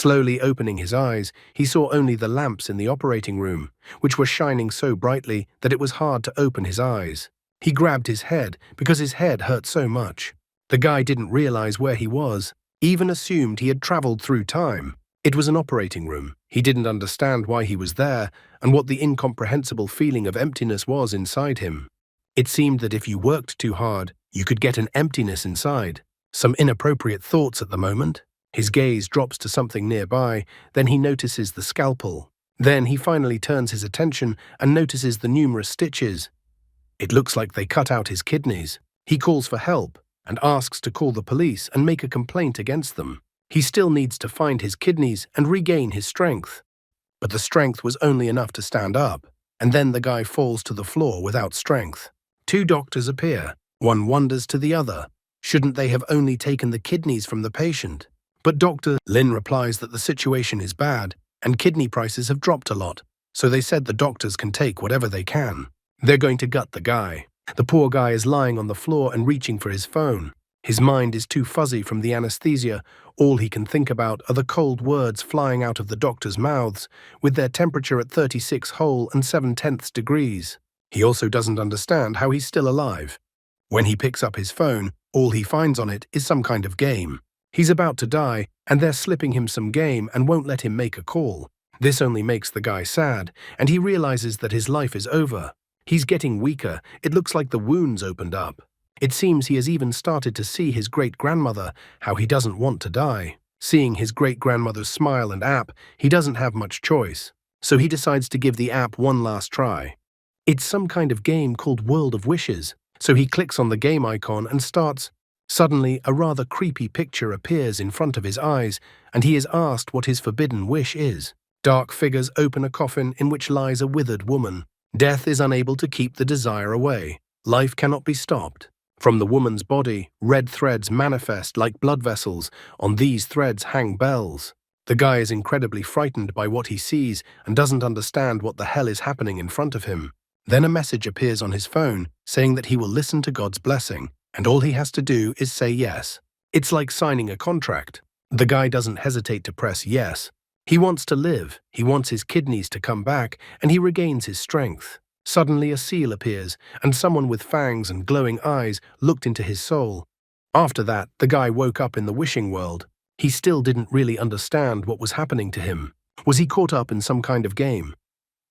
Slowly opening his eyes, he saw only the lamps in the operating room, which were shining so brightly that it was hard to open his eyes. He grabbed his head because his head hurt so much. The guy didn't realize where he was, even assumed he had traveled through time. It was an operating room. He didn't understand why he was there and what the incomprehensible feeling of emptiness was inside him. It seemed that if you worked too hard, you could get an emptiness inside. Some inappropriate thoughts at the moment. His gaze drops to something nearby, then he notices the scalpel. Then he finally turns his attention and notices the numerous stitches. It looks like they cut out his kidneys. He calls for help and asks to call the police and make a complaint against them. He still needs to find his kidneys and regain his strength. But the strength was only enough to stand up, and then the guy falls to the floor without strength. Two doctors appear. One wonders to the other, shouldn't they have only taken the kidneys from the patient? But Dr. Lin replies that the situation is bad and kidney prices have dropped a lot, so they said the doctors can take whatever they can. They're going to gut the guy. The poor guy is lying on the floor and reaching for his phone. His mind is too fuzzy from the anesthesia. All he can think about are the cold words flying out of the doctors' mouths, with their temperature at 36 whole and 7/10 degrees. He also doesn't understand how he's still alive. When he picks up his phone, all he finds on it is some kind of game. He's about to die, and they're slipping him some game and won't let him make a call. This only makes the guy sad, and he realizes that his life is over. He's getting weaker. It looks like the wounds opened up. It seems he has even started to see his great-grandmother, how he doesn't want to die. Seeing his great-grandmother's smile and app, he doesn't have much choice. So he decides to give the app one last try. It's some kind of game called World of Wishes. So he clicks on the game icon and starts. Suddenly, a rather creepy picture appears in front of his eyes, and he is asked what his forbidden wish is. Dark figures open a coffin in which lies a withered woman. Death is unable to keep the desire away. Life cannot be stopped. From the woman's body, red threads manifest like blood vessels. On these threads hang bells. The guy is incredibly frightened by what he sees and doesn't understand what the hell is happening in front of him. Then a message appears on his phone saying that he will listen to God's blessing, and all he has to do is say yes. It's like signing a contract. The guy doesn't hesitate to press yes. He wants to live, he wants his kidneys to come back, and he regains his strength. Suddenly a seal appears, and someone with fangs and glowing eyes looked into his soul. After that, the guy woke up in the wishing world. He still didn't really understand what was happening to him. Was he caught up in some kind of game?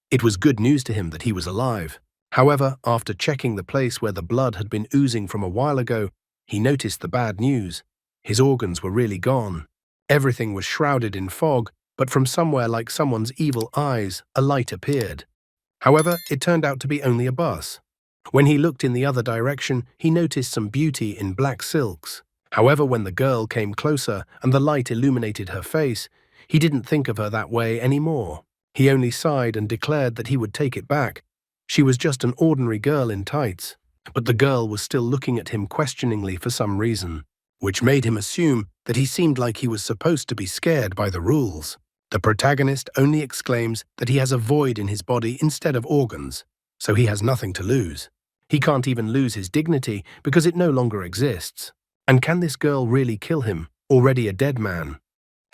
It was good news to him that he was alive. However, after checking the place where the blood had been oozing from a while ago, he noticed the bad news. His organs were really gone. Everything was shrouded in fog, but from somewhere like someone's evil eyes, a light appeared. However, it turned out to be only a bus. When he looked in the other direction, he noticed some beauty in black silks. However, when the girl came closer and the light illuminated her face, he didn't think of her that way anymore. He only sighed and declared that he would take it back. She was just an ordinary girl in tights. But the girl was still looking at him questioningly for some reason, which made him assume that he seemed like he was supposed to be scared by the rules. The protagonist only exclaims that he has a void in his body instead of organs, so he has nothing to lose. He can't even lose his dignity because it no longer exists. And can this girl really kill him, already a dead man?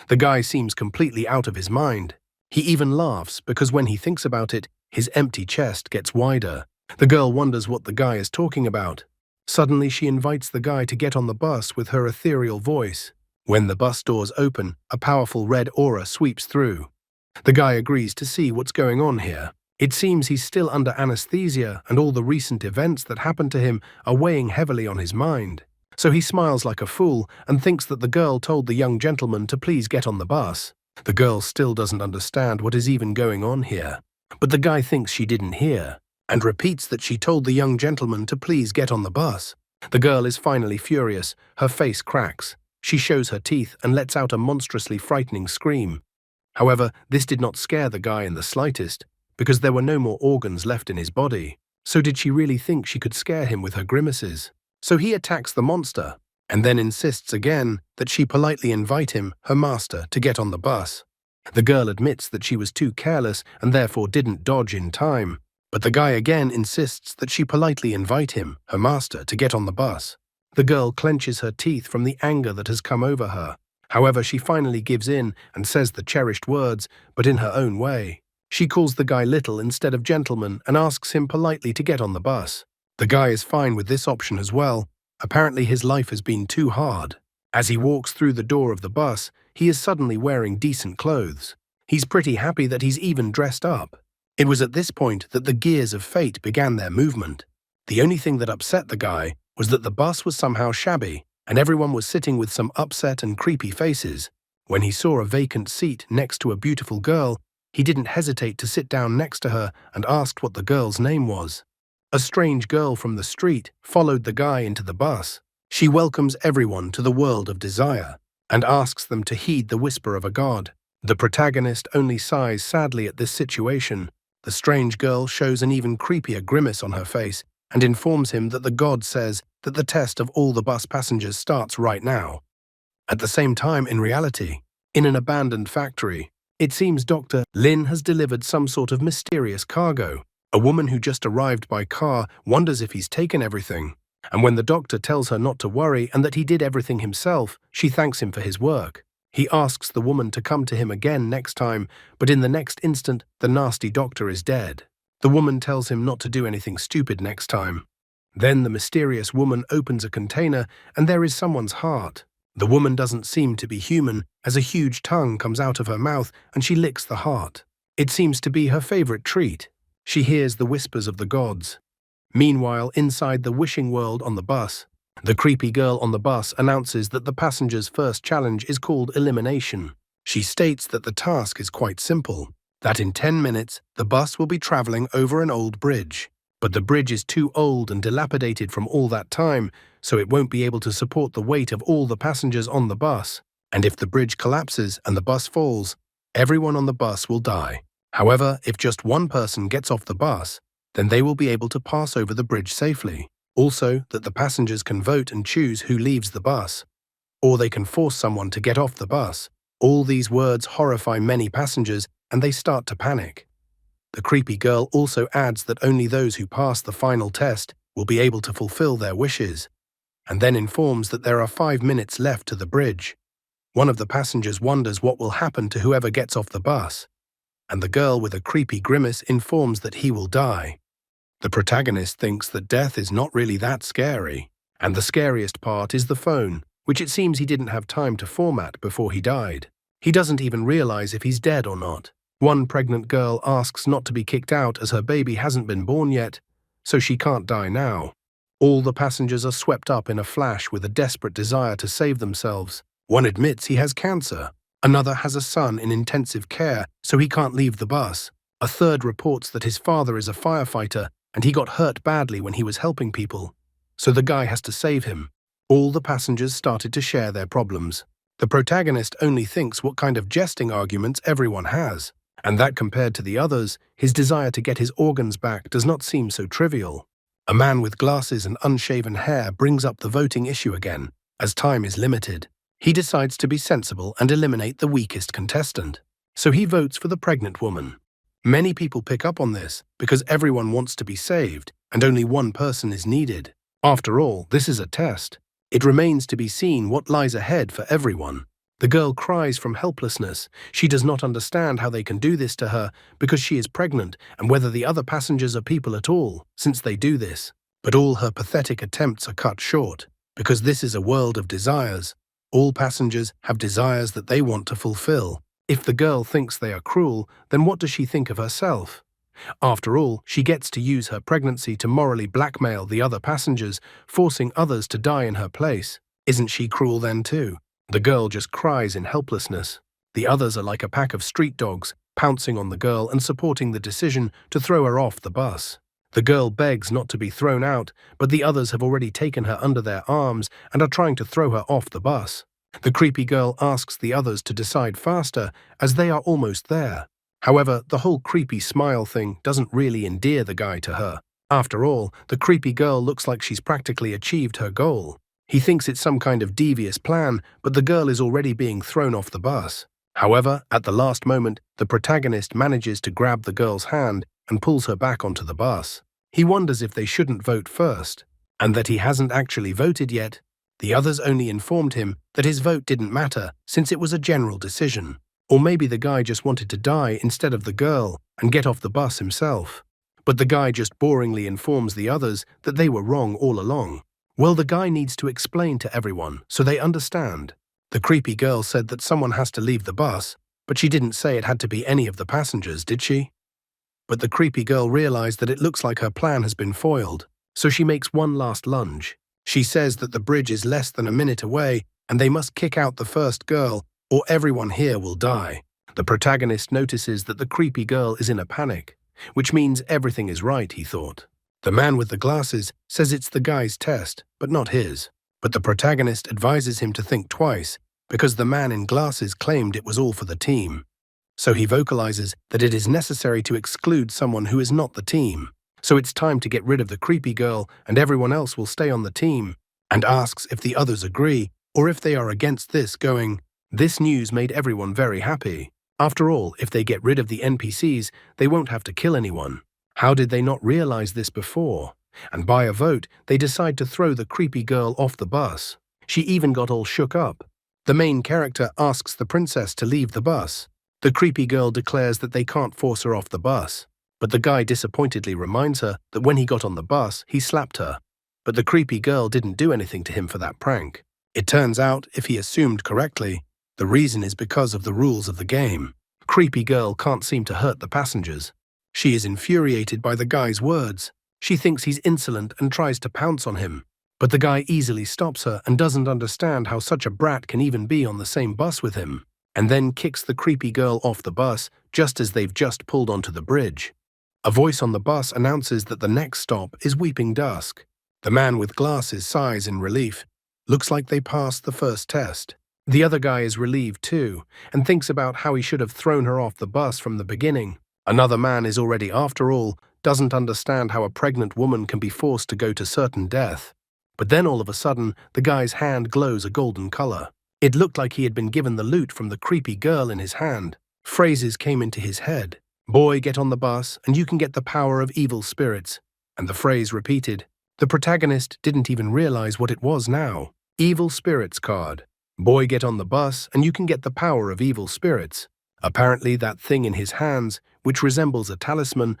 The guy seems completely out of his mind. He even laughs because when he thinks about it, his empty chest gets wider. The girl wonders what the guy is talking about. Suddenly she invites the guy to get on the bus with her ethereal voice. When the bus doors open, a powerful red aura sweeps through. The guy agrees to see what's going on here. It seems he's still under anesthesia and all the recent events that happened to him are weighing heavily on his mind. So he smiles like a fool and thinks that the girl told the young gentleman to please get on the bus. The girl still doesn't understand what is even going on here. But the guy thinks she didn't hear and repeats that she told the young gentleman to please get on the bus. The girl is finally furious. Her face cracks. She shows her teeth and lets out a monstrously frightening scream. However, this did not scare the guy in the slightest, because there were no more organs left in his body. So did she really think she could scare him with her grimaces? So he attacks the monster, and then insists again that she politely invite him, her master, to get on the bus. The girl admits that she was too careless and therefore didn't dodge in time, but the guy again insists that she politely invite him, her master, to get on the bus. The girl clenches her teeth from the anger that has come over her. However, she finally gives in and says the cherished words, but in her own way. She calls the guy little instead of gentleman and asks him politely to get on the bus. The guy is fine with this option as well. Apparently his life has been too hard. As he walks through the door of the bus, he is suddenly wearing decent clothes. He's pretty happy that he's even dressed up. It was at this point that the gears of fate began their movement. The only thing that upset the guy was that the bus was somehow shabby, and everyone was sitting with some upset and creepy faces. When he saw a vacant seat next to a beautiful girl, he didn't hesitate to sit down next to her and asked what the girl's name was. A strange girl from the street followed the guy into the bus. She welcomes everyone to the world of desire and asks them to heed the whisper of a god. The protagonist only sighs sadly at this situation. The strange girl shows an even creepier grimace on her face and informs him that the god says that the test of all the bus passengers starts right now. At the same time, in reality, in an abandoned factory, it seems Dr. Lin has delivered some sort of mysterious cargo. A woman who just arrived by car wonders if he's taken everything. And when the doctor tells her not to worry and that he did everything himself, she thanks him for his work. He asks the woman to come to him again next time, but in the next instant, the nasty doctor is dead. The woman tells him not to do anything stupid next time. Then the mysterious woman opens a container and there is someone's heart. The woman doesn't seem to be human, as a huge tongue comes out of her mouth and she licks the heart. It seems to be her favorite treat. She hears the whispers of the gods. Meanwhile, inside the wishing world on the bus, the creepy girl on the bus announces that the passenger's first challenge is called elimination. She states that the task is quite simple, that in 10 minutes the bus will be traveling over an old bridge. But the bridge is too old and dilapidated from all that time, so it won't be able to support the weight of all the passengers on the bus. And if the bridge collapses and the bus falls, everyone on the bus will die. However, if just one person gets off the bus, then they will be able to pass over the bridge safely. Also, that the passengers can vote and choose who leaves the bus. Or they can force someone to get off the bus. All these words horrify many passengers and they start to panic. The creepy girl also adds that only those who pass the final test will be able to fulfill their wishes, and then informs that there are 5 minutes left to the bridge. One of the passengers wonders what will happen to whoever gets off the bus, and the girl with a creepy grimace informs that he will die. The protagonist thinks that death is not really that scary, and the scariest part is the phone, which it seems he didn't have time to format before he died. He doesn't even realize if he's dead or not. One pregnant girl asks not to be kicked out as her baby hasn't been born yet, so she can't die now. All the passengers are swept up in a flash with a desperate desire to save themselves. One admits he has cancer. Another has a son in intensive care, so he can't leave the bus. A third reports that his father is a firefighter and he got hurt badly when he was helping people, so the guy has to save him. All the passengers started to share their problems. The protagonist only thinks what kind of jesting arguments everyone has, and that compared to the others, his desire to get his organs back does not seem so trivial. A man with glasses and unshaven hair brings up the voting issue again. As time is limited, he decides to be sensible and eliminate the weakest contestant. So he votes for the pregnant woman. Many people pick up on this because everyone wants to be saved and only one person is needed. After all, this is a test. It remains to be seen what lies ahead for everyone. The girl cries from helplessness. She does not understand how they can do this to her because she is pregnant and whether the other passengers are people at all, since they do this. But all her pathetic attempts are cut short because this is a world of desires. All passengers have desires that they want to fulfill. If the girl thinks they are cruel, then what does she think of herself? After all, she gets to use her pregnancy to morally blackmail the other passengers, forcing others to die in her place. Isn't she cruel then too? The girl just cries in helplessness. The others are like a pack of street dogs, pouncing on the girl and supporting the decision to throw her off the bus. The girl begs not to be thrown out, but the others have already taken her under their arms and are trying to throw her off the bus. The creepy girl asks the others to decide faster, as they are almost there. However, the whole creepy smile thing doesn't really endear the guy to her. After all, the creepy girl looks like she's practically achieved her goal. He thinks it's some kind of devious plan, but the girl is already being thrown off the bus. However, at the last moment, the protagonist manages to grab the girl's hand and pulls her back onto the bus. He wonders if they shouldn't vote first, and that he hasn't actually voted yet. The others only informed him that his vote didn't matter since it was a general decision. Or maybe the guy just wanted to die instead of the girl and get off the bus himself. But the guy just boringly informs the others that they were wrong all along. Well, the guy needs to explain to everyone so they understand. The creepy girl said that someone has to leave the bus, but she didn't say it had to be any of the passengers, did she? But the creepy girl realized that it looks like her plan has been foiled, so she makes one last lunge. She says that the bridge is less than a minute away and they must kick out the first girl or everyone here will die. The protagonist notices that the creepy girl is in a panic, which means everything is right, he thought. The man with the glasses says it's the guy's test, but not his. But the protagonist advises him to think twice because the man in glasses claimed it was all for the team. So he vocalizes that it is necessary to exclude someone who is not the team. So it's time to get rid of the creepy girl and everyone else will stay on the team, and asks if the others agree or if they are against this, going, "This news made everyone very happy. After all, if they get rid of the NPCs, they won't have to kill anyone. How did they not realize this before?" And by a vote, they decide to throw the creepy girl off the bus. She even got all shook up. The main character asks the princess to leave the bus. The creepy girl declares that they can't force her off the bus. But the guy disappointedly reminds her that when he got on the bus, he slapped her. But the creepy girl didn't do anything to him for that prank. It turns out, if he assumed correctly, the reason is because of the rules of the game. Creepy girl can't seem to hurt the passengers. She is infuriated by the guy's words. She thinks he's insolent and tries to pounce on him. But the guy easily stops her and doesn't understand how such a brat can even be on the same bus with him, and then kicks the creepy girl off the bus just as they've just pulled onto the bridge. A voice on the bus announces that the next stop is Weeping Dusk. The man with glasses sighs in relief. Looks like they passed the first test. The other guy is relieved too, and thinks about how he should have thrown her off the bus from the beginning. Another man is already, after all, doesn't understand how a pregnant woman can be forced to go to certain death. But then all of a sudden, the guy's hand glows a golden color. It looked like he had been given the loot from the creepy girl in his hand. Phrases came into his head. "Boy, get on the bus, and you can get the power of evil spirits." And the phrase repeated. The protagonist didn't even realize what it was now. Evil spirits card. Boy, get on the bus, and you can get the power of evil spirits. Apparently that thing in his hands, which resembles a talisman,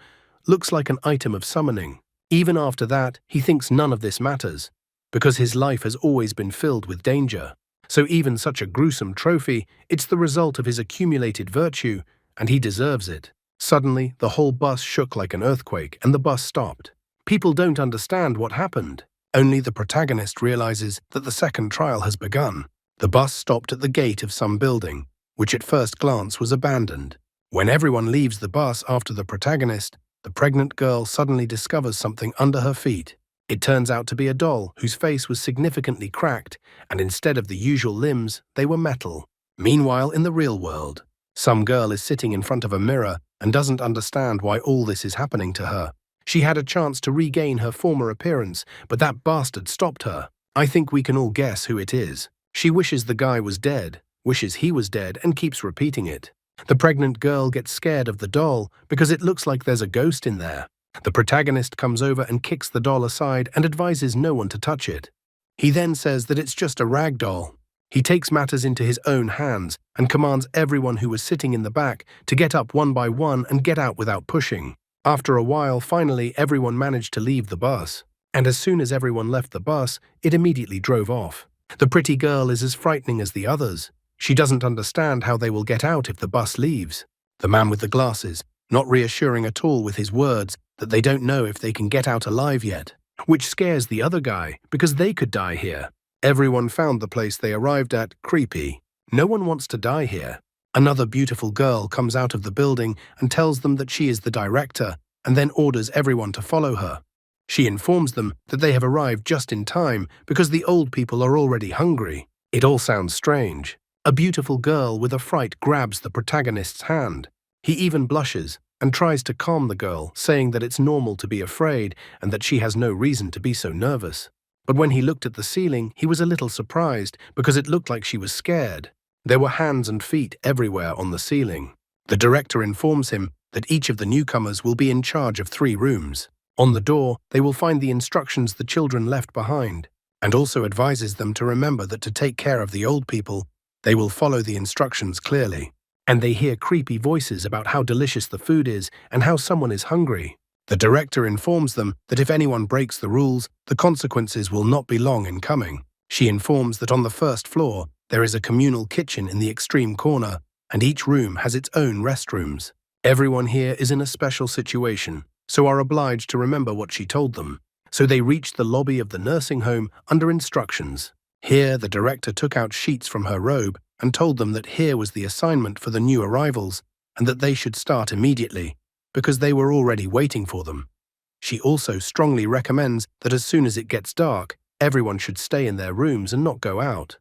looks like an item of summoning. Even after that, he thinks none of this matters, because his life has always been filled with danger. So even such a gruesome trophy, it's the result of his accumulated virtue, and he deserves it. Suddenly, the whole bus shook like an earthquake, and the bus stopped. People don't understand what happened. Only the protagonist realizes that the second trial has begun. The bus stopped at the gate of some building, which at first glance was abandoned. When everyone leaves the bus after the protagonist, the pregnant girl suddenly discovers something under her feet. It turns out to be a doll whose face was significantly cracked, and instead of the usual limbs, they were metal. Meanwhile, in the real world, some girl is sitting in front of a mirror and doesn't understand why all this is happening to her. She had a chance to regain her former appearance, but that bastard stopped her. I think we can all guess who it is. She wishes the guy was dead, wishes he was dead, and keeps repeating it. The pregnant girl gets scared of the doll because it looks like there's a ghost in there. The protagonist comes over and kicks the doll aside and advises no one to touch it. He then says that it's just a rag doll. He takes matters into his own hands and commands everyone who was sitting in the back to get up one by one and get out without pushing. After a while, finally, everyone managed to leave the bus. And as soon as everyone left the bus, it immediately drove off. The pretty girl is as frightening as the others. She doesn't understand how they will get out if the bus leaves. The man with the glasses, not reassuring at all with his words that they don't know if they can get out alive yet, which scares the other guy because they could die here. Everyone found the place they arrived at creepy. No one wants to die here. Another beautiful girl comes out of the building and tells them that she is the director and then orders everyone to follow her. She informs them that they have arrived just in time because the old people are already hungry. It all sounds strange. A beautiful girl with a fright grabs the protagonist's hand. He even blushes and tries to calm the girl, saying that it's normal to be afraid and that she has no reason to be so nervous. But when he looked at the ceiling, he was a little surprised because it looked like she was scared. There were hands and feet everywhere on the ceiling. The director informs him that each of the newcomers will be in charge of 3 rooms. On the door, they will find the instructions the children left behind. and also advises them to remember that to take care of the old people, they will follow the instructions clearly. And they hear creepy voices about how delicious the food is and how someone is hungry. The director informs them that if anyone breaks the rules, the consequences will not be long in coming. She informs that on the first floor, there is a communal kitchen in the extreme corner, and each room has its own restrooms. Everyone here is in a special situation, so are obliged to remember what she told them. So they reached the lobby of the nursing home under instructions. Here, the director took out sheets from her robe and told them that here was the assignment for the new arrivals and that they should start immediately, because they were already waiting for them. She also strongly recommends that as soon as it gets dark, everyone should stay in their rooms and not go out.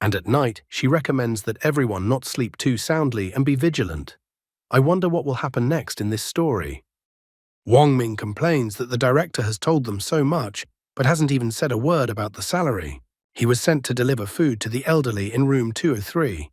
And at night, she recommends that everyone not sleep too soundly and be vigilant. I wonder what will happen next in this story. Wang Ming complains that the director has told them so much, but hasn't even said a word about the salary. He was sent to deliver food to the elderly in room 203.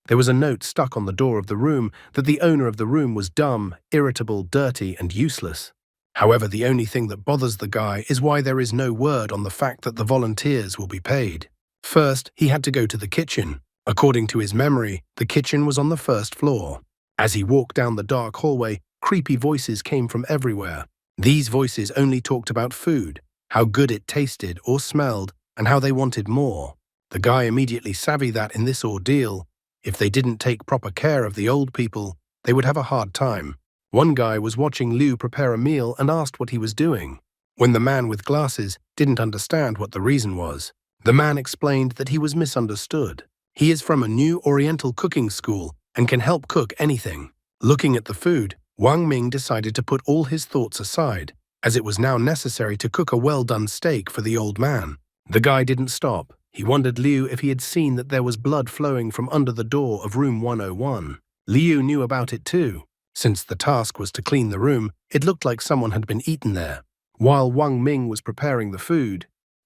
There was a note stuck on the door of the room that the owner of the room was dumb, irritable, dirty, and useless. However, the only thing that bothers the guy is why there is no word on the fact that the volunteers will be paid. First, he had to go to the kitchen. According to his memory, the kitchen was on the first floor. As he walked down the dark hallway, creepy voices came from everywhere. These voices only talked about food, how good it tasted or smelled, and how they wanted more. The guy immediately savvy that in this ordeal, if they didn't take proper care of the old people, they would have a hard time. One guy was watching Liu prepare a meal and asked what he was doing. When the man with glasses didn't understand what the reason was, the man explained that he was misunderstood. He is from a new Oriental cooking school and can help cook anything. Looking at the food, Wang Ming decided to put all his thoughts aside, as it was now necessary to cook a well-done steak for the old man. The guy didn't stop. He wondered Liu if he had seen that there was blood flowing from under the door of room 101. Liu knew about it too. Since the task was to clean the room, it looked like someone had been eaten there. While Wang Ming was preparing the food,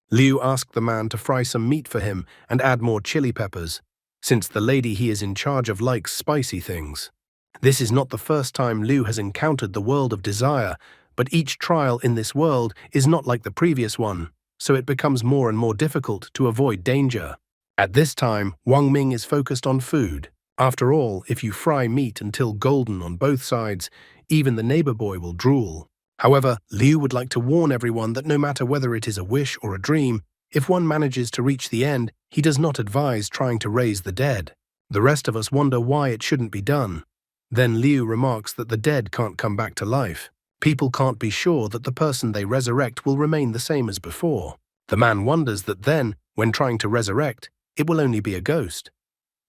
Liu asked the man to fry some meat for him and add more chili peppers, since the lady he is in charge of likes spicy things. This is not the first time Liu has encountered the world of desire, but each trial in this world is not like the previous one, so it becomes more and more difficult to avoid danger. At this time, Wang Ming is focused on food. After all, if you fry meat until golden on both sides, even the neighbor boy will drool. However, Liu would like to warn everyone that no matter whether it is a wish or a dream, if one manages to reach the end, he does not advise trying to raise the dead. The rest of us wonder why it shouldn't be done. Then Liu remarks that the dead can't come back to life. People can't be sure that the person they resurrect will remain the same as before. The man wonders that then, when trying to resurrect, it will only be a ghost.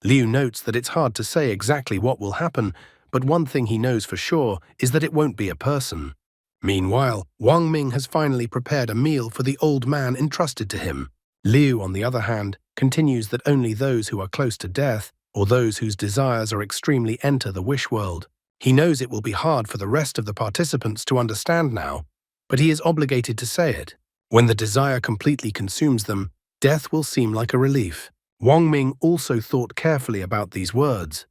Liu notes that it's hard to say exactly what will happen, but one thing he knows for sure is that it won't be a person. Meanwhile, Wang Ming has finally prepared a meal for the old man entrusted to him. Liu, on the other hand, continues that only those who are close to death, or those whose desires are extremely, enter the wish world. He knows it will be hard for the rest of the participants to understand now, but he is obligated to say it. When the desire completely consumes them, death will seem like a relief. Wang Ming also thought carefully about these words.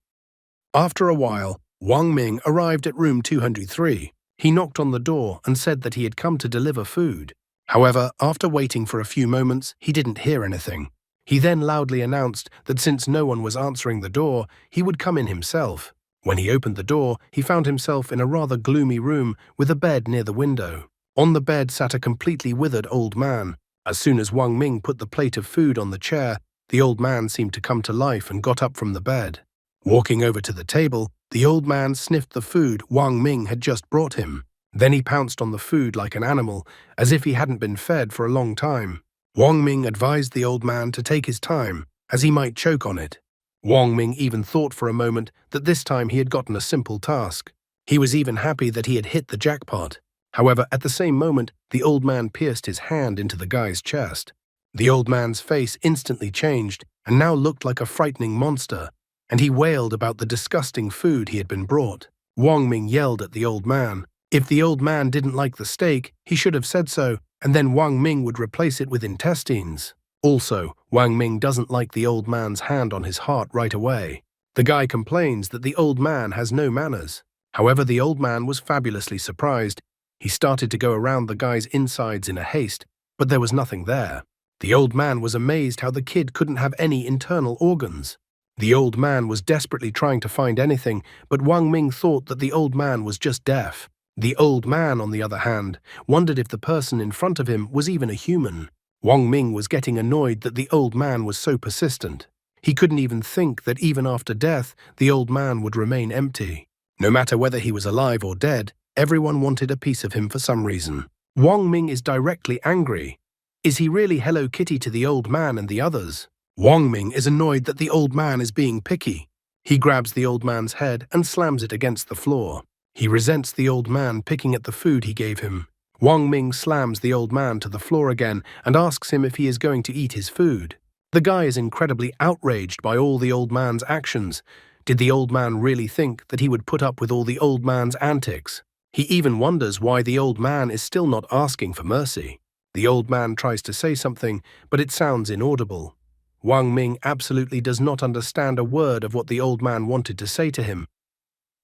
After a while, Wang Ming arrived at room 203. He knocked on the door and said that he had come to deliver food. However, after waiting for a few moments, he didn't hear anything. He then loudly announced that since no one was answering the door, he would come in himself. When he opened the door, he found himself in a rather gloomy room with a bed near the window. On the bed sat a completely withered old man. As soon as Wang Ming put the plate of food on the chair, the old man seemed to come to life and got up from the bed. Walking over to the table, the old man sniffed the food Wang Ming had just brought him. Then he pounced on the food like an animal, as if he hadn't been fed for a long time. Wang Ming advised the old man to take his time, as he might choke on it. Wang Ming even thought for a moment that this time he had gotten a simple task. He was even happy that he had hit the jackpot. However, at the same moment, the old man pierced his hand into the guy's chest. The old man's face instantly changed and now looked like a frightening monster, and he wailed about the disgusting food he had been brought. Wang Ming yelled at the old man. If the old man didn't like the steak, he should have said so, and then Wang Ming would replace it with intestines. Also, Wang Ming doesn't like the old man's hand on his heart right away. The guy complains that the old man has no manners. However, the old man was fabulously surprised. He started to go around the guy's insides in a haste, but there was nothing there. The old man was amazed how the kid couldn't have any internal organs. The old man was desperately trying to find anything, but Wang Ming thought that the old man was just deaf. The old man, on the other hand, wondered if the person in front of him was even a human. Wang Ming was getting annoyed that the old man was so persistent. He couldn't even think that even after death, the old man would remain empty. No matter whether he was alive or dead, everyone wanted a piece of him for some reason. Wang Ming is directly angry. Is he really Hello Kitty to the old man and the others? Wang Ming is annoyed that the old man is being picky. He grabs the old man's head and slams it against the floor. He resents the old man picking at the food he gave him. Wang Ming slams the old man to the floor again and asks him if he is going to eat his food. The guy is incredibly outraged by all the old man's actions. Did the old man really think that he would put up with all the old man's antics? He even wonders why the old man is still not asking for mercy. The old man tries to say something, but it sounds inaudible. Wang Ming absolutely does not understand a word of what the old man wanted to say to him.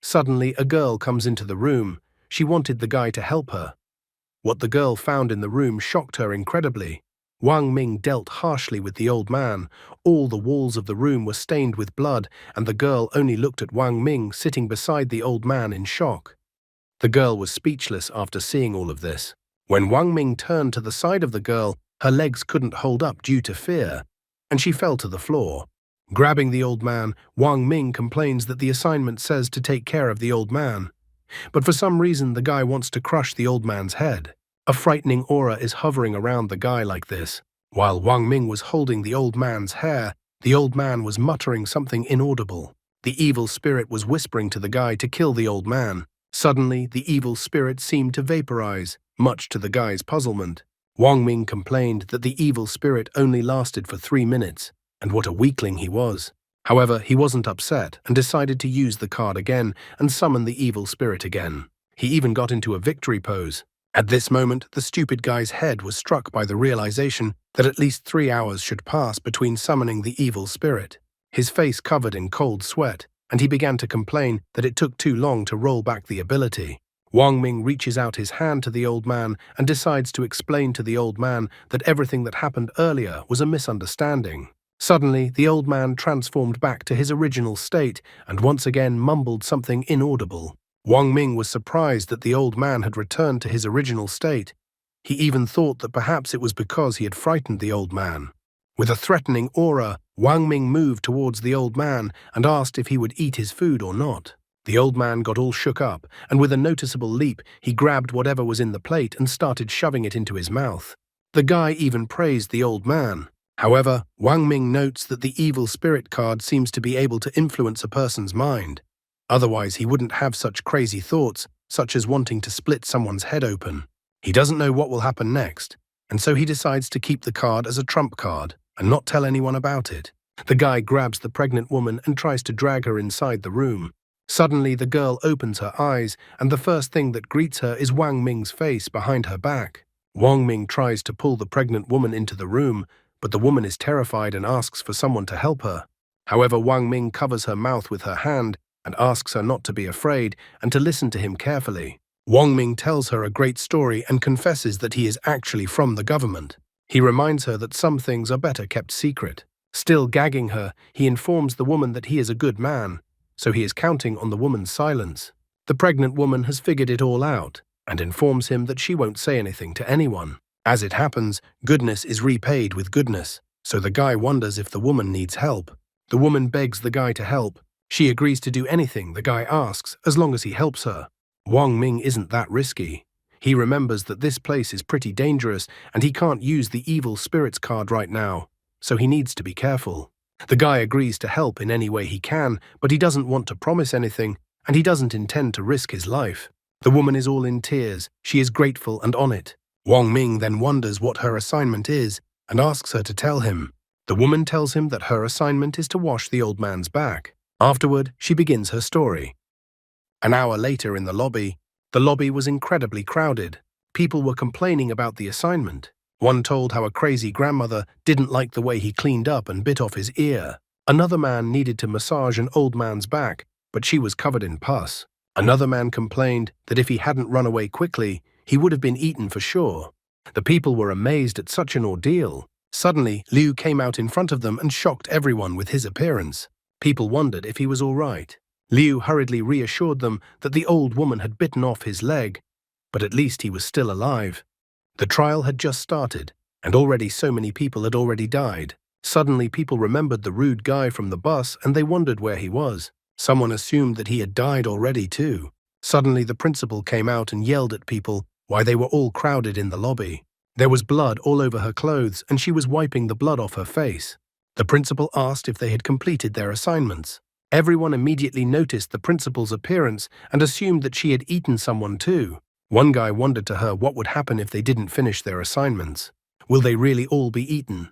Suddenly, a girl comes into the room. She wanted the guy to help her. What the girl found in the room shocked her incredibly. Wang Ming dealt harshly with the old man. All the walls of the room were stained with blood, and the girl only looked at Wang Ming sitting beside the old man in shock. The girl was speechless after seeing all of this. When Wang Ming turned to the side of the girl, her legs couldn't hold up due to fear, and she fell to the floor. Grabbing the old man, Wang Ming complains that the assignment says to take care of the old man. But for some reason, the guy wants to crush the old man's head. A frightening aura is hovering around the guy like this. While Wang Ming was holding the old man's hair, the old man was muttering something inaudible. The evil spirit was whispering to the guy to kill the old man. Suddenly, the evil spirit seemed to vaporize, much to the guy's puzzlement. Wang Ming complained that the evil spirit only lasted for 3 minutes, and what a weakling he was. However, he wasn't upset and decided to use the card again and summon the evil spirit again. He even got into a victory pose. At this moment, the stupid guy's head was struck by the realization that at least 3 hours should pass between summoning the evil spirit. His face covered in cold sweat, and he began to complain that it took too long to roll back the ability. Wang Ming reaches out his hand to the old man and decides to explain to the old man that everything that happened earlier was a misunderstanding. Suddenly, the old man transformed back to his original state and once again mumbled something inaudible. Wang Ming was surprised that the old man had returned to his original state. He even thought that perhaps it was because he had frightened the old man. With a threatening aura, Wang Ming moved towards the old man and asked if he would eat his food or not. The old man got all shook up, and with a noticeable leap, he grabbed whatever was in the plate and started shoving it into his mouth. The guy even praised the old man. However, Wang Ming notes that the evil spirit card seems to be able to influence a person's mind. Otherwise, he wouldn't have such crazy thoughts, such as wanting to split someone's head open. He doesn't know what will happen next, and so he decides to keep the card as a trump card and not tell anyone about it. The guy grabs the pregnant woman and tries to drag her inside the room. Suddenly, the girl opens her eyes, and the first thing that greets her is Wang Ming's face behind her back. Wang Ming tries to pull the pregnant woman into the room, but the woman is terrified and asks for someone to help her. However, Wang Ming covers her mouth with her hand and asks her not to be afraid and to listen to him carefully. Wang Ming tells her a great story and confesses that he is actually from the government. He reminds her that some things are better kept secret. Still gagging her, he informs the woman that he is a good man, so he is counting on the woman's silence. The pregnant woman has figured it all out and informs him that she won't say anything to anyone. As it happens, goodness is repaid with goodness, so the guy wonders if the woman needs help. The woman begs the guy to help. She agrees to do anything the guy asks as long as he helps her. Wang Ming isn't that risky. He remembers that this place is pretty dangerous and he can't use the evil spirits card right now, so he needs to be careful. The guy agrees to help in any way he can, but he doesn't want to promise anything, and he doesn't intend to risk his life. The woman is all in tears. She is grateful and on it. Wang Ming then wonders what her assignment is and asks her to tell him. The woman tells him that her assignment is to wash the old man's back. Afterward, she begins her story. An hour later in the lobby was incredibly crowded. People were complaining about the assignment. One told how a crazy grandmother didn't like the way he cleaned up and bit off his ear. Another man needed to massage an old man's back, but she was covered in pus. Another man complained that if he hadn't run away quickly, he would have been eaten for sure. The people were amazed at such an ordeal. Suddenly, Liu came out in front of them and shocked everyone with his appearance. People wondered if he was all right. Liu hurriedly reassured them that the old woman had bitten off his leg, but at least he was still alive. The trial had just started, and already so many people had already died. Suddenly, people remembered the rude guy from the bus and they wondered where he was. Someone assumed that he had died already too. Suddenly, the principal came out and yelled at people while they were all crowded in the lobby. There was blood all over her clothes and she was wiping the blood off her face. The principal asked if they had completed their assignments. Everyone immediately noticed the principal's appearance and assumed that she had eaten someone too. One guy wondered to her what would happen if they didn't finish their assignments. Will they really all be eaten?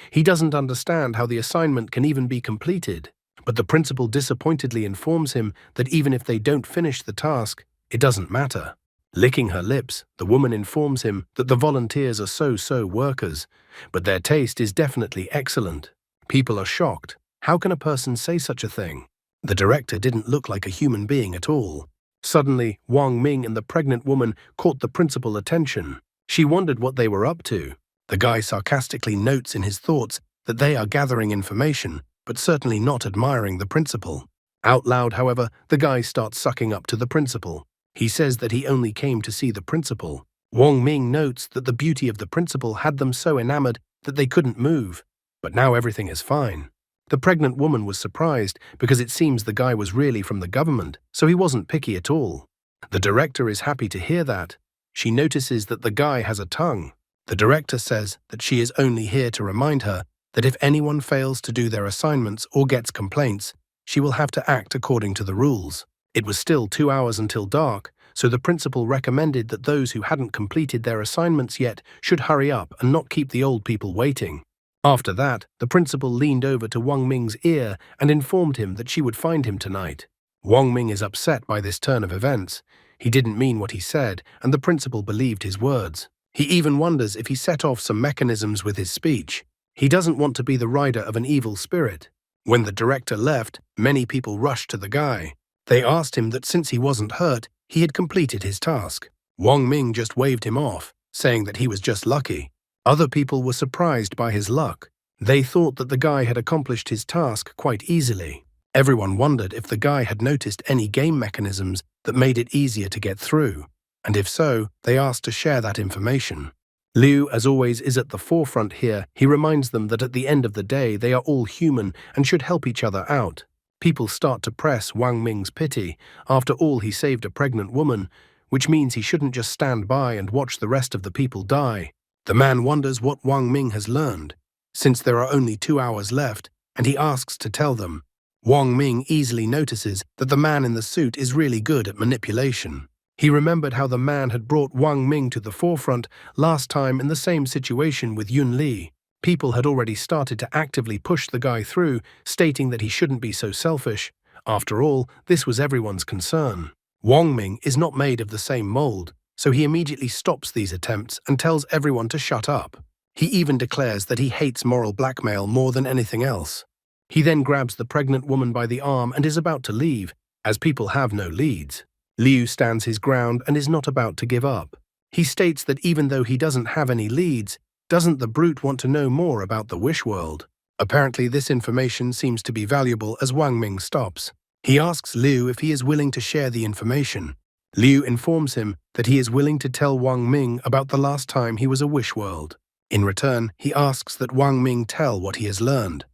He doesn't understand how the assignment can even be completed. But the principal disappointedly informs him that even if they don't finish the task, it doesn't matter. Licking her lips, the woman informs him that the volunteers are so-so workers, but their taste is definitely excellent. People are shocked. How can a person say such a thing? The director didn't look like a human being at all. Suddenly, Wang Ming and the pregnant woman caught the principal's attention. She wondered what they were up to. The guy sarcastically notes in his thoughts that they are gathering information, but certainly not admiring the principal. Out loud, however, the guy starts sucking up to the principal. He says that he only came to see the principal. Wang Ming notes that the beauty of the principal had them so enamored that they couldn't move. But now everything is fine. The pregnant woman was surprised because it seems the guy was really from the government, so he wasn't picky at all. The director is happy to hear that. She notices that the guy has a tongue. The director says that she is only here to remind her that if anyone fails to do their assignments or gets complaints, she will have to act according to the rules. It was still 2 hours until dark, so the principal recommended that those who hadn't completed their assignments yet should hurry up and not keep the old people waiting. After that, the principal leaned over to Wang Ming's ear and informed him that she would find him tonight. Wang Ming is upset by this turn of events. He didn't mean what he said, and the principal believed his words. He even wonders if he set off some mechanisms with his speech. He doesn't want to be the rider of an evil spirit. When the director left, many people rushed to the guy. They asked him that since he wasn't hurt, he had completed his task. Wang Ming just waved him off, saying that he was just lucky. Other people were surprised by his luck. They thought that the guy had accomplished his task quite easily. Everyone wondered if the guy had noticed any game mechanisms that made it easier to get through, and if so, they asked to share that information. Liu, as always, is at the forefront here. He reminds them that at the end of the day, they are all human and should help each other out. People start to press Wang Ming's pity. After all, he saved a pregnant woman, which means he shouldn't just stand by and watch the rest of the people die. The man wonders what Wang Ming has learned, since there are only 2 hours left, and he asks to tell them. Wang Ming easily notices that the man in the suit is really good at manipulation. He remembered how the man had brought Wang Ming to the forefront last time in the same situation with Yun Li. People had already started to actively push the guy through, stating that he shouldn't be so selfish. After all, this was everyone's concern. Wang Ming is not made of the same mold, so he immediately stops these attempts and tells everyone to shut up. He even declares that he hates moral blackmail more than anything else. He then grabs the pregnant woman by the arm and is about to leave, as people have no leads. Liu stands his ground and is not about to give up. He states that even though he doesn't have any leads, doesn't the brute want to know more about the wish world? Apparently this information seems to be valuable as Wang Ming stops. He asks Liu if he is willing to share the information. Liu informs him that he is willing to tell Wang Ming about the last time he was a wish world. In return, he asks that Wang Ming tell what he has learned.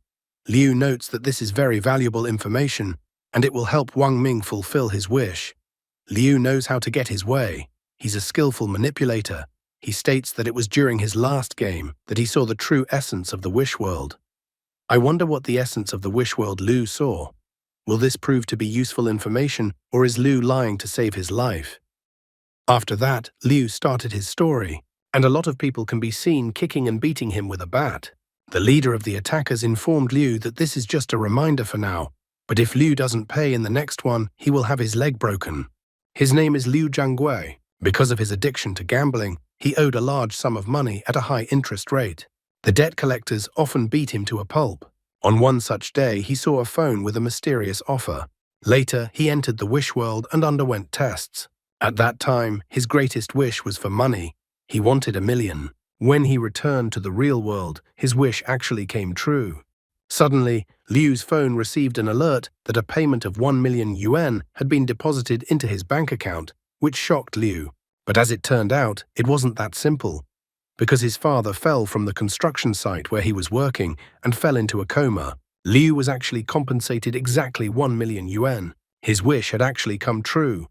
Liu notes that this is very valuable information, and it will help Wang Ming fulfill his wish. Liu knows how to get his way. He's a skillful manipulator. He states that it was during his last game that he saw the true essence of the wish world. I wonder what the essence of the wish world Liu saw. Will this prove to be useful information, or is Liu lying to save his life? After that, Liu started his story, and a lot of people can be seen kicking and beating him with a bat. The leader of the attackers informed Liu that this is just a reminder for now, but if Liu doesn't pay in the next one, he will have his leg broken. His name is Liu Jiangui. Because of his addiction to gambling, he owed a large sum of money at a high interest rate. The debt collectors often beat him to a pulp. On one such day, he saw a phone with a mysterious offer. Later, he entered the wish world and underwent tests. At that time, his greatest wish was for money. He wanted 1 million. When he returned to the real world, his wish actually came true. Suddenly, Liu's phone received an alert that a payment of 1 million yuan had been deposited into his bank account, which shocked Liu. But as it turned out, it wasn't that simple. Because his father fell from the construction site where he was working and fell into a coma, Liu was actually compensated exactly 1 million yuan. His wish had actually come true.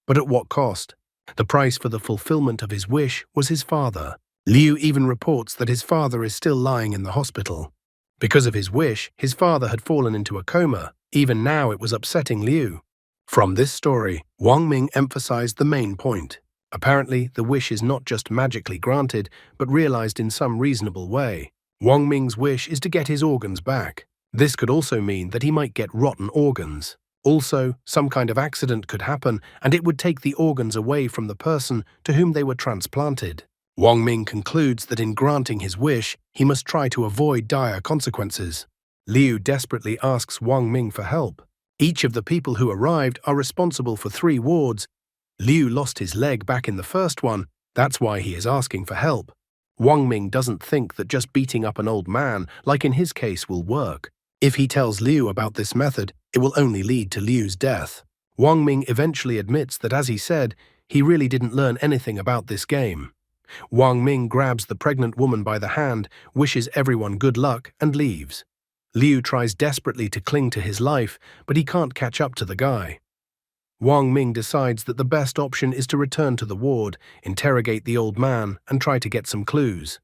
But at what cost? The price for the fulfillment of his wish was his father. Liu even reports that his father is still lying in the hospital. Because of his wish, his father had fallen into a coma. Even now it was upsetting Liu. From this story, Wang Ming emphasized the main point. Apparently, the wish is not just magically granted, but realized in some reasonable way. Wang Ming's wish is to get his organs back. This could also mean that he might get rotten organs. Also, some kind of accident could happen, and it would take the organs away from the person to whom they were transplanted. Wang Ming concludes that in granting his wish, he must try to avoid dire consequences. Liu desperately asks Wang Ming for help. Each of the people who arrived are responsible for 3 wards. Liu lost his leg back in the first one, that's why he is asking for help. Wang Ming doesn't think that just beating up an old man, like in his case, will work. If he tells Liu about this method, it will only lead to Liu's death. Wang Ming eventually admits that, as he said, he really didn't learn anything about this game. Wang Ming grabs the pregnant woman by the hand, wishes everyone good luck, and leaves. Liu tries desperately to cling to his life, but he can't catch up to the guy. Wang Ming decides that the best option is to return to the ward, interrogate the old man, and try to get some clues.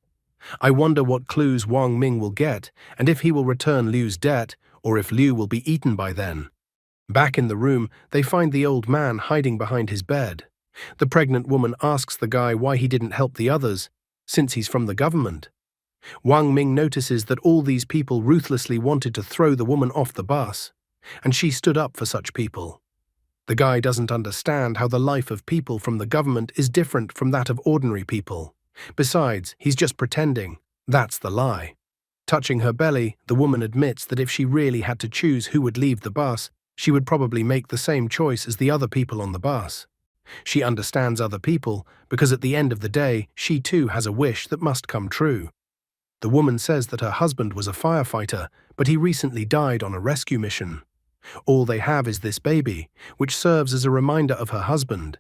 I wonder what clues Wang Ming will get, and if he will return Liu's debt, or if Liu will be eaten by then. Back in the room, they find the old man hiding behind his bed. The pregnant woman asks the guy why he didn't help the others, since he's from the government. Wang Ming notices that all these people ruthlessly wanted to throw the woman off the bus, and she stood up for such people. The guy doesn't understand how the life of people from the government is different from that of ordinary people. Besides, he's just pretending. That's the lie. Touching her belly, the woman admits that if she really had to choose who would leave the bus, she would probably make the same choice as the other people on the bus. She understands other people because at the end of the day, she too has a wish that must come true. The woman says that her husband was a firefighter, but he recently died on a rescue mission. All they have is this baby, which serves as a reminder of her husband.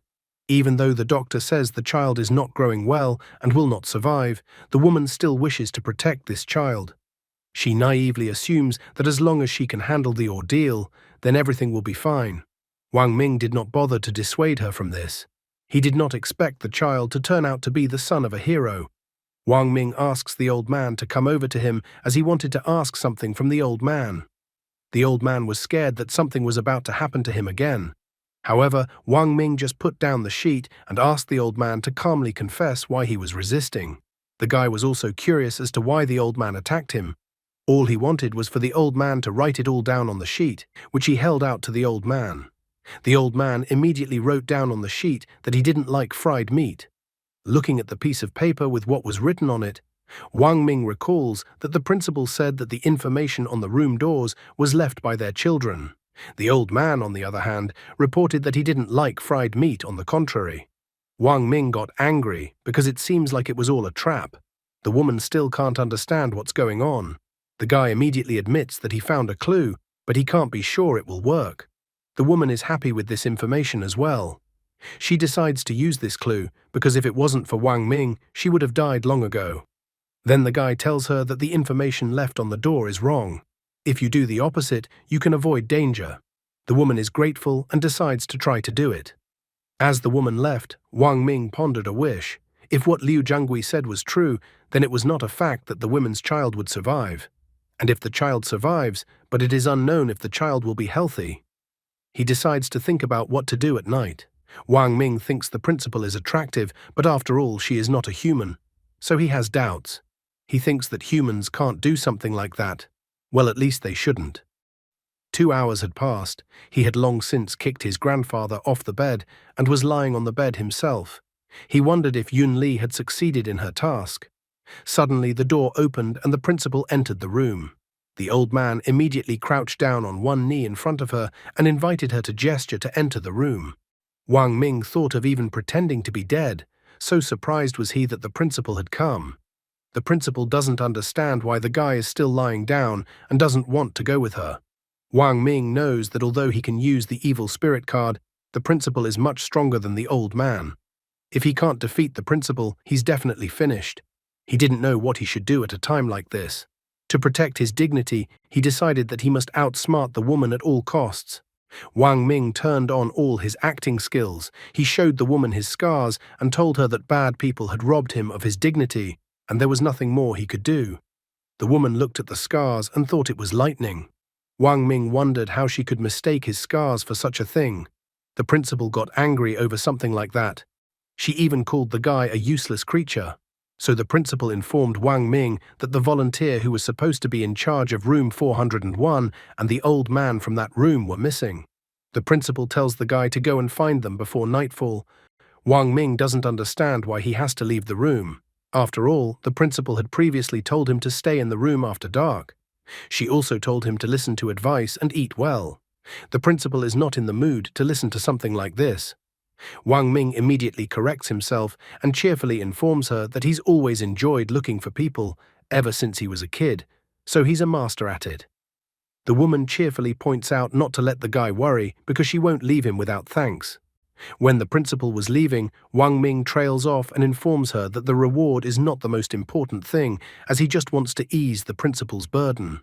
Even though the doctor says the child is not growing well and will not survive, the woman still wishes to protect this child. She naively assumes that as long as she can handle the ordeal, then everything will be fine. Wang Ming did not bother to dissuade her from this. He did not expect the child to turn out to be the son of a hero. Wang Ming asks the old man to come over to him as he wanted to ask something from the old man. The old man was scared that something was about to happen to him again. However, Wang Ming just put down the sheet and asked the old man to calmly confess why he was resisting. The guy was also curious as to why the old man attacked him. All he wanted was for the old man to write it all down on the sheet, which he held out to the old man. The old man immediately wrote down on the sheet that he didn't like fried meat. Looking at the piece of paper with what was written on it, Wang Ming recalls that the principal said that the information on the room doors was left by their children. The old man, on the other hand, reported that he didn't like fried meat on the contrary. Wang Ming got angry because it seems like it was all a trap. The woman still can't understand what's going on. The guy immediately admits that he found a clue, but he can't be sure it will work. The woman is happy with this information as well. She decides to use this clue because if it wasn't for Wang Ming, she would have died long ago. Then the guy tells her that the information left on the door is wrong. If you do the opposite, you can avoid danger. The woman is grateful and decides to try to do it. As the woman left, Wang Ming pondered a wish. If what Liu Jiangui said was true, then it was not a fact that the woman's child would survive. And if the child survives, but it is unknown if the child will be healthy. He decides to think about what to do at night. Wang Ming thinks the principal is attractive, but after all, she is not a human. So he has doubts. He thinks that humans can't do something like that. Well, at least they shouldn't. 2 hours had passed. He had long since kicked his grandfather off the bed and was lying on the bed himself. He wondered if Yun Li had succeeded in her task. Suddenly, the door opened and the principal entered the room. The old man immediately crouched down on one knee in front of her and invited her to gesture to enter the room. Wang Ming thought of even pretending to be dead, so surprised was he that the principal had come. The principal doesn't understand why the guy is still lying down and doesn't want to go with her. Wang Ming knows that although he can use the evil spirit card, the principal is much stronger than the old man. If he can't defeat the principal, he's definitely finished. He didn't know what he should do at a time like this. To protect his dignity, he decided that he must outsmart the woman at all costs. Wang Ming turned on all his acting skills. He showed the woman his scars and told her that bad people had robbed him of his dignity, and there was nothing more he could do. The woman looked at the scars and thought it was lightning. Wang Ming wondered how she could mistake his scars for such a thing. The principal got angry over something like that. She even called the guy a useless creature. So the principal informed Wang Ming that the volunteer who was supposed to be in charge of room 401 and the old man from that room were missing. The principal tells the guy to go and find them before nightfall. Wang Ming doesn't understand why he has to leave the room. After all, the principal had previously told him to stay in the room after dark. She also told him to listen to advice and eat well. The principal is not in the mood to listen to something like this. Wang Ming immediately corrects himself and cheerfully informs her that he's always enjoyed looking for people, ever since he was a kid, so he's a master at it. The woman cheerfully points out not to let the guy worry because she won't leave him without thanks. When the principal was leaving, Wang Ming trails off and informs her that the reward is not the most important thing, as he just wants to ease the principal's burden.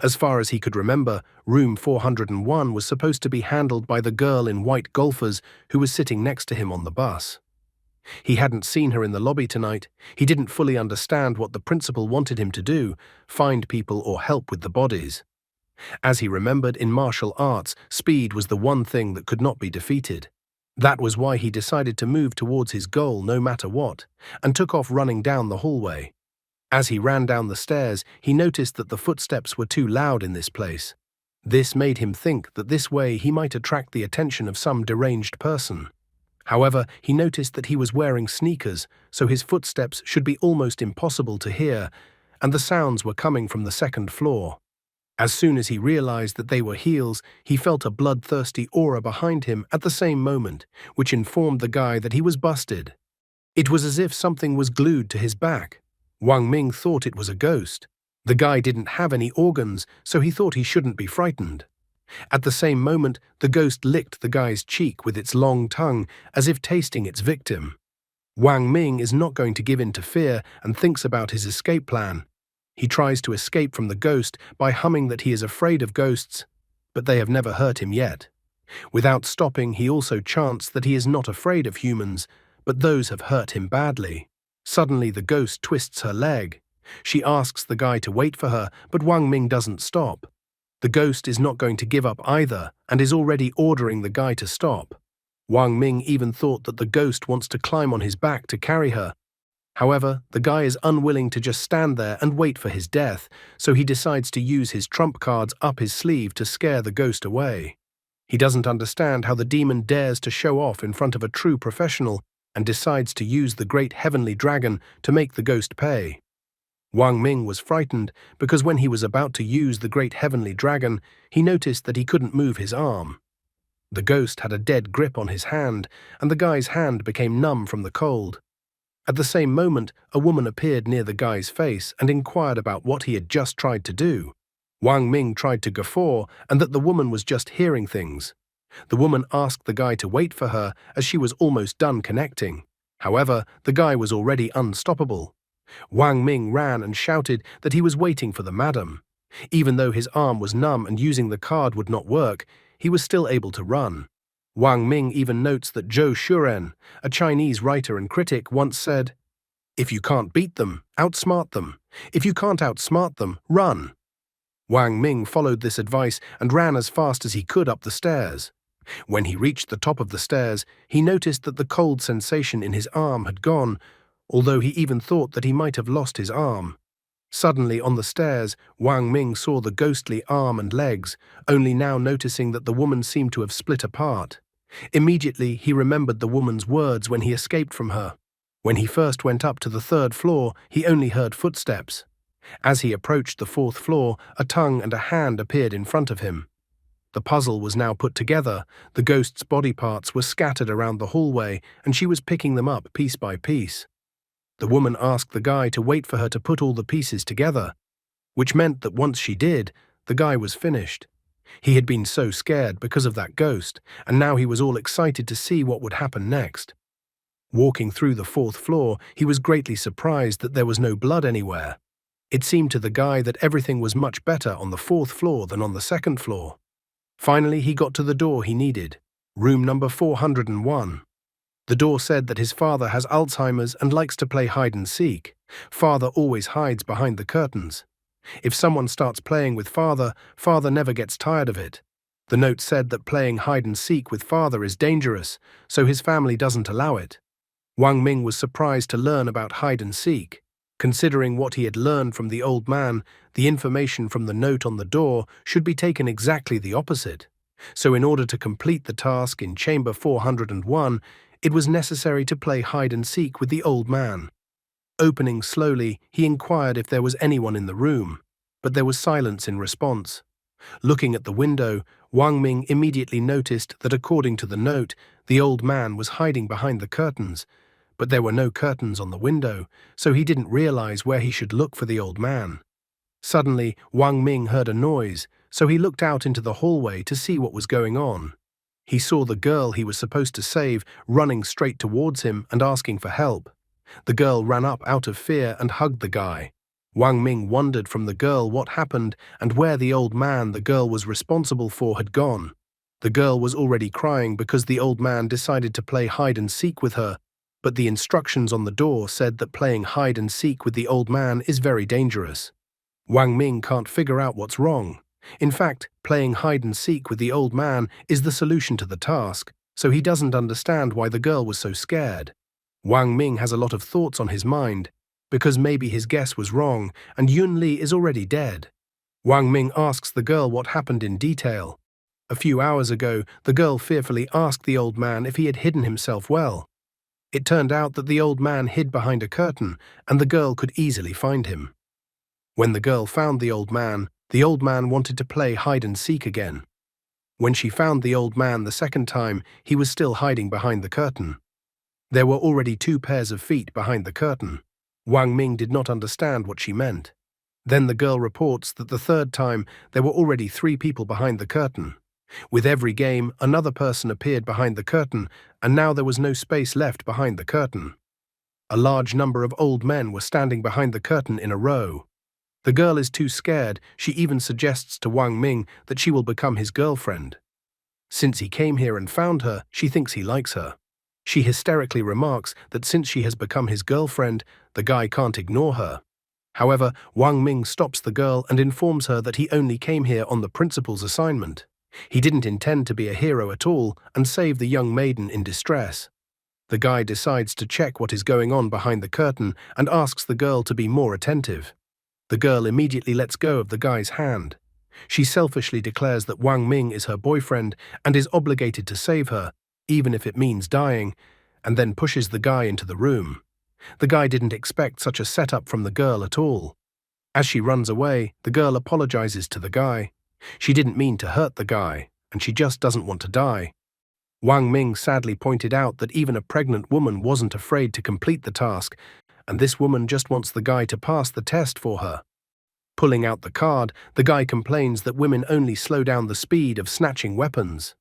As far as he could remember, room 401 was supposed to be handled by the girl in white golfers who was sitting next to him on the bus. He hadn't seen her in the lobby tonight. He didn't fully understand what the principal wanted him to do, find people or help with the bodies. As he remembered, in martial arts, speed was the one thing that could not be defeated. That was why he decided to move towards his goal no matter what, and took off running down the hallway. As he ran down the stairs, he noticed that the footsteps were too loud in this place. This made him think that this way he might attract the attention of some deranged person. However, he noticed that he was wearing sneakers, so his footsteps should be almost impossible to hear, and the sounds were coming from the second floor. As soon as he realized that they were heels, he felt a bloodthirsty aura behind him at the same moment, which informed the guy that he was busted. It was as if something was glued to his back. Wang Ming thought it was a ghost. The guy didn't have any organs, so he thought he shouldn't be frightened. At the same moment, the ghost licked the guy's cheek with its long tongue, as if tasting its victim. Wang Ming is not going to give in to fear and thinks about his escape plan. He tries to escape from the ghost by humming that he is afraid of ghosts, but they have never hurt him yet. Without stopping, he also chants that he is not afraid of humans, but those have hurt him badly. Suddenly, the ghost twists her leg. She asks the guy to wait for her, but Wang Ming doesn't stop. The ghost is not going to give up either and is already ordering the guy to stop. Wang Ming even thought that the ghost wants to climb on his back to carry her. However, the guy is unwilling to just stand there and wait for his death, so he decides to use his trump cards up his sleeve to scare the ghost away. He doesn't understand how the demon dares to show off in front of a true professional and decides to use the great heavenly dragon to make the ghost pay. Wang Ming was frightened because when he was about to use the great heavenly dragon, he noticed that he couldn't move his arm. The ghost had a dead grip on his hand, and the guy's hand became numb from the cold. At the same moment, a woman appeared near the guy's face and inquired about what he had just tried to do. Wang Ming tried to guffaw and that the woman was just hearing things. The woman asked the guy to wait for her as she was almost done connecting. However, the guy was already unstoppable. Wang Ming ran and shouted that he was waiting for the madam. Even though his arm was numb and using the card would not work, he was still able to run. Wang Ming even notes that Zhou Shuren, a Chinese writer and critic, once said, "If you can't beat them, outsmart them. If you can't outsmart them, run." Wang Ming followed this advice and ran as fast as he could up the stairs. When he reached the top of the stairs, he noticed that the cold sensation in his arm had gone, although he even thought that he might have lost his arm. Suddenly, on the stairs, Wang Ming saw the ghostly arm and legs, only now noticing that the woman seemed to have split apart. Immediately, he remembered the woman's words when he escaped from her. When he first went up to the third floor, he only heard footsteps. As he approached the fourth floor, a tongue and a hand appeared in front of him. The puzzle was now put together. The ghost's body parts were scattered around the hallway, and she was picking them up piece by piece. The woman asked the guy to wait for her to put all the pieces together, which meant that once she did, the guy was finished. He had been so scared because of that ghost, and now he was all excited to see what would happen next. Walking through the fourth floor, he was greatly surprised that there was no blood anywhere. It seemed to the guy that everything was much better on the fourth floor than on the second floor. Finally, he got to the door he needed, room number 401. The door said that his father has Alzheimer's and likes to play hide and seek. Father always hides behind the curtains. If someone starts playing with father, father never gets tired of it. The note said that playing hide and seek with father is dangerous, so his family doesn't allow it. Wang Ming was surprised to learn about hide and seek. Considering what he had learned from the old man, the information from the note on the door should be taken exactly the opposite. So in order to complete the task in chamber 401, it was necessary to play hide and seek with the old man. Opening slowly, he inquired if there was anyone in the room, but there was silence in response. Looking at the window, Wang Ming immediately noticed that according to the note, the old man was hiding behind the curtains, but there were no curtains on the window, so he didn't realize where he should look for the old man. Suddenly, Wang Ming heard a noise, so he looked out into the hallway to see what was going on. He saw the girl he was supposed to save running straight towards him and asking for help. The girl ran up out of fear and hugged the guy. Wang Ming wondered from the girl what happened and where the old man the girl was responsible for had gone. The girl was already crying because the old man decided to play hide and seek with her, but the instructions on the door said that playing hide and seek with the old man is very dangerous. Wang Ming can't figure out what's wrong. In fact, playing hide and seek with the old man is the solution to the task, so he doesn't understand why the girl was so scared. Wang Ming has a lot of thoughts on his mind, because maybe his guess was wrong and Yun Li is already dead. Wang Ming asks the girl what happened in detail. A few hours ago, the girl fearfully asked the old man if he had hidden himself well. It turned out that the old man hid behind a curtain and the girl could easily find him. When the girl found the old man wanted to play hide and seek again. When she found the old man the second time, he was still hiding behind the curtain. There were already 2 pairs of feet behind the curtain. Wang Ming did not understand what she meant. Then the girl reports that the third time there were already 3 people behind the curtain. With every game, another person appeared behind the curtain, and now there was no space left behind the curtain. A large number of old men were standing behind the curtain in a row. The girl is too scared, she even suggests to Wang Ming that she will become his girlfriend. Since he came here and found her, she thinks he likes her. She hysterically remarks that since she has become his girlfriend, the guy can't ignore her. However, Wang Ming stops the girl and informs her that he only came here on the principal's assignment. He didn't intend to be a hero at all and save the young maiden in distress. The guy decides to check what is going on behind the curtain and asks the girl to be more attentive. The girl immediately lets go of the guy's hand. She selfishly declares that Wang Ming is her boyfriend and is obligated to save her, even if it means dying, and then pushes the guy into the room. The guy didn't expect such a setup from the girl at all. As she runs away, the girl apologizes to the guy. She didn't mean to hurt the guy, and she just doesn't want to die. Wang Ming sadly pointed out that even a pregnant woman wasn't afraid to complete the task, and this woman just wants the guy to pass the test for her. Pulling out the card, the guy complains that women only slow down the speed of snatching weapons.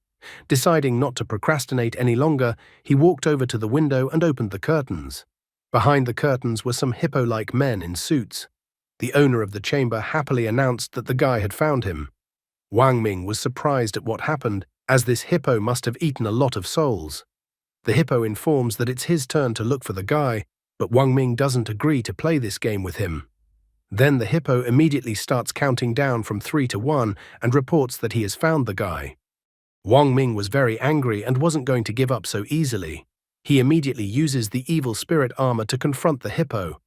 Deciding not to procrastinate any longer, he walked over to the window and opened the curtains. Behind the curtains were some hippo-like men in suits. The owner of the chamber happily announced that the guy had found him. Wang Ming was surprised at what happened, as this hippo must have eaten a lot of souls. The hippo informs that it's his turn to look for the guy, but Wang Ming doesn't agree to play this game with him. Then the hippo immediately starts counting down from 3 to 1 and reports that he has found the guy. Wang Ming was very angry and wasn't going to give up so easily. He immediately uses the evil spirit armor to confront the hippo.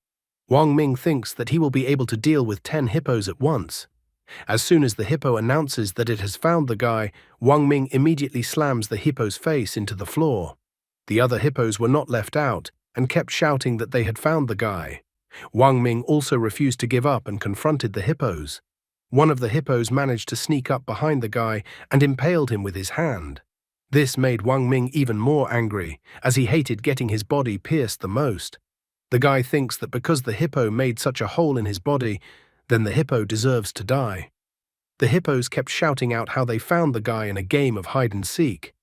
Wang Ming thinks that he will be able to deal with 10 hippos at once. As soon as the hippo announces that it has found the guy, Wang Ming immediately slams the hippo's face into the floor. The other hippos were not left out and kept shouting that they had found the guy. Wang Ming also refused to give up and confronted the hippos. One of the hippos managed to sneak up behind the guy and impaled him with his hand. This made Wang Ming even more angry, as he hated getting his body pierced the most. The guy thinks that because the hippo made such a hole in his body, then the hippo deserves to die. The hippos kept shouting out how they found the guy in a game of hide and seek.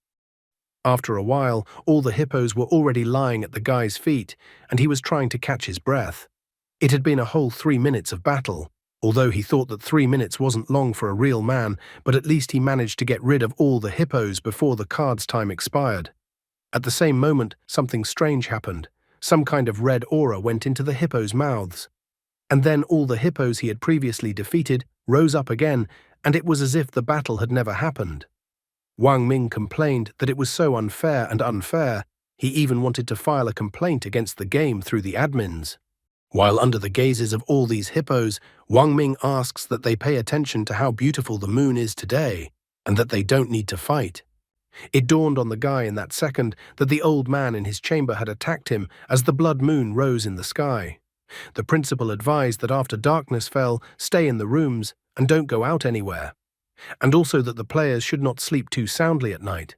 After a while, all the hippos were already lying at the guy's feet, and he was trying to catch his breath. It had been a whole 3 minutes of battle, although he thought that 3 minutes wasn't long for a real man, but at least he managed to get rid of all the hippos before the card's time expired. At the same moment, something strange happened. Some kind of red aura went into the hippos' mouths. And then all the hippos he had previously defeated rose up again, and it was as if the battle had never happened. Wang Ming complained that it was so unfair and unfair, he even wanted to file a complaint against the game through the admins. While under the gazes of all these hippos, Wang Ming asks that they pay attention to how beautiful the moon is today, and that they don't need to fight. It dawned on the guy in that second that the old man in his chamber had attacked him as the blood moon rose in the sky. The principal advised that after darkness fell, stay in the rooms and don't go out anywhere, and also that the players should not sleep too soundly at night.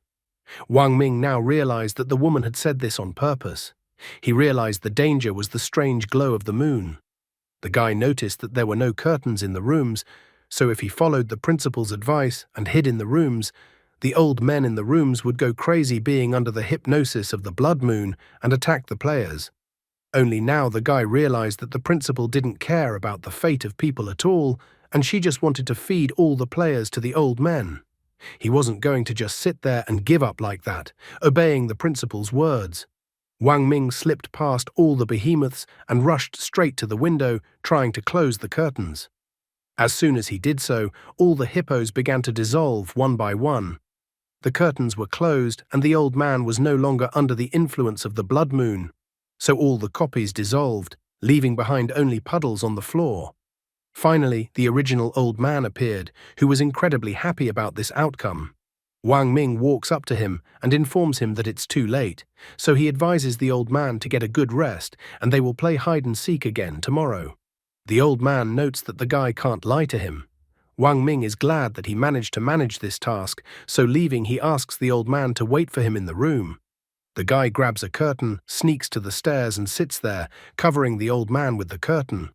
Wang Ming now realized that the woman had said this on purpose. He realized the danger was the strange glow of the moon. The guy noticed that there were no curtains in the rooms, so if he followed the principal's advice and hid in the rooms, the old men in the rooms would go crazy being under the hypnosis of the blood moon and attack the players. Only now the guy realized that the principal didn't care about the fate of people at all, and she just wanted to feed all the players to the old men. He wasn't going to just sit there and give up like that, obeying the principal's words. Wang Ming slipped past all the behemoths and rushed straight to the window, trying to close the curtains. As soon as he did so, all the hippos began to dissolve one by one. The curtains were closed, and the old man was no longer under the influence of the blood moon, so all the copies dissolved, leaving behind only puddles on the floor. Finally, the original old man appeared, who was incredibly happy about this outcome. Wang Ming walks up to him and informs him that it's too late, so he advises the old man to get a good rest and they will play hide and seek again tomorrow. The old man notes that the guy can't lie to him. Wang Ming is glad that he managed to manage this task, so leaving he asks the old man to wait for him in the room. The guy grabs a curtain, sneaks to the stairs and sits there, covering the old man with the curtain.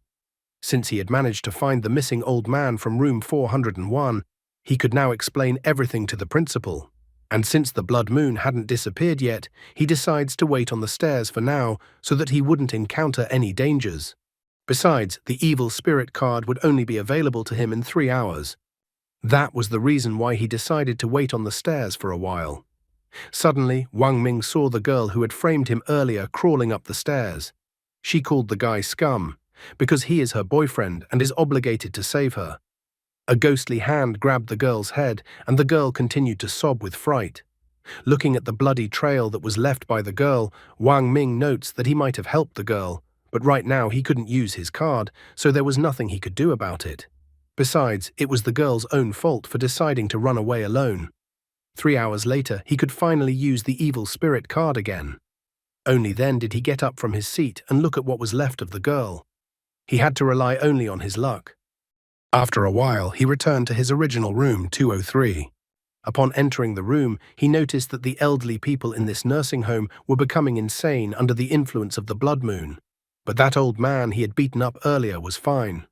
Since he had managed to find the missing old man from room 401, he could now explain everything to the principal. And since the blood moon hadn't disappeared yet, he decides to wait on the stairs for now so that he wouldn't encounter any dangers. Besides, the evil spirit card would only be available to him in 3 hours. That was the reason why he decided to wait on the stairs for a while. Suddenly, Wang Ming saw the girl who had framed him earlier crawling up the stairs. She called the guy scum, because he is her boyfriend and is obligated to save her. A ghostly hand grabbed the girl's head, and the girl continued to sob with fright. Looking at the bloody trail that was left by the girl, Wang Ming notes that he might have helped the girl, but right now he couldn't use his card, so there was nothing he could do about it. Besides, it was the girl's own fault for deciding to run away alone. 3 hours later, he could finally use the evil spirit card again. Only then did he get up from his seat and look at what was left of the girl. He had to rely only on his luck. After a while, he returned to his original room 203. Upon entering the room, he noticed that the elderly people in this nursing home were becoming insane under the influence of the blood moon. But that old man he had beaten up earlier was fine.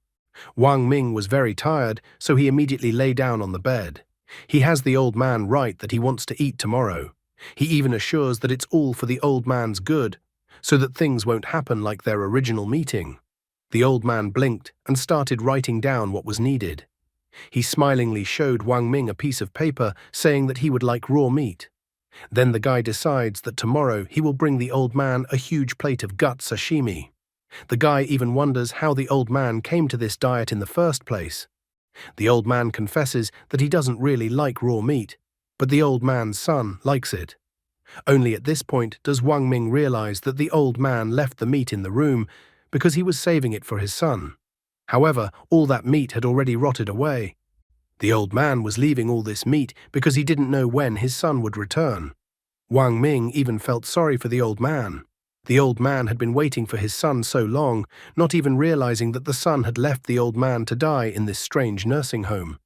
Wang Ming was very tired, so he immediately lay down on the bed. He has the old man right that he wants to eat tomorrow. He even assures that it's all for the old man's good, so that things won't happen like their original meeting. The old man blinked and started writing down what was needed. He smilingly showed Wang Ming a piece of paper saying that he would like raw meat. Then the guy decides that tomorrow he will bring the old man a huge plate of gut sashimi. The guy even wonders how the old man came to this diet in the first place. The old man confesses that he doesn't really like raw meat, but the old man's son likes it. Only at this point does Wang Ming realize that the old man left the meat in the room because he was saving it for his son. However, all that meat had already rotted away. The old man was leaving all this meat because he didn't know when his son would return. Wang Ming even felt sorry for the old man. The old man had been waiting for his son so long, not even realizing that the son had left the old man to die in this strange nursing home.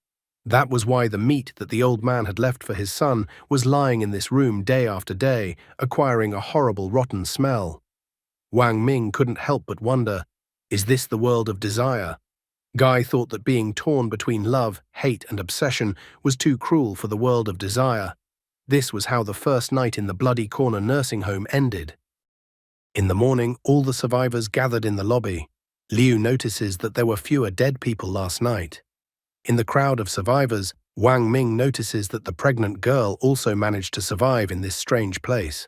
That was why the meat that the old man had left for his son was lying in this room day after day, acquiring a horrible rotten smell. Wang Ming couldn't help but wonder, is this the world of desire? Guy thought that being torn between love, hate, and obsession was too cruel for the world of desire. This was how the first night in the Bloody Corner nursing home ended. In the morning, all the survivors gathered in the lobby. Liu notices that there were fewer dead people last night. In the crowd of survivors, Wang Ming notices that the pregnant girl also managed to survive in this strange place.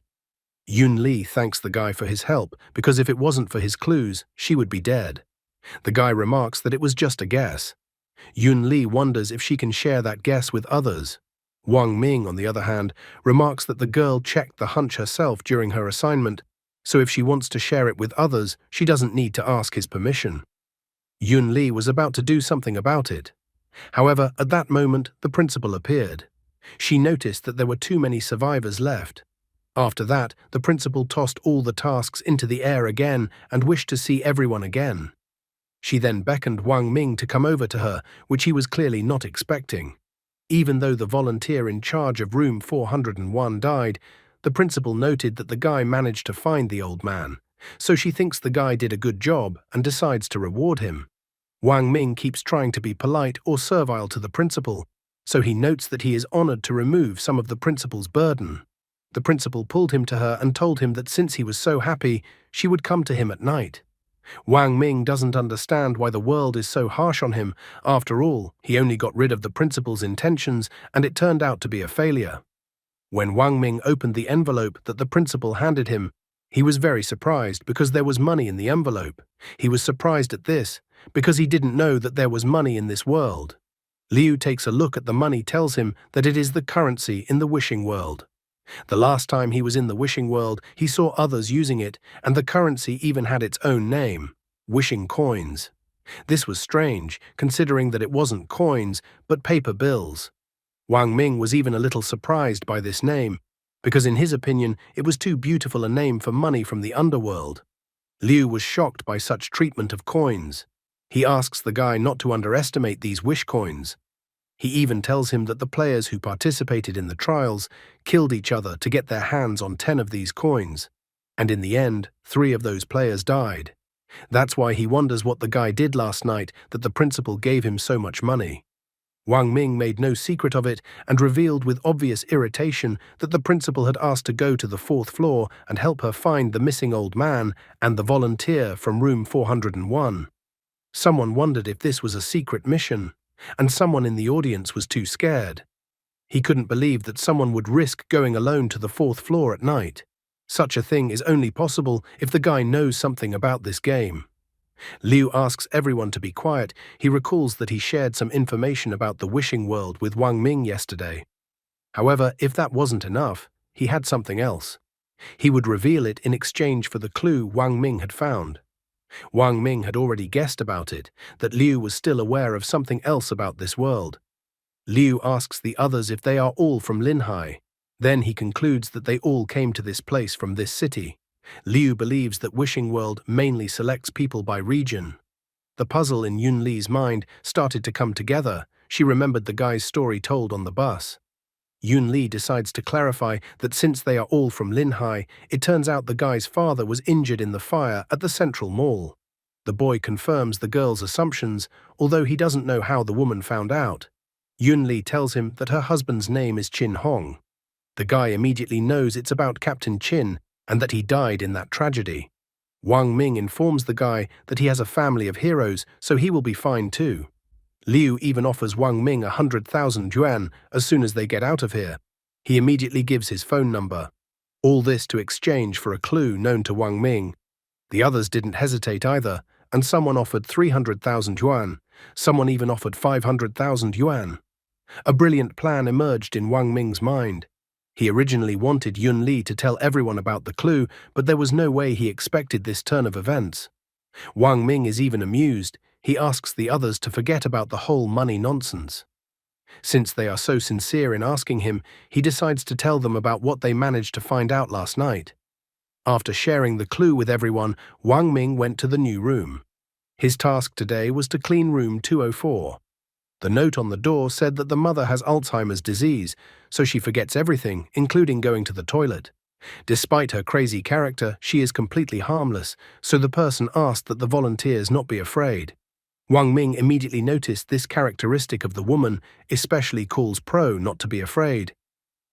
Yun Li thanks the guy for his help because if it wasn't for his clues, she would be dead. The guy remarks that it was just a guess. Yun Li wonders if she can share that guess with others. Wang Ming, on the other hand, remarks that the girl checked the hunch herself during her assignment, so if she wants to share it with others, she doesn't need to ask his permission. Yun Li was about to do something about it. However, at that moment, the principal appeared. She noticed that there were too many survivors left. After that, the principal tossed all the tasks into the air again and wished to see everyone again. She then beckoned Wang Ming to come over to her, which he was clearly not expecting. Even though the volunteer in charge of room 401 died, the principal noted that the guy managed to find the old man, so she thinks the guy did a good job and decides to reward him. Wang Ming keeps trying to be polite or servile to the principal, so he notes that he is honored to remove some of the principal's burden. The principal pulled him to her and told him that since he was so happy, she would come to him at night. Wang Ming doesn't understand why the world is so harsh on him. After all, he only got rid of the principal's intentions and it turned out to be a failure. When Wang Ming opened the envelope that the principal handed him, he was very surprised because there was money in the envelope. He was surprised at this because he didn't know that there was money in this world. Liu takes a look at the money, tells him that it is the currency in the wishing world. The last time he was in the wishing world, he saw others using it, and the currency even had its own name, wishing coins. This was strange, considering that it wasn't coins, but paper bills. Wang Ming was even a little surprised by this name, because in his opinion, it was too beautiful a name for money from the underworld. Liu was shocked by such treatment of coins. He asks the guy not to underestimate these wish coins. He even tells him that the players who participated in the trials killed each other to get their hands on 10 of these coins, and in the end, 3 of those players died. That's why he wonders what the guy did last night that the principal gave him so much money. Wang Ming made no secret of it and revealed with obvious irritation that the principal had asked to go to the 4th floor and help her find the missing old man and the volunteer from room 401. Someone wondered if this was a secret mission, and someone in the audience was too scared. He couldn't believe that someone would risk going alone to the 4th floor at night. Such a thing is only possible if the guy knows something about this game. Liu asks everyone to be quiet. He recalls that he shared some information about the wishing world with Wang Ming yesterday. However, if that wasn't enough, he had something else. He would reveal it in exchange for the clue Wang Ming had found. Wang Ming had already guessed about it, that Liu was still aware of something else about this world. Liu asks the others if they are all from Linhai. Then he concludes that they all came to this place from this city. Liu believes that Wishing World mainly selects people by region. The puzzle in Yun Li's mind started to come together. She remembered the guy's story told on the bus. Yun Li decides to clarify that since they are all from Linhai, it turns out the guy's father was injured in the fire at the Central Mall. The boy confirms the girl's assumptions, although he doesn't know how the woman found out. Yun Li tells him that her husband's name is Chin Hong. The guy immediately knows it's about Captain Chin and that he died in that tragedy. Wang Ming informs the guy that he has a family of heroes, so he will be fine too. Liu even offers Wang Ming 100,000 yuan as soon as they get out of here. He immediately gives his phone number. All this to exchange for a clue known to Wang Ming. The others didn't hesitate either, and someone offered 300,000 yuan. Someone even offered 500,000 yuan. A brilliant plan emerged in Wang Ming's mind. He originally wanted Yun Li to tell everyone about the clue, but there was no way he expected this turn of events. Wang Ming is even amused. He asks the others to forget about the whole money nonsense. Since they are so sincere in asking him, he decides to tell them about what they managed to find out last night. After sharing the clue with everyone, Wang Ming went to the new room. His task today was to clean room 204. The note on the door said that the mother has Alzheimer's disease, so she forgets everything, including going to the toilet. Despite her crazy character, she is completely harmless, so the person asked that the volunteers not be afraid. Wang Ming immediately noticed this characteristic of the woman, especially calls Pro not to be afraid.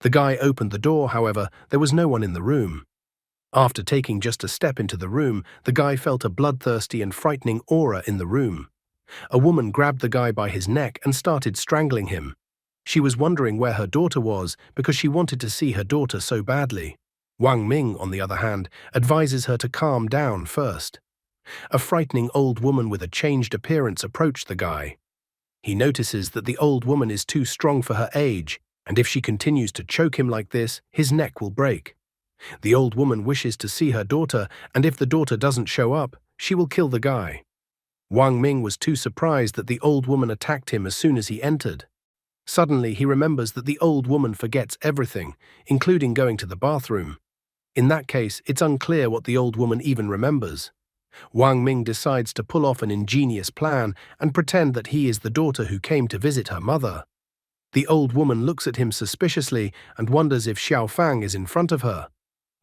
The guy opened the door, however, there was no one in the room. After taking just a step into the room, the guy felt a bloodthirsty and frightening aura in the room. A woman grabbed the guy by his neck and started strangling him. She was wondering where her daughter was because she wanted to see her daughter so badly. Wang Ming, on the other hand, advises her to calm down first. A frightening old woman with a changed appearance approached the guy. He notices that the old woman is too strong for her age, and if she continues to choke him like this, his neck will break. The old woman wishes to see her daughter, and if the daughter doesn't show up, she will kill the guy. Wang Ming was too surprised that the old woman attacked him as soon as he entered. Suddenly, he remembers that the old woman forgets everything, including going to the bathroom. In that case, it's unclear what the old woman even remembers. Wang Ming decides to pull off an ingenious plan and pretend that he is the daughter who came to visit her mother. The old woman looks at him suspiciously and wonders if Xiao Fang is in front of her.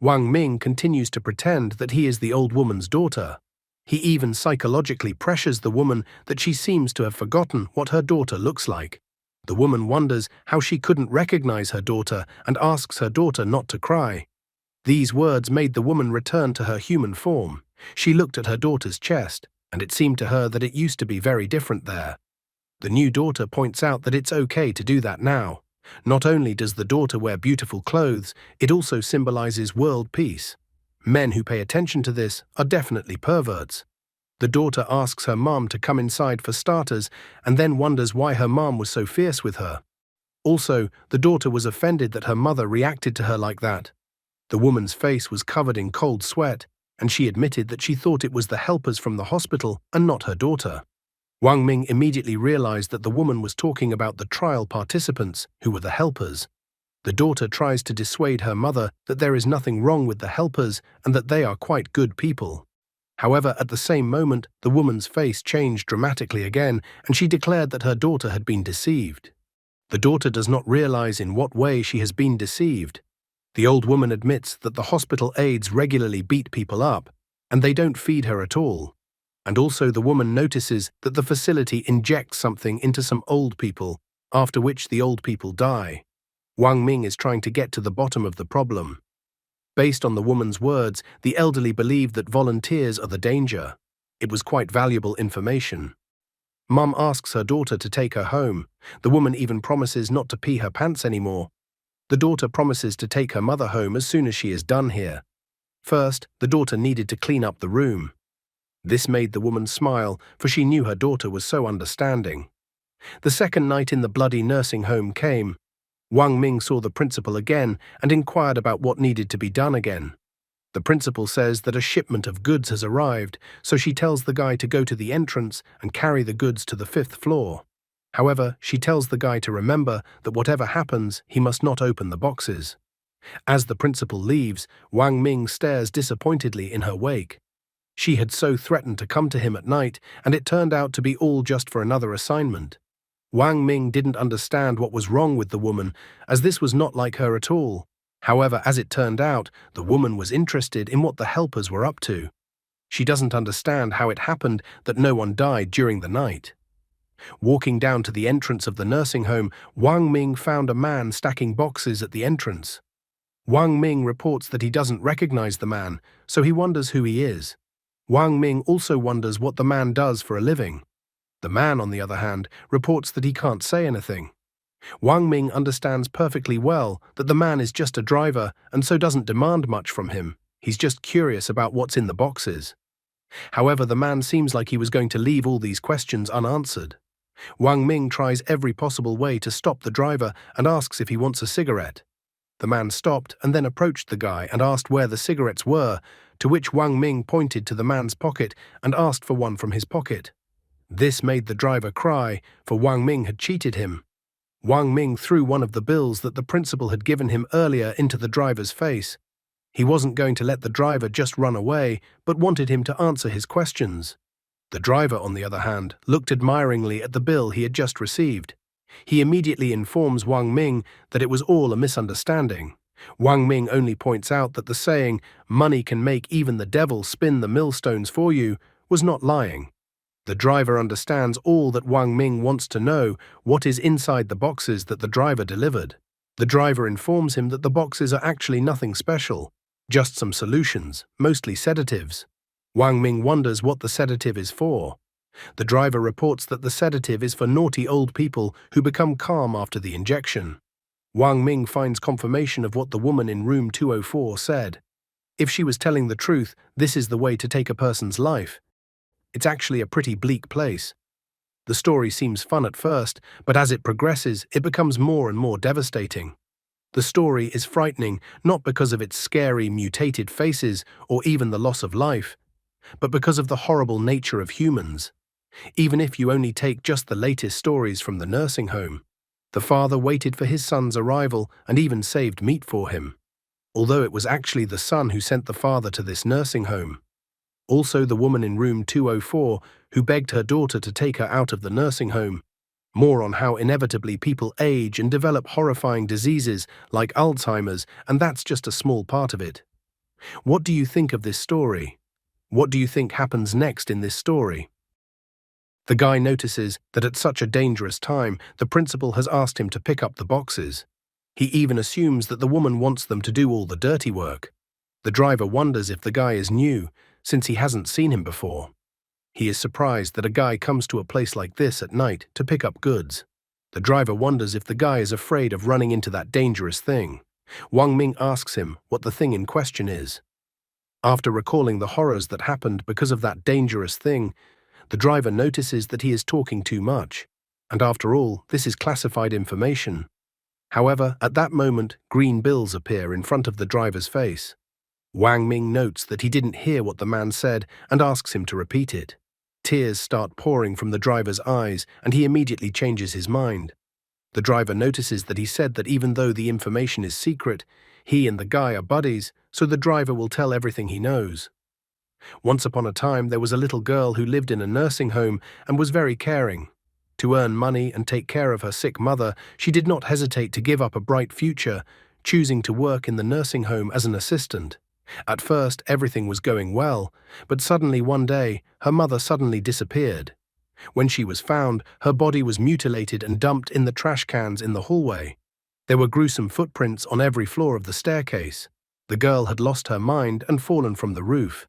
Wang Ming continues to pretend that he is the old woman's daughter. He even psychologically pressures the woman that she seems to have forgotten what her daughter looks like. The woman wonders how she couldn't recognize her daughter and asks her daughter not to cry. These words made the woman return to her human form. She looked at her daughter's chest, and it seemed to her that it used to be very different there. The new daughter points out that it's okay to do that now. Not only does the daughter wear beautiful clothes, it also symbolizes world peace. Men who pay attention to this are definitely perverts. The daughter asks her mom to come inside for starters and then wonders why her mom was so fierce with her. Also, the daughter was offended that her mother reacted to her like that. The woman's face was covered in cold sweat, and she admitted that she thought it was the helpers from the hospital and not her daughter. Wang Ming immediately realized that the woman was talking about the trial participants, who were the helpers. The daughter tries to dissuade her mother that there is nothing wrong with the helpers and that they are quite good people. However, at the same moment, the woman's face changed dramatically again, and she declared that her daughter had been deceived. The daughter does not realize in what way she has been deceived. The old woman admits that the hospital aides regularly beat people up, and they don't feed her at all. And also the woman notices that the facility injects something into some old people, after which the old people die. Wang Ming is trying to get to the bottom of the problem. Based on the woman's words, the elderly believe that volunteers are the danger. It was quite valuable information. Mum asks her daughter to take her home. The woman even promises not to pee her pants anymore. The daughter promises to take her mother home as soon as she is done here. First, the daughter needed to clean up the room. This made the woman smile, for she knew her daughter was so understanding. The second night in the bloody nursing home came. Wang Ming saw the principal again and inquired about what needed to be done again. The principal says that a shipment of goods has arrived, so she tells the guy to go to the entrance and carry the goods to the 5th floor. However, she tells the guy to remember that whatever happens, he must not open the boxes. As the principal leaves, Wang Ming stares disappointedly in her wake. She had so threatened to come to him at night, and it turned out to be all just for another assignment. Wang Ming didn't understand what was wrong with the woman, as this was not like her at all. However, as it turned out, the woman was interested in what the helpers were up to. She doesn't understand how it happened that no one died during the night. Walking down to the entrance of the nursing home, Wang Ming found a man stacking boxes at the entrance. Wang Ming reports that he doesn't recognize the man, so he wonders who he is. Wang Ming also wonders what the man does for a living. The man, on the other hand, reports that he can't say anything. Wang Ming understands perfectly well that the man is just a driver and so doesn't demand much from him. He's just curious about what's in the boxes. However, the man seems like he was going to leave all these questions unanswered. Wang Ming tries every possible way to stop the driver and asks if he wants a cigarette. The man stopped and then approached the guy and asked where the cigarettes were, to which Wang Ming pointed to the man's pocket and asked for one from his pocket. This made the driver cry, for Wang Ming had cheated him. Wang Ming threw one of the bills that the principal had given him earlier into the driver's face. He wasn't going to let the driver just run away, but wanted him to answer his questions. The driver, on the other hand, looked admiringly at the bill he had just received. He immediately informs Wang Ming that it was all a misunderstanding. Wang Ming only points out that the saying, "money can make even the devil spin the millstones for you," was not lying. The driver understands all that Wang Ming wants to know: what is inside the boxes that the driver delivered. The driver informs him that the boxes are actually nothing special, just some solutions, mostly sedatives. Wang Ming wonders what the sedative is for. The driver reports that the sedative is for naughty old people who become calm after the injection. Wang Ming finds confirmation of what the woman in room 204 said. If she was telling the truth, this is the way to take a person's life. It's actually a pretty bleak place. The story seems fun at first, but as it progresses, it becomes more and more devastating. The story is frightening not because of its scary, mutated faces or even the loss of life, but because of the horrible nature of humans. Even if you only take just the latest stories from the nursing home, the father waited for his son's arrival and even saved meat for him, although it was actually the son who sent the father to this nursing home. Also the woman in room 204 who begged her daughter to take her out of the nursing home. More on how inevitably people age and develop horrifying diseases like Alzheimer's, and that's just a small part of it. What do you think of this story? What do you think happens next in this story? The guy notices that at such a dangerous time, the principal has asked him to pick up the boxes. He even assumes that the woman wants them to do all the dirty work. The driver wonders if the guy is new, since he hasn't seen him before. He is surprised that a guy comes to a place like this at night to pick up goods. The driver wonders if the guy is afraid of running into that dangerous thing. Wang Ming asks him what the thing in question is. After recalling the horrors that happened because of that dangerous thing, the driver notices that he is talking too much. And after all, this is classified information. However, at that moment, green bills appear in front of the driver's face. Wang Ming notes that he didn't hear what the man said and asks him to repeat it. Tears start pouring from the driver's eyes, and he immediately changes his mind. The driver notices that he said that even though the information is secret, he and the guy are buddies, so the driver will tell everything he knows. Once upon a time, there was a little girl who lived in a nursing home and was very caring. To earn money and take care of her sick mother, she did not hesitate to give up a bright future, choosing to work in the nursing home as an assistant. At first, everything was going well, but suddenly one day, her mother suddenly disappeared. When she was found, her body was mutilated and dumped in the trash cans in the hallway. There were gruesome footprints on every floor of the staircase. The girl had lost her mind and fallen from the roof.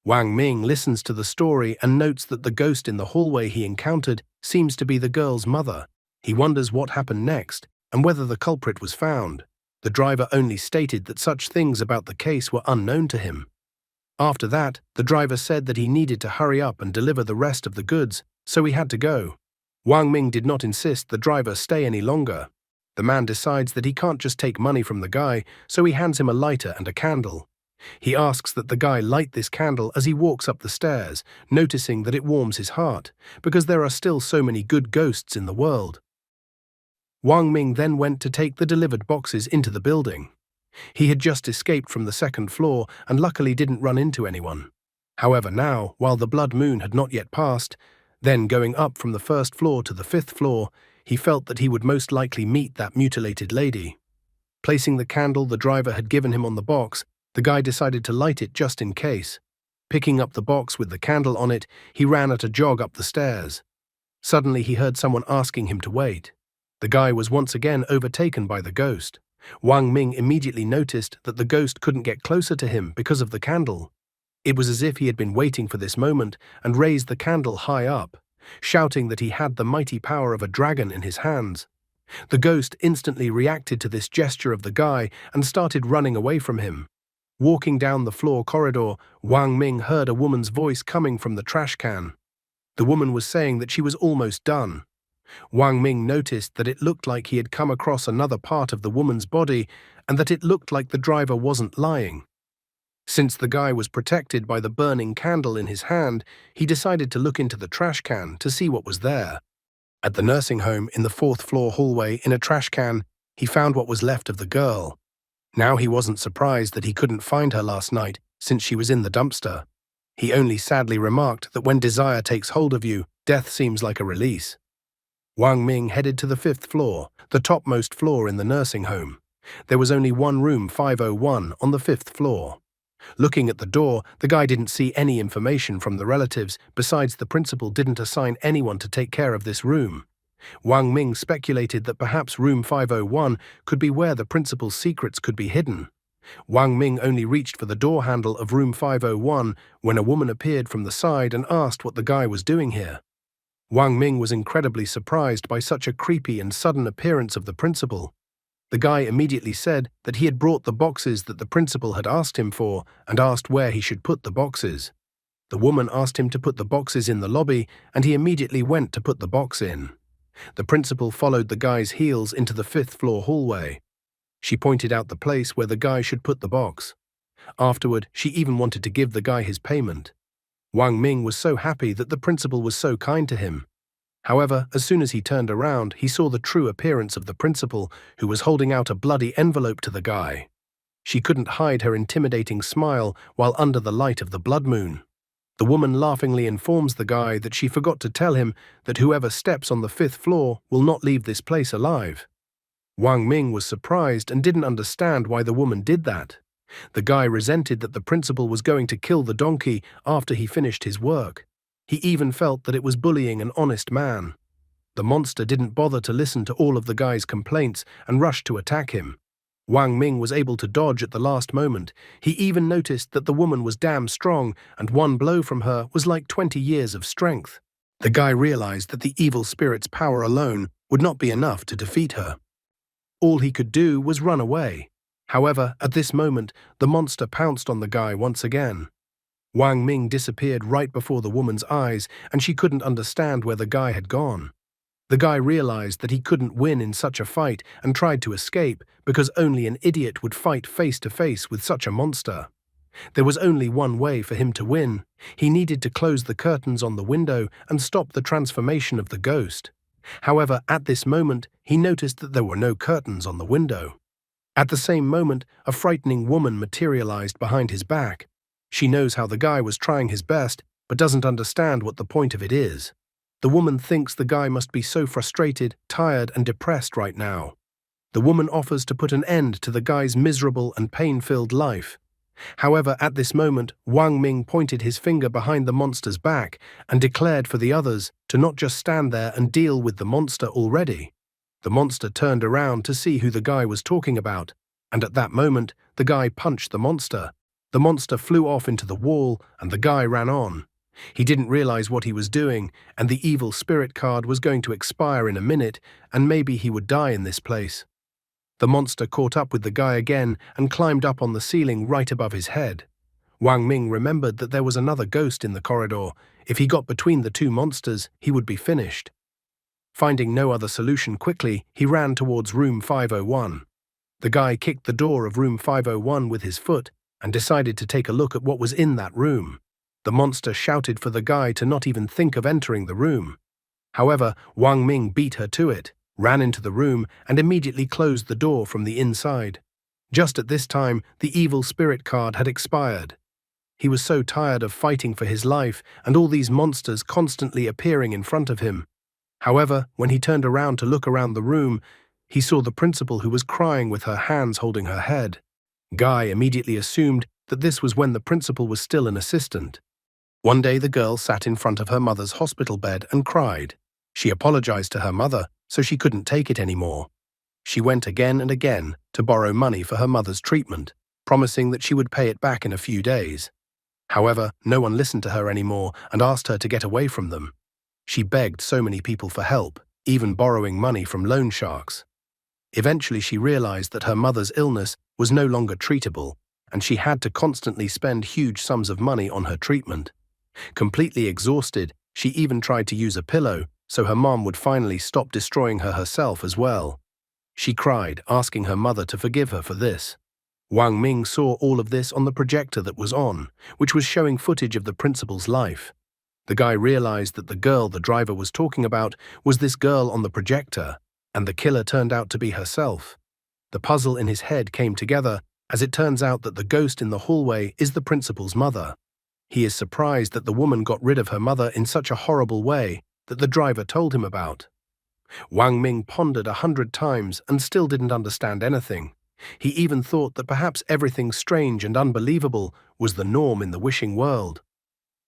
Wang Ming listens to the story and notes that the ghost in the hallway he encountered seems to be the girl's mother. He wonders what happened next and whether the culprit was found. The driver only stated that such things about the case were unknown to him. After that, the driver said that he needed to hurry up and deliver the rest of the goods, so he had to go. Wang Ming did not insist the driver stay any longer. The man decides that he can't just take money from the guy, so he hands him a lighter and a candle. He asks that the guy light this candle as he walks up the stairs, noticing that it warms his heart, because there are still so many good ghosts in the world. Wang Ming then went to take the delivered boxes into the building. He had just escaped from the second floor and luckily didn't run into anyone. However, now, while the blood moon had not yet passed, then going up from the first floor to the fifth floor, he felt that he would most likely meet that mutilated lady. Placing the candle the driver had given him on the box, the guy decided to light it just in case. Picking up the box with the candle on it, he ran at a jog up the stairs. Suddenly he heard someone asking him to wait. The guy was once again overtaken by the ghost. Wang Ming immediately noticed that the ghost couldn't get closer to him because of the candle. It was as if he had been waiting for this moment and raised the candle high up, shouting that he had the mighty power of a dragon in his hands. The ghost instantly reacted to this gesture of the guy and started running away from him. Walking down the floor corridor, Wang Ming heard a woman's voice coming from the trash can. The woman was saying that she was almost done. Wang Ming noticed that it looked like he had come across another part of the woman's body and that it looked like the driver wasn't lying. Since the guy was protected by the burning candle in his hand, he decided to look into the trash can to see what was there. At the nursing home in the fourth floor hallway, in a trash can, he found what was left of the girl. Now he wasn't surprised that he couldn't find her last night since she was in the dumpster. He only sadly remarked that when desire takes hold of you, death seems like a release. Wang Ming headed to the fifth floor, the topmost floor in the nursing home. There was only one room 501 on the 5th floor. Looking at the door, the guy didn't see any information from the relatives, besides the principal didn't assign anyone to take care of this room. Wang Ming speculated that perhaps room 501 could be where the principal's secrets could be hidden. Wang Ming only reached for the door handle of room 501 when a woman appeared from the side and asked what the guy was doing here. Wang Ming was incredibly surprised by such a creepy and sudden appearance of the principal. The guy immediately said that he had brought the boxes that the principal had asked him for and asked where he should put the boxes. The woman asked him to put the boxes in the lobby, and he immediately went to put the box in. The principal followed the guy's heels into the 5th floor hallway. She pointed out the place where the guy should put the box. Afterward, she even wanted to give the guy his payment. Wang Ming was so happy that the principal was so kind to him. However, as soon as he turned around, he saw the true appearance of the principal, who was holding out a bloody envelope to the guy. She couldn't hide her intimidating smile while under the light of the blood moon. The woman laughingly informs the guy that she forgot to tell him that whoever steps on the 5th floor will not leave this place alive. Wang Ming was surprised and didn't understand why the woman did that. The guy resented that the principal was going to kill the donkey after he finished his work. He even felt that it was bullying an honest man. The monster didn't bother to listen to all of the guy's complaints and rushed to attack him. Wang Ming was able to dodge at the last moment. He even noticed that the woman was damn strong, and one blow from her was like 20 years of strength. The guy realized that the evil spirit's power alone would not be enough to defeat her. All he could do was run away. However, at this moment, the monster pounced on the guy once again. Wang Ming disappeared right before the woman's eyes, and she couldn't understand where the guy had gone. The guy realized that he couldn't win in such a fight and tried to escape because only an idiot would fight face to face with such a monster. There was only one way for him to win. He needed to close the curtains on the window and stop the transformation of the ghost. However, at this moment, he noticed that there were no curtains on the window. At the same moment, a frightening woman materialized behind his back. She knows how the guy was trying his best, but doesn't understand what the point of it is. The woman thinks the guy must be so frustrated, tired, and depressed right now. The woman offers to put an end to the guy's miserable and pain-filled life. However, at this moment, Wang Ming pointed his finger behind the monster's back and declared for the others to not just stand there and deal with the monster already. The monster turned around to see who the guy was talking about, and at that moment, the guy punched the monster. The monster flew off into the wall, and the guy ran on. He didn't realize what he was doing, and the evil spirit card was going to expire in a minute, and maybe he would die in this place. The monster caught up with the guy again and climbed up on the ceiling right above his head. Wang Ming remembered that there was another ghost in the corridor. If he got between the two monsters, he would be finished. Finding no other solution quickly, he ran towards room 501. The guy kicked the door of room 501 with his foot and decided to take a look at what was in that room. The monster shouted for the guy to not even think of entering the room. However, Wang Ming beat her to it, ran into the room, and immediately closed the door from the inside. Just at this time, the evil spirit card had expired. He was so tired of fighting for his life and all these monsters constantly appearing in front of him. However, when he turned around to look around the room, he saw the principal who was crying with her hands holding her head. Guy immediately assumed that this was when the principal was still an assistant. One day the girl sat in front of her mother's hospital bed and cried. She apologized to her mother, so she couldn't take it anymore. She went again and again to borrow money for her mother's treatment, promising that she would pay it back in a few days. However, no one listened to her anymore and asked her to get away from them. She begged so many people for help, even borrowing money from loan sharks. Eventually she realized that her mother's illness was no longer treatable, and she had to constantly spend huge sums of money on her treatment. Completely exhausted, she even tried to use a pillow, so her mom would finally stop destroying her herself as well. She cried, asking her mother to forgive her for this. Wang Ming saw all of this on the projector that was on, which was showing footage of the principal's life. The guy realized that the girl the driver was talking about was this girl on the projector, and the killer turned out to be herself. The puzzle in his head came together, as it turns out that the ghost in the hallway is the principal's mother. He is surprised that the woman got rid of her mother in such a horrible way that the driver told him about. Wang Ming pondered 100 times and still didn't understand anything. He even thought that perhaps everything strange and unbelievable was the norm in the wishing world.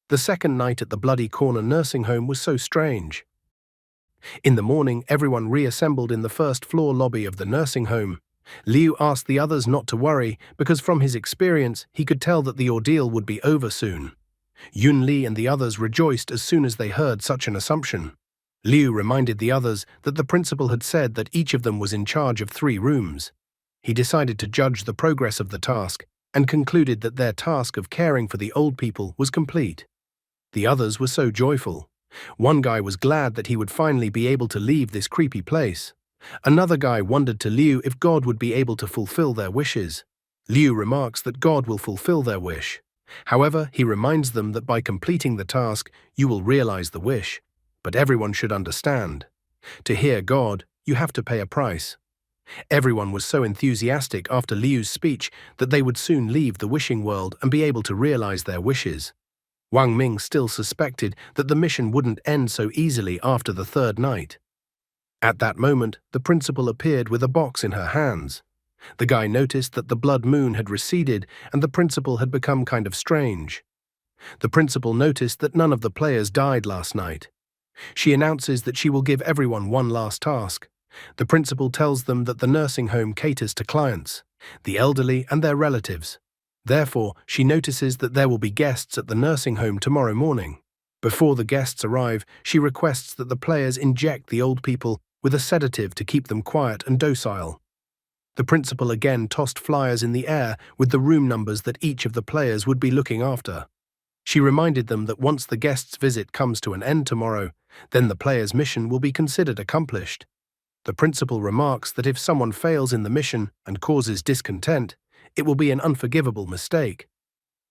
The second night at the Bloody Corner nursing home was so strange. In the morning, everyone reassembled in the first-floor lobby of the nursing home. Liu asked the others not to worry because from his experience, he could tell that the ordeal would be over soon. Yun Li and the others rejoiced as soon as they heard such an assumption. Liu reminded the others that the principal had said that each of them was in charge of 3 rooms. He decided to judge the progress of the task and concluded that their task of caring for the old people was complete. The others were so joyful. One guy was glad that he would finally be able to leave this creepy place. Another guy wondered to Liu if God would be able to fulfill their wishes. Liu remarks that God will fulfill their wish. However, he reminds them that by completing the task, you will realize the wish. But everyone should understand. To hear God, you have to pay a price. Everyone was so enthusiastic after Liu's speech that they would soon leave the wishing world and be able to realize their wishes. Wang Ming still suspected that the mission wouldn't end so easily after the 3rd night. At that moment, the principal appeared with a box in her hands. The guy noticed that the blood moon had receded and the principal had become kind of strange. The principal noticed that none of the players died last night. She announces that she will give everyone one last task. The principal tells them that the nursing home caters to clients, the elderly and their relatives. Therefore, she notices that there will be guests at the nursing home tomorrow morning. Before the guests arrive, she requests that the players inject the old people with a sedative to keep them quiet and docile. The principal again tossed flyers in the air with the room numbers that each of the players would be looking after. She reminded them that once the guest's visit comes to an end tomorrow, then the player's mission will be considered accomplished. The principal remarks that if someone fails in the mission and causes discontent, it will be an unforgivable mistake.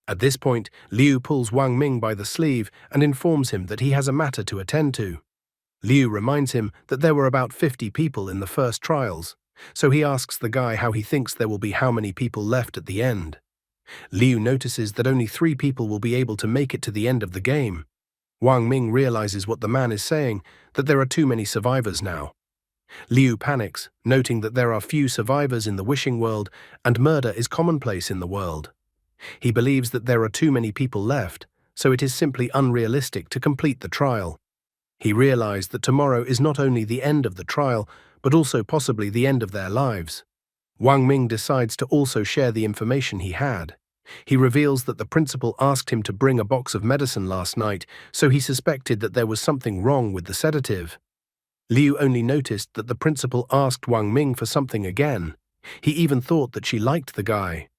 At this point, Liu pulls Wang Ming by the sleeve and informs him that he has a matter to attend to. Liu reminds him that there were about 50 people in the first trials, so he asks the guy how he thinks there will be how many people left at the end. Liu notices that only 3 people will be able to make it to the end of the game. Wang Ming realizes what the man is saying, that there are too many survivors now. Liu panics, noting that there are few survivors in the wishing world and murder is commonplace in the world. He believes that there are too many people left, so it is simply unrealistic to complete the trial. He realized that tomorrow is not only the end of the trial, but also possibly the end of their lives. Wang Ming decides to also share the information he had. He reveals that the principal asked him to bring a box of medicine last night, so he suspected that there was something wrong with the sedative. Liu only noticed that the principal asked Wang Ming for something again. He even thought that she liked the guy.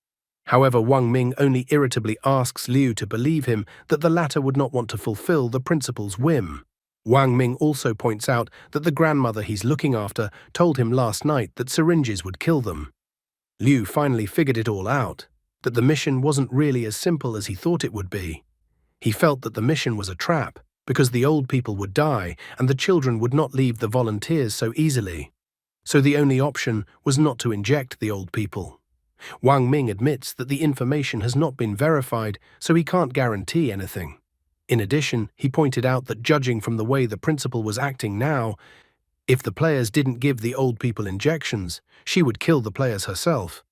However, Wang Ming only irritably asks Liu to believe him that the latter would not want to fulfill the principal's whim. Wang Ming also points out that the grandmother he's looking after told him last night that syringes would kill them. Liu finally figured it all out, that the mission wasn't really as simple as he thought it would be. He felt that the mission was a trap, because the old people would die and the children would not leave the volunteers so easily. So the only option was not to inject the old people. Wang Ming admits that the information has not been verified, so he can't guarantee anything. In addition, he pointed out that judging from the way the principal was acting now, if the players didn't give the old people injections, she would kill the players herself.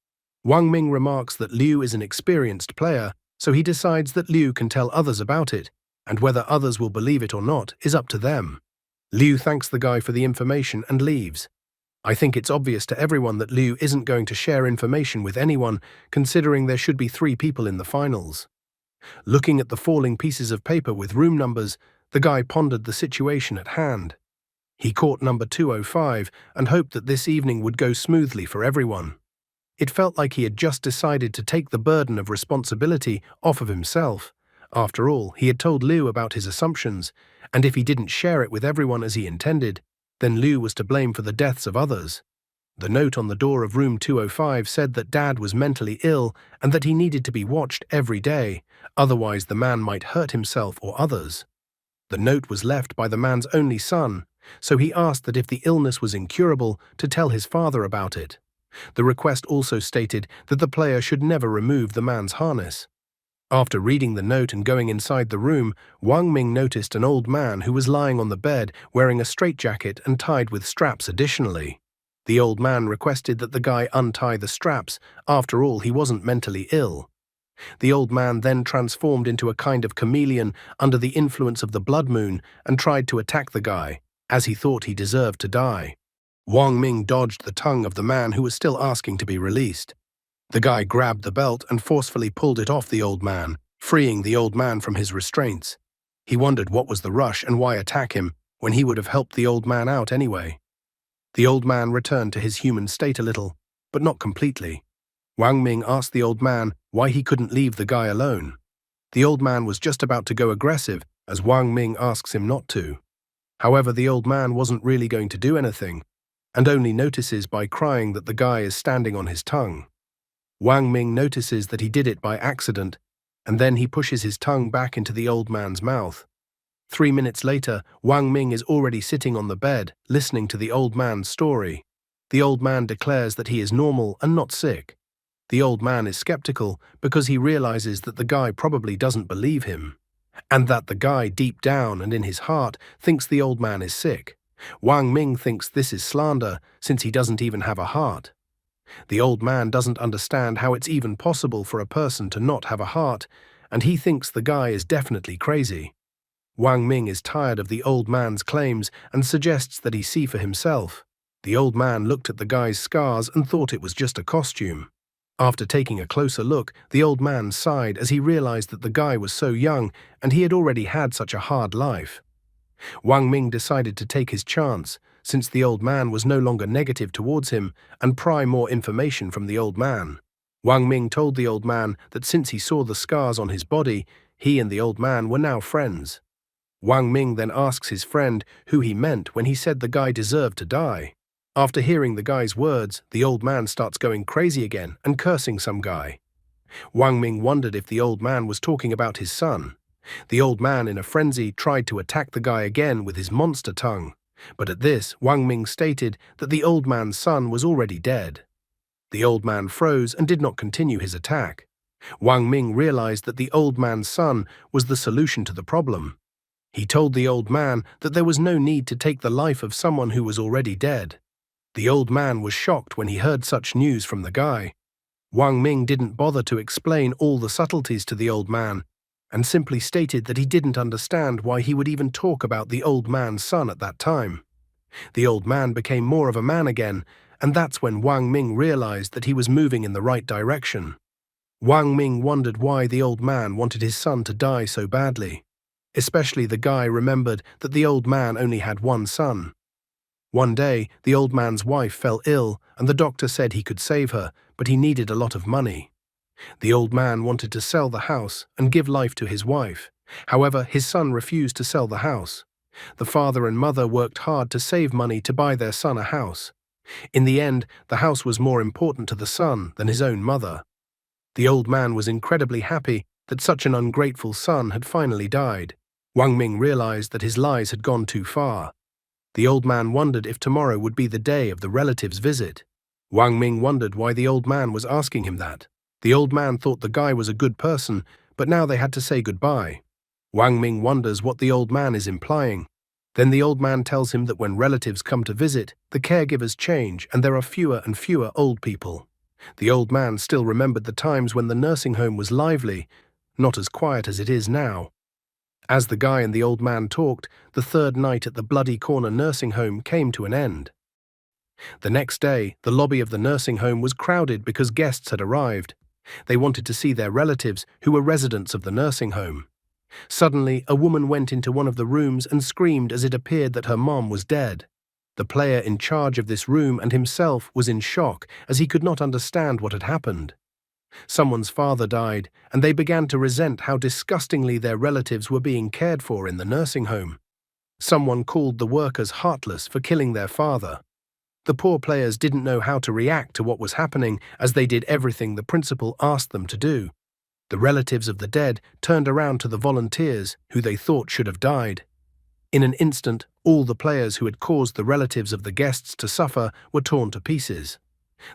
Wang Ming remarks that Liu is an experienced player, so he decides that Liu can tell others about it, and whether others will believe it or not is up to them. Liu thanks the guy for the information and leaves. I think it's obvious to everyone that Liu isn't going to share information with anyone, considering there should be 3 people in the finals. Looking at the falling pieces of paper with room numbers, the guy pondered the situation at hand. He caught number 205 and hoped that this evening would go smoothly for everyone. It felt like he had just decided to take the burden of responsibility off of himself. After all, he had told Liu about his assumptions, and if he didn't share it with everyone as he intended, then Liu was to blame for the deaths of others. The note on the door of room 205 said that Dad was mentally ill and that he needed to be watched every day, otherwise the man might hurt himself or others. The note was left by the man's only son, so he asked that if the illness was incurable, to tell his father about it. The request also stated that the player should never remove the man's harness. After reading the note and going inside the room, Wang Ming noticed an old man who was lying on the bed wearing a straitjacket and tied with straps additionally. The old man requested that the guy untie the straps. After all, he wasn't mentally ill. The old man then transformed into a kind of chameleon under the influence of the blood moon and tried to attack the guy, as he thought he deserved to die. Wang Ming dodged the tongue of the man who was still asking to be released. The guy grabbed the belt and forcefully pulled it off the old man, freeing the old man from his restraints. He wondered what was the rush and why attack him when he would have helped the old man out anyway. The old man returned to his human state a little, but not completely. Wang Ming asked the old man why he couldn't leave the guy alone. The old man was just about to go aggressive as Wang Ming asks him not to. However, the old man wasn't really going to do anything, and only notices by crying that the guy is standing on his tongue. Wang Ming notices that he did it by accident, and then he pushes his tongue back into the old man's mouth. 3 minutes later, Wang Ming is already sitting on the bed, listening to the old man's story. The old man declares that he is normal and not sick. The old man is skeptical because he realizes that the guy probably doesn't believe him, and that the guy deep down and in his heart thinks the old man is sick. Wang Ming thinks this is slander since he doesn't even have a heart. The old man doesn't understand how it's even possible for a person to not have a heart, and he thinks the guy is definitely crazy. Wang Ming is tired of the old man's claims and suggests that he see for himself. The old man looked at the guy's scars and thought it was just a costume. After taking a closer look, the old man sighed as he realized that the guy was so young and he had already had such a hard life. Wang Ming decided to take his chance, since the old man was no longer negative towards him, and pry more information from the old man. Wang Ming told the old man that since he saw the scars on his body, he and the old man were now friends. Wang Ming then asks his friend who he meant when he said the guy deserved to die. After hearing the guy's words, the old man starts going crazy again and cursing some guy. Wang Ming wondered if the old man was talking about his son. The old man, in a frenzy, tried to attack the guy again with his monster tongue. But at this, Wang Ming stated that the old man's son was already dead. The old man froze and did not continue his attack. Wang Ming realized that the old man's son was the solution to the problem. He told the old man that there was no need to take the life of someone who was already dead. The old man was shocked when he heard such news from the guy. Wang Ming didn't bother to explain all the subtleties to the old man, and simply stated that he didn't understand why he would even talk about the old man's son at that time. The old man became more of a man again, and that's when Wang Ming realized that he was moving in the right direction. Wang Ming wondered why the old man wanted his son to die so badly. Especially the guy remembered that the old man only had one son. One day, the old man's wife fell ill, and the doctor said he could save her, but he needed a lot of money. The old man wanted to sell the house and give life to his wife. However, his son refused to sell the house. The father and mother worked hard to save money to buy their son a house. In the end, the house was more important to the son than his own mother. The old man was incredibly happy that such an ungrateful son had finally died. Wang Ming realized that his lies had gone too far. The old man wondered if tomorrow would be the day of the relatives' visit. Wang Ming wondered why the old man was asking him that. The old man thought the guy was a good person, but now they had to say goodbye. Wang Ming wonders what the old man is implying. Then the old man tells him that when relatives come to visit, the caregivers change and there are fewer and fewer old people. The old man still remembered the times when the nursing home was lively, not as quiet as it is now. As the guy and the old man talked, the third night at the Bloody Corner nursing home came to an end. The next day, the lobby of the nursing home was crowded because guests had arrived. They wanted to see their relatives, who were residents of the nursing home. Suddenly, a woman went into one of the rooms and screamed as it appeared that her mom was dead. The player in charge of this room and himself was in shock as he could not understand what had happened. Someone's father died, and they began to resent how disgustingly their relatives were being cared for in the nursing home. Someone called the workers heartless for killing their father. The poor players didn't know how to react to what was happening as they did everything the principal asked them to do. The relatives of the dead turned around to the volunteers, who they thought should have died. In an instant, all the players who had caused the relatives of the guests to suffer were torn to pieces.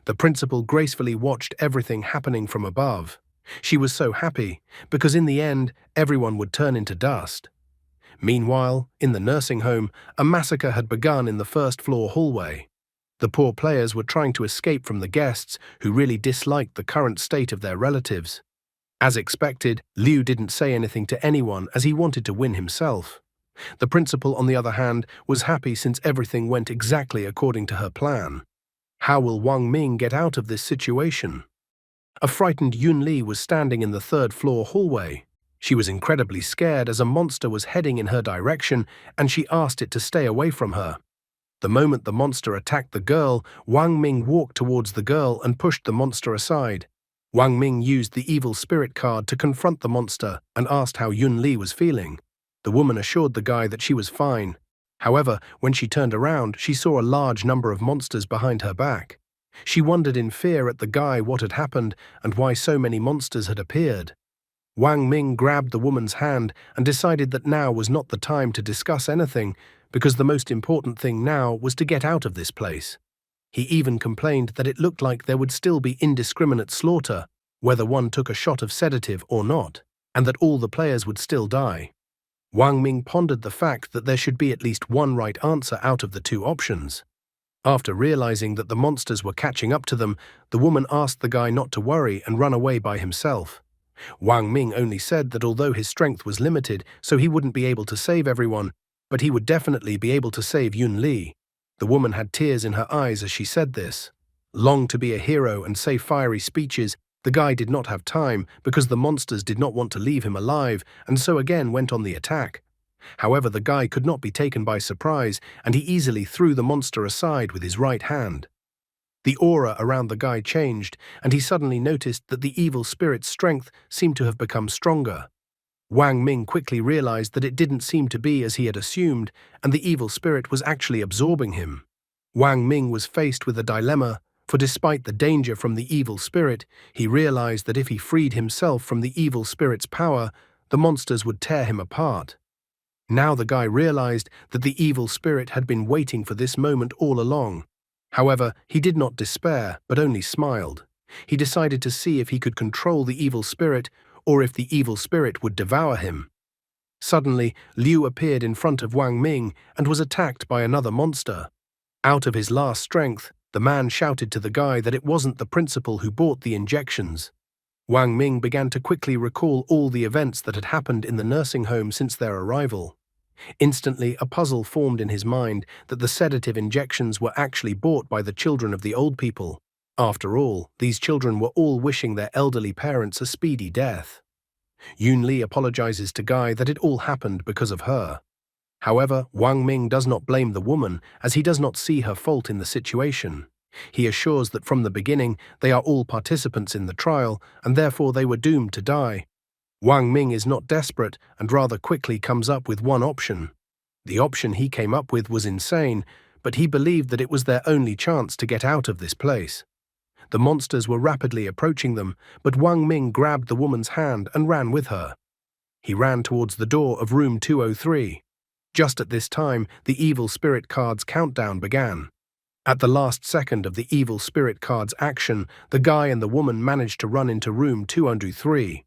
The principal gracefully watched everything happening from above. She was so happy, because in the end, everyone would turn into dust. Meanwhile, in the nursing home, a massacre had begun in the first-floor hallway. The poor players were trying to escape from the guests who really disliked the current state of their relatives. As expected, Liu didn't say anything to anyone as he wanted to win himself. The principal, on the other hand, was happy since everything went exactly according to her plan. How will Wang Ming get out of this situation? A frightened Yun Li was standing in the third-floor hallway. She was incredibly scared as a monster was heading in her direction, and she asked it to stay away from her. The moment the monster attacked the girl, Wang Ming walked towards the girl and pushed the monster aside. Wang Ming used the evil spirit card to confront the monster and asked how Yun Li was feeling. The woman assured the guy that she was fine. However, when she turned around, she saw a large number of monsters behind her back. She wondered in fear at the guy what had happened and why so many monsters had appeared. Wang Ming grabbed the woman's hand and decided that now was not the time to discuss anything, because the most important thing now was to get out of this place. He even complained that it looked like there would still be indiscriminate slaughter, whether one took a shot of sedative or not, and that all the players would still die. Wang Ming pondered the fact that there should be at least one right answer out of the two options. After realizing that the monsters were catching up to them, the woman asked the guy not to worry and run away by himself. Wang Ming only said that although his strength was limited, so he wouldn't be able to save everyone, but he would definitely be able to save Yun Li. The woman had tears in her eyes as she said this. Longed to be a hero and say fiery speeches, the guy did not have time because the monsters did not want to leave him alive and so again went on the attack. However, the guy could not be taken by surprise and he easily threw the monster aside with his right hand. The aura around the guy changed and he suddenly noticed that the evil spirit's strength seemed to have become stronger. Wang Ming quickly realized that it didn't seem to be as he had assumed and the evil spirit was actually absorbing him. Wang Ming was faced with a dilemma, for despite the danger from the evil spirit, he realized that if he freed himself from the evil spirit's power, the monsters would tear him apart. Now the guy realized that the evil spirit had been waiting for this moment all along. However, he did not despair, but only smiled. He decided to see if he could control the evil spirit or if the evil spirit would devour him. Suddenly, Liu appeared in front of Wang Ming and was attacked by another monster. Out of his last strength, the man shouted to the guy that it wasn't the principal who bought the injections. Wang Ming began to quickly recall all the events that had happened in the nursing home since their arrival. Instantly, a puzzle formed in his mind that the sedative injections were actually bought by the children of the old people. After all, these children were all wishing their elderly parents a speedy death. Yun Li apologizes to Guy that it all happened because of her. However, Wang Ming does not blame the woman as he does not see her fault in the situation. He assures that from the beginning they are all participants in the trial and therefore they were doomed to die. Wang Ming is not desperate and rather quickly comes up with one option. The option he came up with was insane, but he believed that it was their only chance to get out of this place. The monsters were rapidly approaching them, but Wang Ming grabbed the woman's hand and ran with her. He ran towards the door of room 203. Just at this time, the evil spirit card's countdown began. At the last second of the evil spirit card's action, the guy and the woman managed to run into room 203.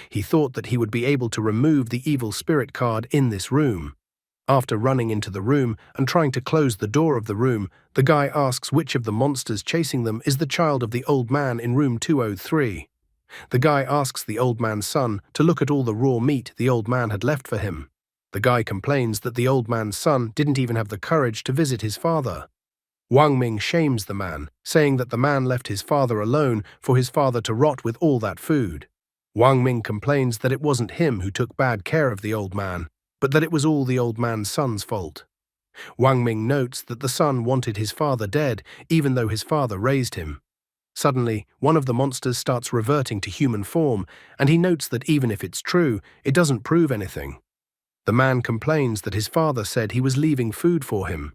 He thought that he would be able to remove the evil spirit card in this room. After running into the room and trying to close the door of the room, the guy asks which of the monsters chasing them is the child of the old man in room 203. The guy asks the old man's son to look at all the raw meat the old man had left for him. The guy complains that the old man's son didn't even have the courage to visit his father. Wang Ming shames the man, saying that the man left his father alone for his father to rot with all that food. Wang Ming complains that it wasn't him who took bad care of the old man, but that it was all the old man's son's fault. Wang Ming notes that the son wanted his father dead, even though his father raised him. Suddenly, one of the monsters starts reverting to human form, and he notes that even if it's true, it doesn't prove anything. The man complains that his father said he was leaving food for him.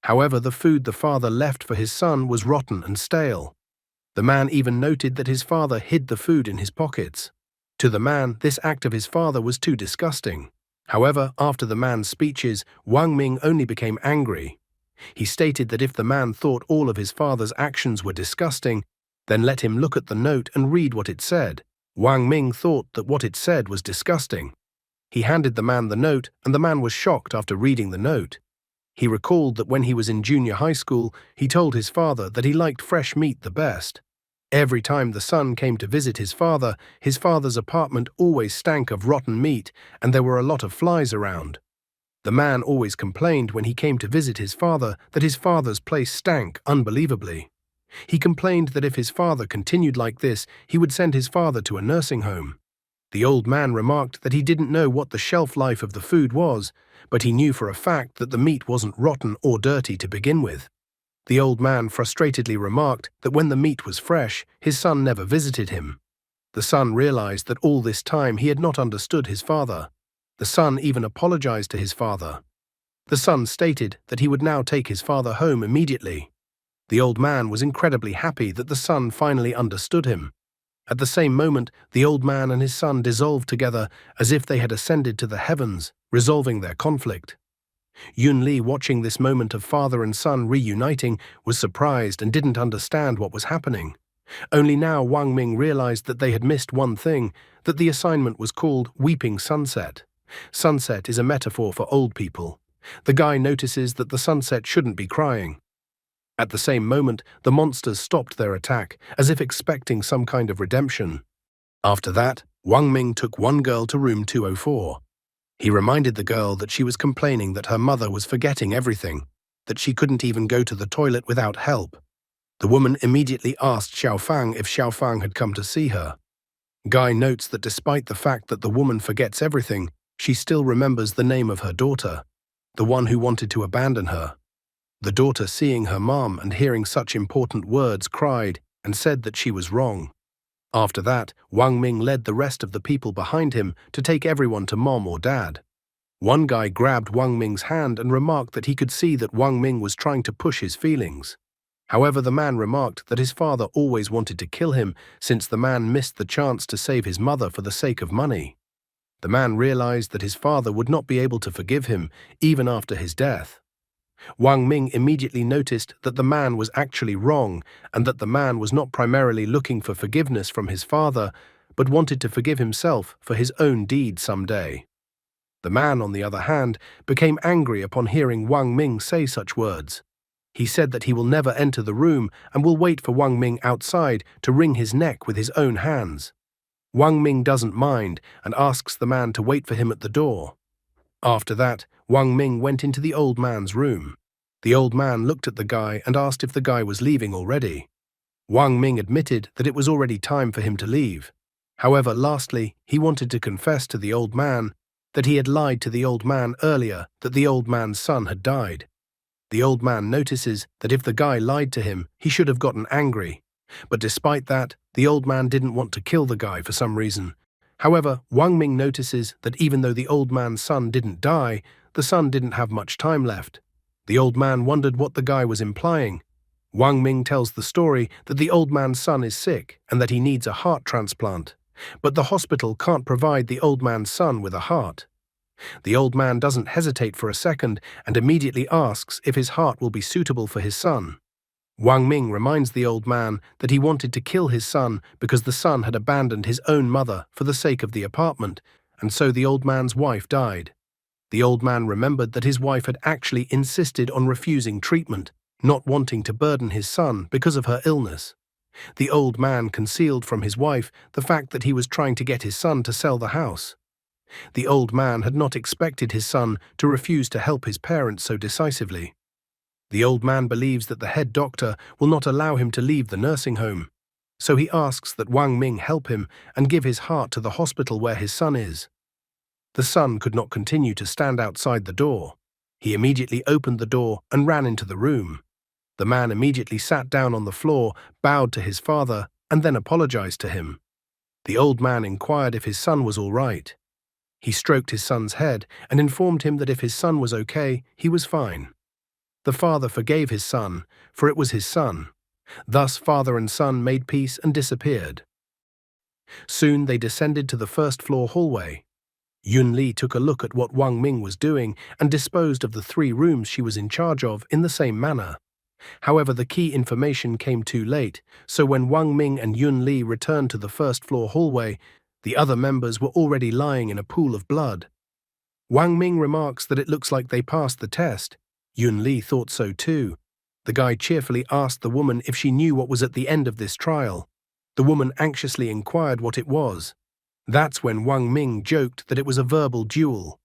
However, the food the father left for his son was rotten and stale. The man even noted that his father hid the food in his pockets. To the man, this act of his father was too disgusting. However, after the man's speeches, Wang Ming only became angry. He stated that if the man thought all of his father's actions were disgusting, then let him look at the note and read what it said. Wang Ming thought that what it said was disgusting. He handed the man the note, and the man was shocked after reading the note. He recalled that when he was in junior high school, he told his father that he liked fresh meat the best. Every time the son came to visit his father's apartment always stank of rotten meat, and there were a lot of flies around. The man always complained when he came to visit his father that his father's place stank unbelievably. He complained that if his father continued like this, he would send his father to a nursing home. The old man remarked that he didn't know what the shelf life of the food was, but he knew for a fact that the meat wasn't rotten or dirty to begin with. The old man frustratedly remarked that when the meat was fresh, his son never visited him. The son realized that all this time he had not understood his father. The son even apologized to his father. The son stated that he would now take his father home immediately. The old man was incredibly happy that the son finally understood him. At the same moment, the old man and his son dissolved together as if they had ascended to the heavens, resolving their conflict. Yun Li, watching this moment of father and son reuniting, was surprised and didn't understand what was happening. Only now Wang Ming realized that they had missed one thing, that the assignment was called Weeping Sunset. Sunset is a metaphor for old people. The guy notices that the sunset shouldn't be crying. At the same moment, the monsters stopped their attack, as if expecting some kind of redemption. After that, Wang Ming took one girl to room 204. He reminded the girl that she was complaining that her mother was forgetting everything, that she couldn't even go to the toilet without help. The woman immediately asked Xiaofang if Xiaofang had come to see her. Guy notes that despite the fact that the woman forgets everything, she still remembers the name of her daughter, the one who wanted to abandon her. The daughter, seeing her mom and hearing such important words, cried and said that she was wrong. After that, Wang Ming led the rest of the people behind him to take everyone to mom or dad. One guy grabbed Wang Ming's hand and remarked that he could see that Wang Ming was trying to push his feelings. However, the man remarked that his father always wanted to kill him since the man missed the chance to save his mother for the sake of money. The man realized that his father would not be able to forgive him even after his death. Wang Ming immediately noticed that the man was actually wrong and that the man was not primarily looking for forgiveness from his father, but wanted to forgive himself for his own deed someday. The man, on the other hand, became angry upon hearing Wang Ming say such words. He said that he will never enter the room and will wait for Wang Ming outside to wring his neck with his own hands. Wang Ming doesn't mind and asks the man to wait for him at the door. After that, Wang Ming went into the old man's room. The old man looked at the guy and asked if the guy was leaving already. Wang Ming admitted that it was already time for him to leave. However, lastly, he wanted to confess to the old man that he had lied to the old man earlier, that the old man's son had died. The old man notices that if the guy lied to him, he should have gotten angry. But despite that, the old man didn't want to kill the guy for some reason. However, Wang Ming notices that even though the old man's son didn't die, the son didn't have much time left. The old man wondered what the guy was implying. Wang Ming tells the story that the old man's son is sick and that he needs a heart transplant, but the hospital can't provide the old man's son with a heart. The old man doesn't hesitate for a second and immediately asks if his heart will be suitable for his son. Wang Ming reminds the old man that he wanted to kill his son because the son had abandoned his own mother for the sake of the apartment, and so the old man's wife died. The old man remembered that his wife had actually insisted on refusing treatment, not wanting to burden his son because of her illness. The old man concealed from his wife the fact that he was trying to get his son to sell the house. The old man had not expected his son to refuse to help his parents so decisively. The old man believes that the head doctor will not allow him to leave the nursing home, so he asks that Wang Ming help him and give his heart to the hospital where his son is. The son could not continue to stand outside the door. He immediately opened the door and ran into the room. The man immediately sat down on the floor, bowed to his father, and then apologized to him. The old man inquired if his son was all right. He stroked his son's head and informed him that if his son was okay, he was fine. The father forgave his son, for it was his son. Thus father and son made peace and disappeared. Soon they descended to the first-floor hallway. Yun Li took a look at what Wang Ming was doing and disposed of the 3 rooms she was in charge of in the same manner. However, the key information came too late, so when Wang Ming and Yun Li returned to the first-floor hallway, the other members were already lying in a pool of blood. Wang Ming remarks that it looks like they passed the test. Yun Li thought so too. The guy cheerfully asked the woman if she knew what was at the end of this trial. The woman anxiously inquired what it was. That's when Wang Ming joked that it was a verbal duel.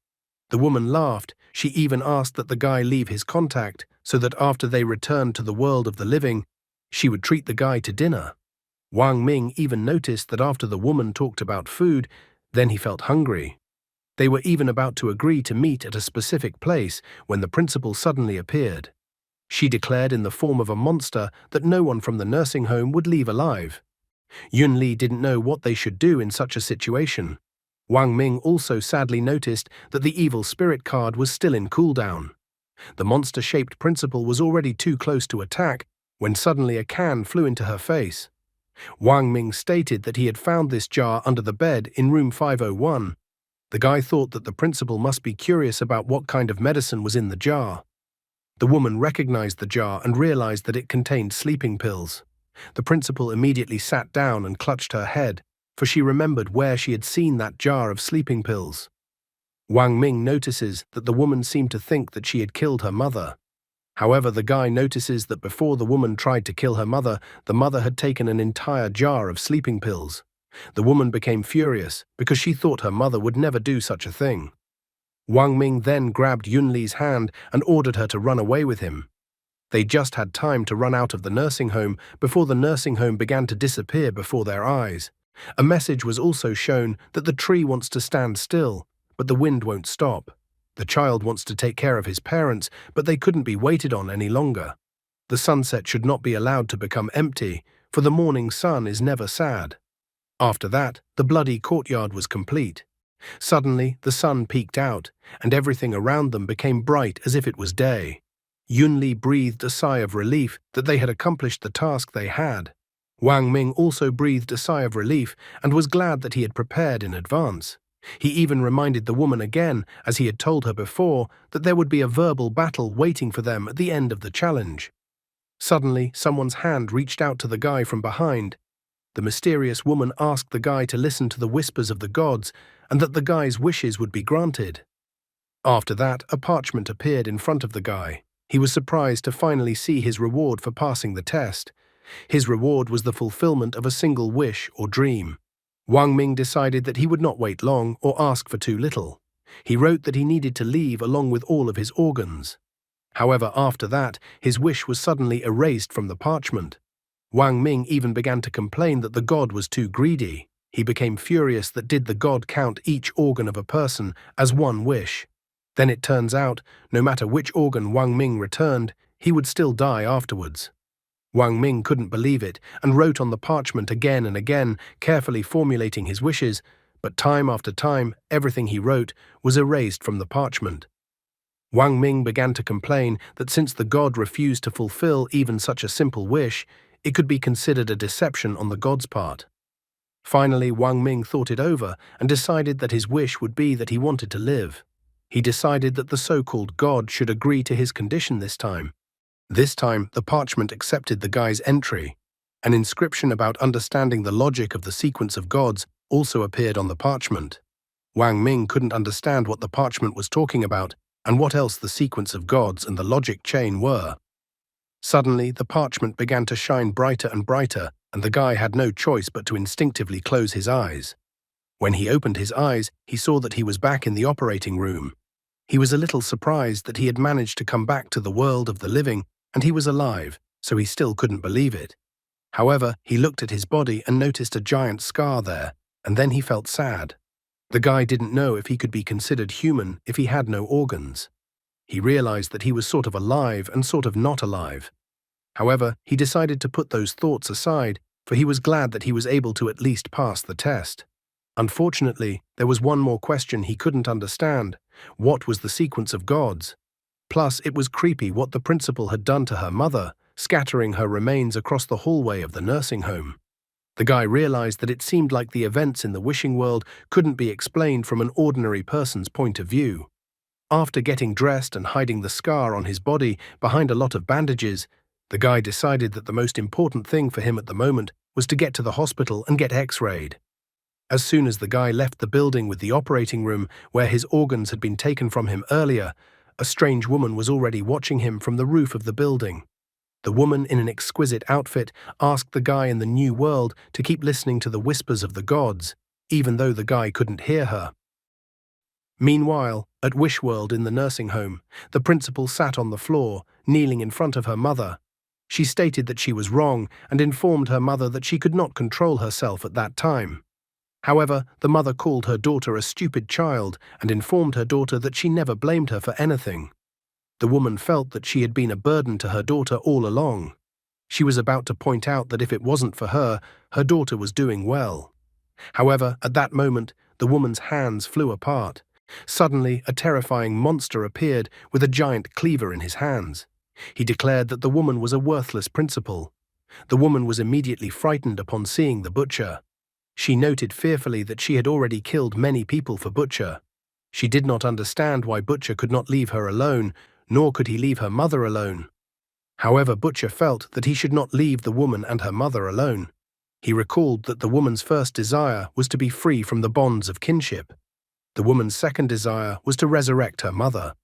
The woman laughed. She even asked that the guy leave his contact so that after they returned to the world of the living, she would treat the guy to dinner. Wang Ming even noticed that after the woman talked about food, then he felt hungry. They were even about to agree to meet at a specific place when the principal suddenly appeared. She declared in the form of a monster that no one from the nursing home would leave alive. Yun Li didn't know what they should do in such a situation. Wang Ming also sadly noticed that the evil spirit card was still in cooldown. The monster-shaped principal was already too close to attack when suddenly a can flew into her face. Wang Ming stated that he had found this jar under the bed in room 501. The guy thought that the principal must be curious about what kind of medicine was in the jar. The woman recognized the jar and realized that it contained sleeping pills. The principal immediately sat down and clutched her head, for she remembered where she had seen that jar of sleeping pills. Wang Ming notices that the woman seemed to think that she had killed her mother. However, the guy notices that before the woman tried to kill her mother, the mother had taken an entire jar of sleeping pills. The woman became furious because she thought her mother would never do such a thing. Wang Ming then grabbed Yun Li's hand and ordered her to run away with him. They just had time to run out of the nursing home before the nursing home began to disappear before their eyes. A message was also shown that the tree wants to stand still, but the wind won't stop. The child wants to take care of his parents, but they couldn't be waited on any longer. The sunset should not be allowed to become empty, for the morning sun is never sad. After that, the bloody courtyard was complete. Suddenly, the sun peeked out, and everything around them became bright as if it was day. Yun Li breathed a sigh of relief that they had accomplished the task they had. Wang Ming also breathed a sigh of relief and was glad that he had prepared in advance. He even reminded the woman again, as he had told her before, that there would be a verbal battle waiting for them at the end of the challenge. Suddenly, someone's hand reached out to the guy from behind. The mysterious woman asked the guy to listen to the whispers of the gods and that the guy's wishes would be granted. After that, a parchment appeared in front of the guy. He was surprised to finally see his reward for passing the test. His reward was the fulfillment of a single wish or dream. Wang Ming decided that he would not wait long or ask for too little. He wrote that he needed to leave along with all of his organs. However, after that, his wish was suddenly erased from the parchment. Wang Ming even began to complain that the god was too greedy. He became furious that did the god count each organ of a person as one wish. Then it turns out, no matter which organ Wang Ming returned, he would still die afterwards. Wang Ming couldn't believe it and wrote on the parchment again and again, carefully formulating his wishes, but time after time, everything he wrote was erased from the parchment. Wang Ming began to complain that since the god refused to fulfill even such a simple wish, it could be considered a deception on the god's part. Finally, Wang Ming thought it over and decided that his wish would be that he wanted to live. He decided that the so-called god should agree to his condition this time. This time, the parchment accepted the guy's entry. An inscription about understanding the logic of the sequence of gods also appeared on the parchment. Wang Ming couldn't understand what the parchment was talking about and what else the sequence of gods and the logic chain were. Suddenly, the parchment began to shine brighter and brighter, and the guy had no choice but to instinctively close his eyes. When he opened his eyes, he saw that he was back in the operating room. He was a little surprised that he had managed to come back to the world of the living, and he was alive, so he still couldn't believe it. However, he looked at his body and noticed a giant scar there, and then he felt sad. The guy didn't know if he could be considered human if he had no organs. He realized that he was sort of alive and sort of not alive. However, he decided to put those thoughts aside, for he was glad that he was able to at least pass the test. Unfortunately, there was one more question he couldn't understand. What was the sequence of gods? Plus, it was creepy what the principal had done to her mother, scattering her remains across the hallway of the nursing home. The guy realized that it seemed like the events in the wishing world couldn't be explained from an ordinary person's point of view. After getting dressed and hiding the scar on his body behind a lot of bandages, the guy decided that the most important thing for him at the moment was to get to the hospital and get x-rayed. As soon as the guy left the building with the operating room where his organs had been taken from him earlier, A strange woman was already watching him from the roof of the building. The woman in an exquisite outfit asked the guy in the new world to keep listening to the whispers of the gods, even though the guy couldn't hear her. Meanwhile, at Wish World in the nursing home, the principal sat on the floor, kneeling in front of her mother. She stated that she was wrong and informed her mother that she could not control herself at that time. However, the mother called her daughter a stupid child and informed her daughter that she never blamed her for anything. The woman felt that she had been a burden to her daughter all along. She was about to point out that if it wasn't for her, her daughter was doing well. However, at that moment, the woman's hands flew apart. Suddenly, a terrifying monster appeared with a giant cleaver in his hands. He declared that the woman was a worthless principal. The woman was immediately frightened upon seeing the butcher. She noted fearfully that she had already killed many people for Butcher. She did not understand why Butcher could not leave her alone, nor could he leave her mother alone. However, Butcher felt that he should not leave the woman and her mother alone. He recalled that the woman's first desire was to be free from the bonds of kinship. The woman's second desire was to resurrect her mother.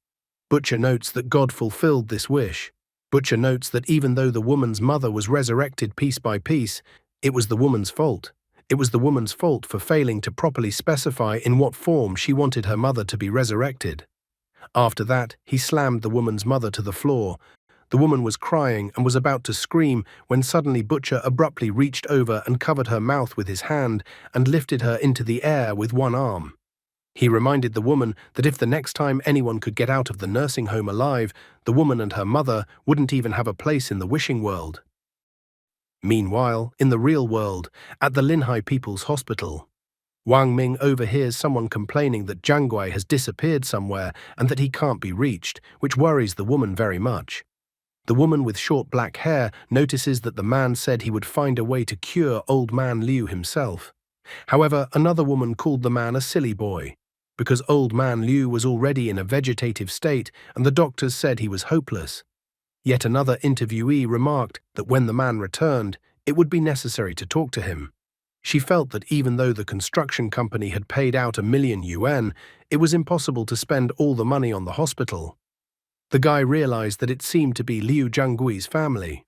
Butcher notes that God fulfilled this wish. Butcher notes that even though the woman's mother was resurrected piece by piece, it was the woman's fault. It was the woman's fault for failing to properly specify in what form she wanted her mother to be resurrected. After that, he slammed the woman's mother to the floor. The woman was crying and was about to scream when suddenly Butcher abruptly reached over and covered her mouth with his hand and lifted her into the air with one arm. He reminded the woman that if the next time anyone could get out of the nursing home alive, the woman and her mother wouldn't even have a place in the wishing world. Meanwhile, in the real world, at the Linhai People's Hospital, Wang Ming overhears someone complaining that Jiang Gui has disappeared somewhere and that he can't be reached, which worries the woman very much. The woman with short black hair notices that the man said he would find a way to cure old man Liu himself. However, another woman called the man a silly boy, because old man Liu was already in a vegetative state and the doctors said he was hopeless. Yet another interviewee remarked that when the man returned, it would be necessary to talk to him. She felt that even though the construction company had paid out $1,000,000, it was impossible to spend all the money on the hospital. The guy realized that it seemed to be Liu Jianggui's family.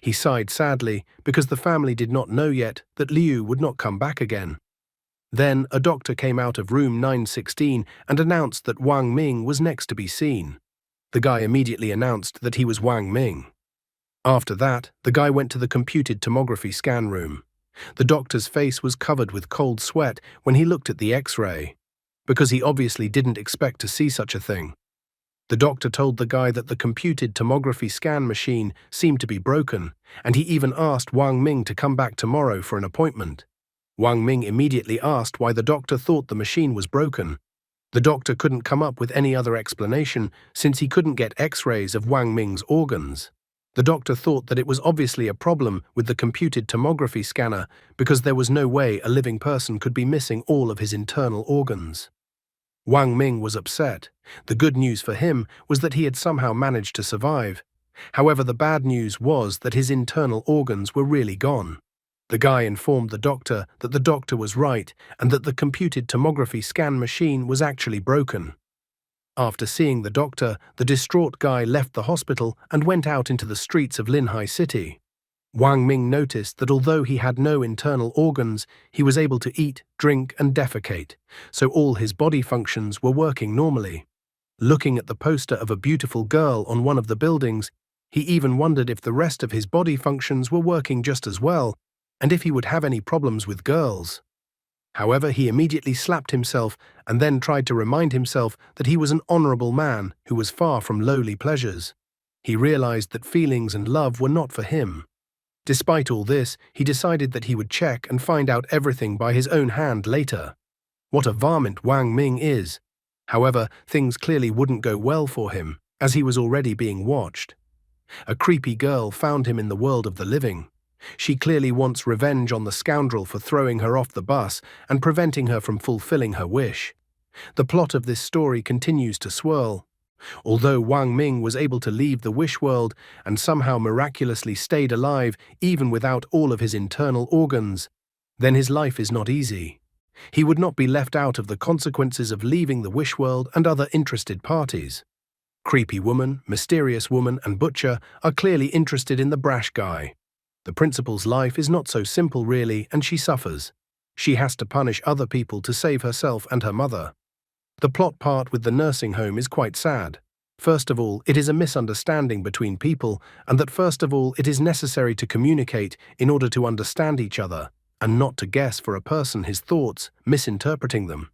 He sighed sadly because the family did not know yet that Liu would not come back again. Then a doctor came out of room 916 and announced that Wang Ming was next to be seen. The guy immediately announced that he was Wang Ming. After that, the guy went to the computed tomography scan room. The doctor's face was covered with cold sweat when he looked at the X-ray, because he obviously didn't expect to see such a thing. The doctor told the guy that the computed tomography scan machine seemed to be broken, and he even asked Wang Ming to come back tomorrow for an appointment. Wang Ming immediately asked why the doctor thought the machine was broken. The doctor couldn't come up with any other explanation since he couldn't get X-rays of Wang Ming's organs. The doctor thought that it was obviously a problem with the computed tomography scanner because there was no way a living person could be missing all of his internal organs. Wang Ming was upset. The good news for him was that he had somehow managed to survive. However, the bad news was that his internal organs were really gone. The guy informed the doctor that the doctor was right and that the computed tomography scan machine was actually broken. After seeing the doctor, the distraught guy left the hospital and went out into the streets of Linhai City. Wang Ming noticed that although he had no internal organs, he was able to eat, drink, and defecate, so all his body functions were working normally. Looking at the poster of a beautiful girl on one of the buildings, he even wondered if the rest of his body functions were working just as well, and if he would have any problems with girls. However, he immediately slapped himself and then tried to remind himself that he was an honorable man who was far from lowly pleasures. He realized that feelings and love were not for him. Despite all this, he decided that he would check and find out everything by his own hand later. What a varmint Wang Ming is! However, things clearly wouldn't go well for him, as he was already being watched. A creepy girl found him in the world of the living. She clearly wants revenge on the scoundrel for throwing her off the bus and preventing her from fulfilling her wish. The plot of this story continues to swirl. Although Wang Ming was able to leave the wish world and somehow miraculously stayed alive even without all of his internal organs, then his life is not easy. He would not be left out of the consequences of leaving the wish world and other interested parties. Creepy woman, mysterious woman, and butcher are clearly interested in the brash guy. The principal's life is not so simple really, and she suffers. She has to punish other people to save herself and her mother. The plot part with the nursing home is quite sad. First of all, it is a misunderstanding between people, and that first of all it is necessary to communicate in order to understand each other, and not to guess for a person his thoughts, misinterpreting them.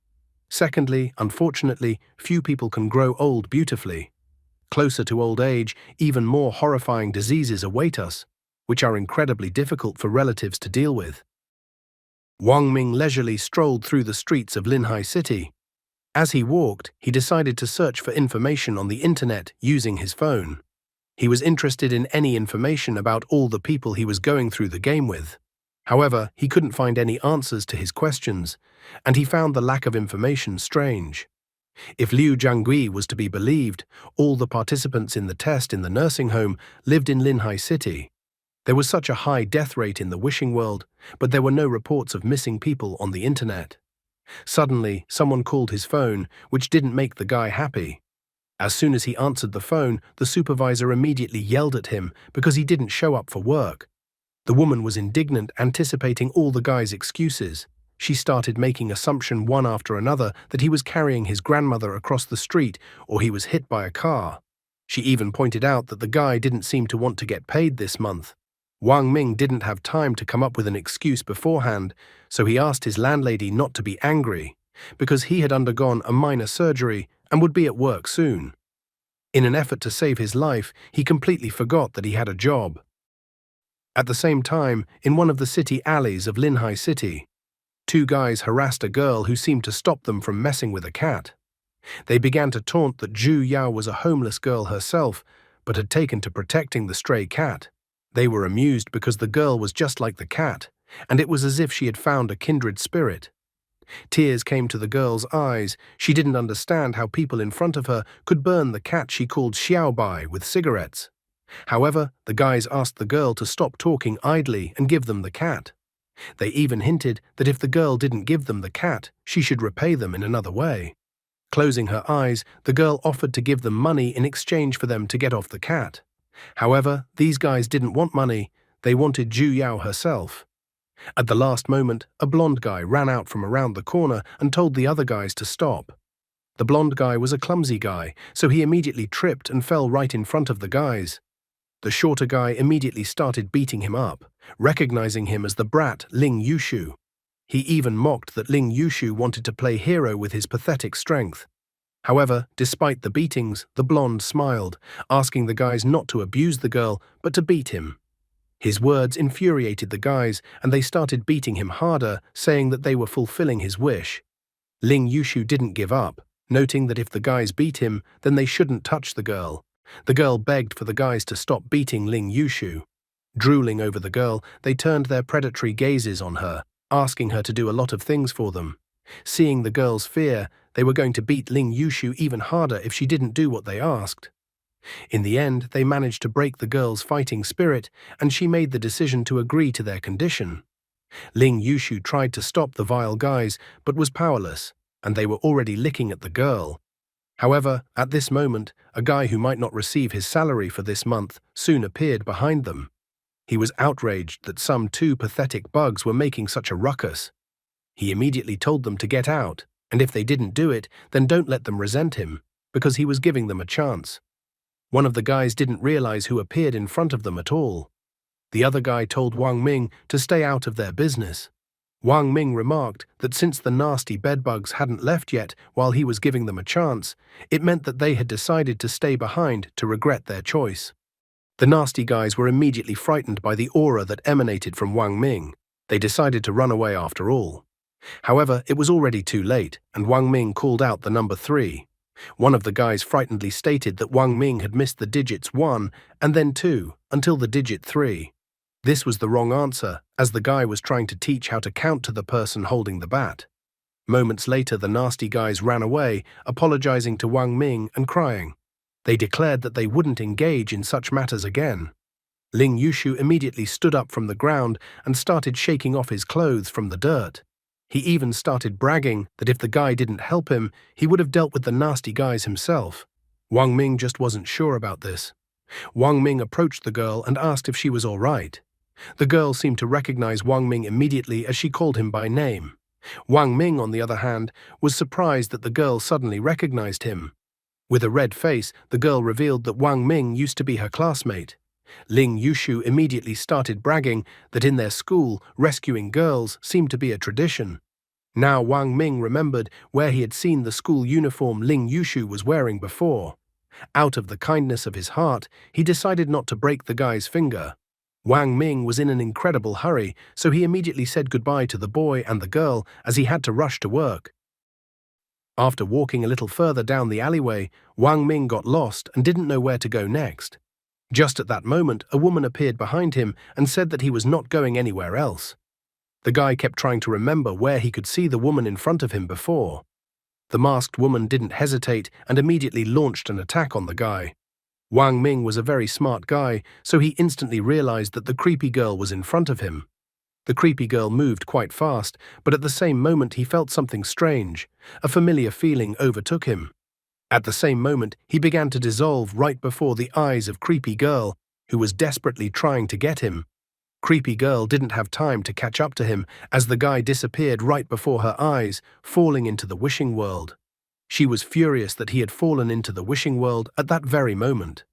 Secondly, unfortunately, few people can grow old beautifully. Closer to old age, even more horrifying diseases await us, which are incredibly difficult for relatives to deal with. Wang Ming leisurely strolled through the streets of Linhai City. As he walked, he decided to search for information on the internet using his phone. He was interested in any information about all the people he was going through the game with. However, he couldn't find any answers to his questions, and he found the lack of information strange. If Liu Jiangui was to be believed, all the participants in the test in the nursing home lived in Linhai City. There was such a high death rate in the wishing world, but there were no reports of missing people on the internet. Suddenly, someone called his phone, which didn't make the guy happy. As soon as he answered the phone, the supervisor immediately yelled at him because he didn't show up for work. The woman was indignant, anticipating all the guy's excuses. She started making assumptions one after another that he was carrying his grandmother across the street or he was hit by a car. She even pointed out that the guy didn't seem to want to get paid this month. Wang Ming didn't have time to come up with an excuse beforehand, so he asked his landlady not to be angry, because he had undergone a minor surgery and would be at work soon. In an effort to save his life, he completely forgot that he had a job. At the same time, in one of the city alleys of Linhai City, two guys harassed a girl who seemed to stop them from messing with a cat. They began to taunt that Zhu Yao was a homeless girl herself, but had taken to protecting the stray cat. They were amused because the girl was just like the cat, and it was as if she had found a kindred spirit. Tears came to the girl's eyes. She didn't understand how people in front of her could burn the cat she called Xiaobai with cigarettes. However, the guys asked the girl to stop talking idly and give them the cat. They even hinted that if the girl didn't give them the cat, she should repay them in another way. Closing her eyes, the girl offered to give them money in exchange for them to get off the cat. However, these guys didn't want money, they wanted Zhu Yao herself. At the last moment, a blonde guy ran out from around the corner and told the other guys to stop. The blonde guy was a clumsy guy, so he immediately tripped and fell right in front of the guys. The shorter guy immediately started beating him up, recognizing him as the brat Ling Yushu. He even mocked that Ling Yushu wanted to play hero with his pathetic strength. However, despite the beatings, the blonde smiled, asking the guys not to abuse the girl, but to beat him. His words infuriated the guys, and they started beating him harder, saying that they were fulfilling his wish. Ling Yushu didn't give up, noting that if the guys beat him, then they shouldn't touch the girl. The girl begged for the guys to stop beating Ling Yushu. Drooling over the girl, they turned their predatory gazes on her, asking her to do a lot of things for them. Seeing the girl's fear, they were going to beat Ling Yushu even harder if she didn't do what they asked. In the end, they managed to break the girl's fighting spirit, and she made the decision to agree to their condition. Ling Yushu tried to stop the vile guys, but was powerless, and they were already licking at the girl. However, at this moment, a guy who might not receive his salary for this month soon appeared behind them. He was outraged that some two pathetic bugs were making such a ruckus. He immediately told them to get out, and if they didn't do it, then don't let them resent him, because he was giving them a chance. One of the guys didn't realize who appeared in front of them at all. The other guy told Wang Ming to stay out of their business. Wang Ming remarked that since the nasty bedbugs hadn't left yet while he was giving them a chance, it meant that they had decided to stay behind to regret their choice. The nasty guys were immediately frightened by the aura that emanated from Wang Ming. They decided to run away after all. However, it was already too late, and Wang Ming called out the number 3. One of the guys frightenedly stated that Wang Ming had missed the digits 1 and then 2 until the digit 3. This was the wrong answer, as the guy was trying to teach how to count to the person holding the bat. Moments later, the nasty guys ran away, apologizing to Wang Ming and crying. They declared that they wouldn't engage in such matters again. Ling Yushu immediately stood up from the ground and started shaking off his clothes from the dirt. He even started bragging that if the guy didn't help him, he would have dealt with the nasty guys himself. Wang Ming just wasn't sure about this. Wang Ming approached the girl and asked if she was all right. The girl seemed to recognize Wang Ming immediately as she called him by name. Wang Ming, on the other hand, was surprised that the girl suddenly recognized him. With a red face, the girl revealed that Wang Ming used to be her classmate. Ling Yushu immediately started bragging that in their school, rescuing girls seemed to be a tradition. Now Wang Ming remembered where he had seen the school uniform Ling Yushu was wearing before. Out of the kindness of his heart, he decided not to break the guy's finger. Wang Ming was in an incredible hurry, so he immediately said goodbye to the boy and the girl as he had to rush to work. After walking a little further down the alleyway, Wang Ming got lost and didn't know where to go next. Just at that moment, a woman appeared behind him and said that he was not going anywhere else. The guy kept trying to remember where he could see the woman in front of him before. The masked woman didn't hesitate and immediately launched an attack on the guy. Wang Ming was a very smart guy, so he instantly realized that the creepy girl was in front of him. The creepy girl moved quite fast, but at the same moment he felt something strange. A familiar feeling overtook him. At the same moment, he began to dissolve right before the eyes of creepy girl, who was desperately trying to get him. Creepy girl didn't have time to catch up to him as the guy disappeared right before her eyes, falling into the wishing world. She was furious that he had fallen into the wishing world at that very moment.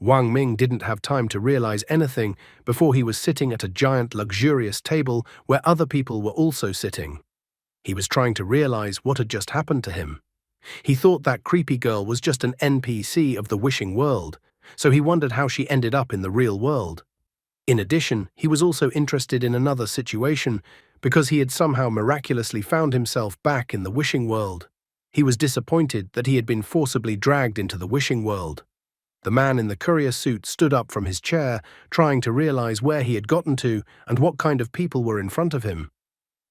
Wang Ming didn't have time to realize anything before he was sitting at a giant luxurious table where other people were also sitting. He was trying to realize what had just happened to him. He thought that creepy girl was just an NPC of the wishing world, so he wondered how she ended up in the real world. In addition, he was also interested in another situation because he had somehow miraculously found himself back in the wishing world. He was disappointed that he had been forcibly dragged into the wishing world. The man in the courier suit stood up from his chair, trying to realize where he had gotten to and what kind of people were in front of him.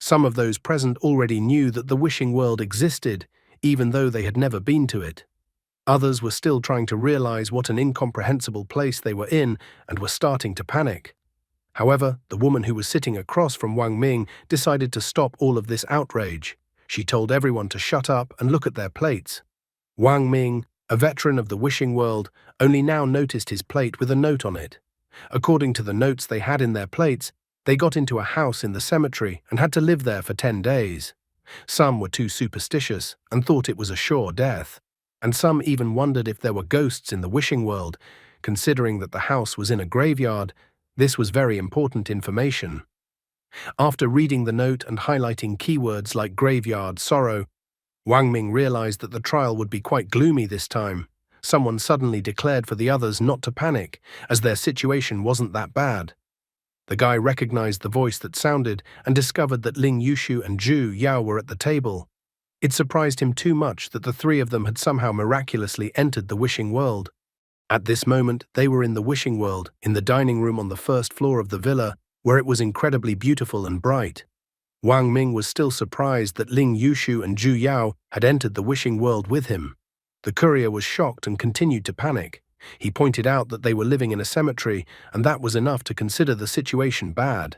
Some of those present already knew that the wishing world existed, even though they had never been to it. Others were still trying to realize what an incomprehensible place they were in and were starting to panic. However, the woman who was sitting across from Wang Ming decided to stop all of this outrage. She told everyone to shut up and look at their plates. Wang Ming, a veteran of the wishing world, only now noticed his plate with a note on it. According to the notes they had in their plates, they got into a house in the cemetery and had to live there for 10 days. Some were too superstitious and thought it was a sure death, and some even wondered if there were ghosts in the wishing world. Considering that the house was in a graveyard, this was very important information. After reading the note and highlighting keywords like graveyard, sorrow, Wang Ming realized that the trial would be quite gloomy this time. Someone suddenly declared for the others not to panic, as their situation wasn't that bad. The guy recognized the voice that sounded and discovered that Ling Yushu and Zhu Yao were at the table. It surprised him too much that the three of them had somehow miraculously entered the wishing world. At this moment, they were in the wishing world, in the dining room on the first floor of the villa, where it was incredibly beautiful and bright. Wang Ming was still surprised that Ling Yushu and Zhu Yao had entered the wishing world with him. The courier was shocked and continued to panic. He pointed out that they were living in a cemetery, and that was enough to consider the situation bad.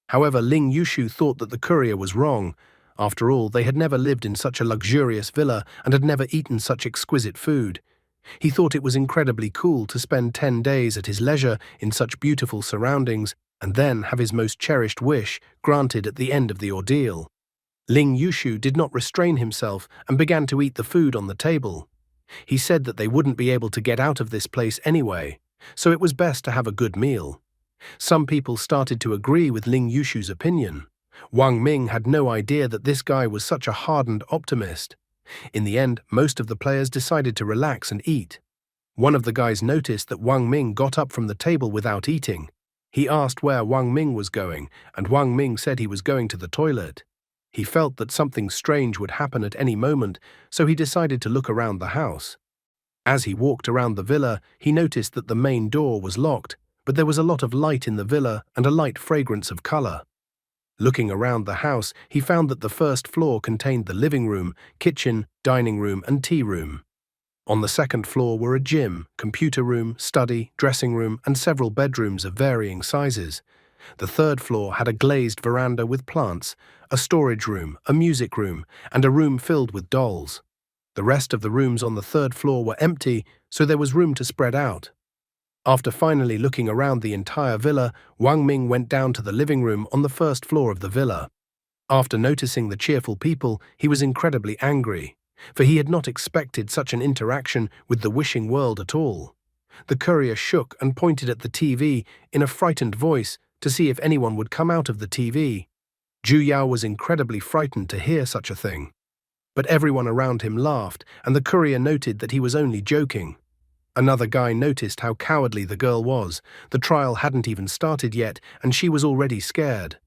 However, Ling Yushu thought that the courier was wrong. After all, they had never lived in such a luxurious villa and had never eaten such exquisite food. He thought it was incredibly cool to spend 10 days at his leisure in such beautiful surroundings and then have his most cherished wish granted at the end of the ordeal. Ling Yushu did not restrain himself and began to eat the food on the table. He said that they wouldn't be able to get out of this place anyway, so it was best to have a good meal. Some people started to agree with Ling Yushu's opinion. Wang Ming had no idea that this guy was such a hardened optimist. In the end, most of the players decided to relax and eat. One of the guys noticed that Wang Ming got up from the table without eating. He asked where Wang Ming was going, and Wang Ming said he was going to the toilet. He felt that something strange would happen at any moment, so he decided to look around the house. As he walked around the villa, he noticed that the main door was locked, but there was a lot of light in the villa and a light fragrance of color. Looking around the house, he found that the first floor contained the living room, kitchen, dining room, and tea room. On the second floor were a gym, computer room, study, dressing room, and several bedrooms of varying sizes. The third floor had a glazed veranda with plants, a storage room, a music room, and a room filled with dolls. The rest of the rooms on the third floor were empty, so there was room to spread out. After finally looking around the entire villa, Wang Ming went down to the living room on the first floor of the villa. After noticing the cheerful people, he was incredibly angry, for he had not expected such an interaction with the wishing world at all. The courier shook and pointed at the TV in a frightened voice to see if anyone would come out of the TV. Zhu Yao was incredibly frightened to hear such a thing. But everyone around him laughed, and the courier noted that he was only joking. Another guy noticed how cowardly the girl was. The trial hadn't even started yet, and she was already scared.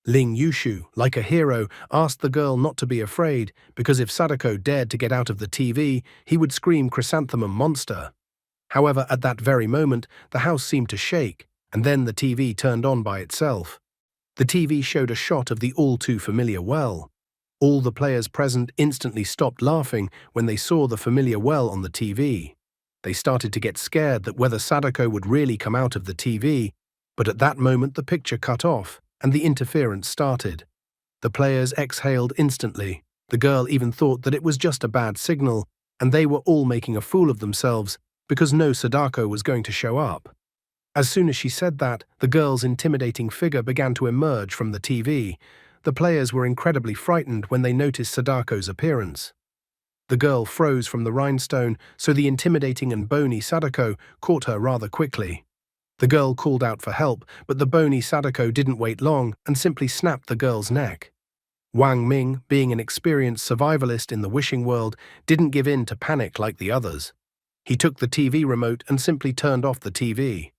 Ling Yushu, like a hero, asked the girl not to be afraid, because if Sadako dared to get out of the TV, he would scream "Chrysanthemum monster." However, at that very moment, the house seemed to shake, and then the TV turned on by itself. The TV showed a shot of the all-too-familiar well. All the players present instantly stopped laughing when they saw the familiar well on the TV. They started to get scared that whether Sadako would really come out of the TV, but at that moment the picture cut off, and the interference started. The players exhaled instantly. The girl even thought that it was just a bad signal, and they were all making a fool of themselves because no Sadako was going to show up. As soon as she said that, the girl's intimidating figure began to emerge from the TV. The players were incredibly frightened when they noticed Sadako's appearance. The girl froze from the rhinestone, so the intimidating and bony Sadako caught her rather quickly. The girl called out for help, but the bony Sadako didn't wait long and simply snapped the girl's neck. Wang Ming, being an experienced survivalist in the wishing world, didn't give in to panic like the others. He took the TV remote and simply turned off the TV.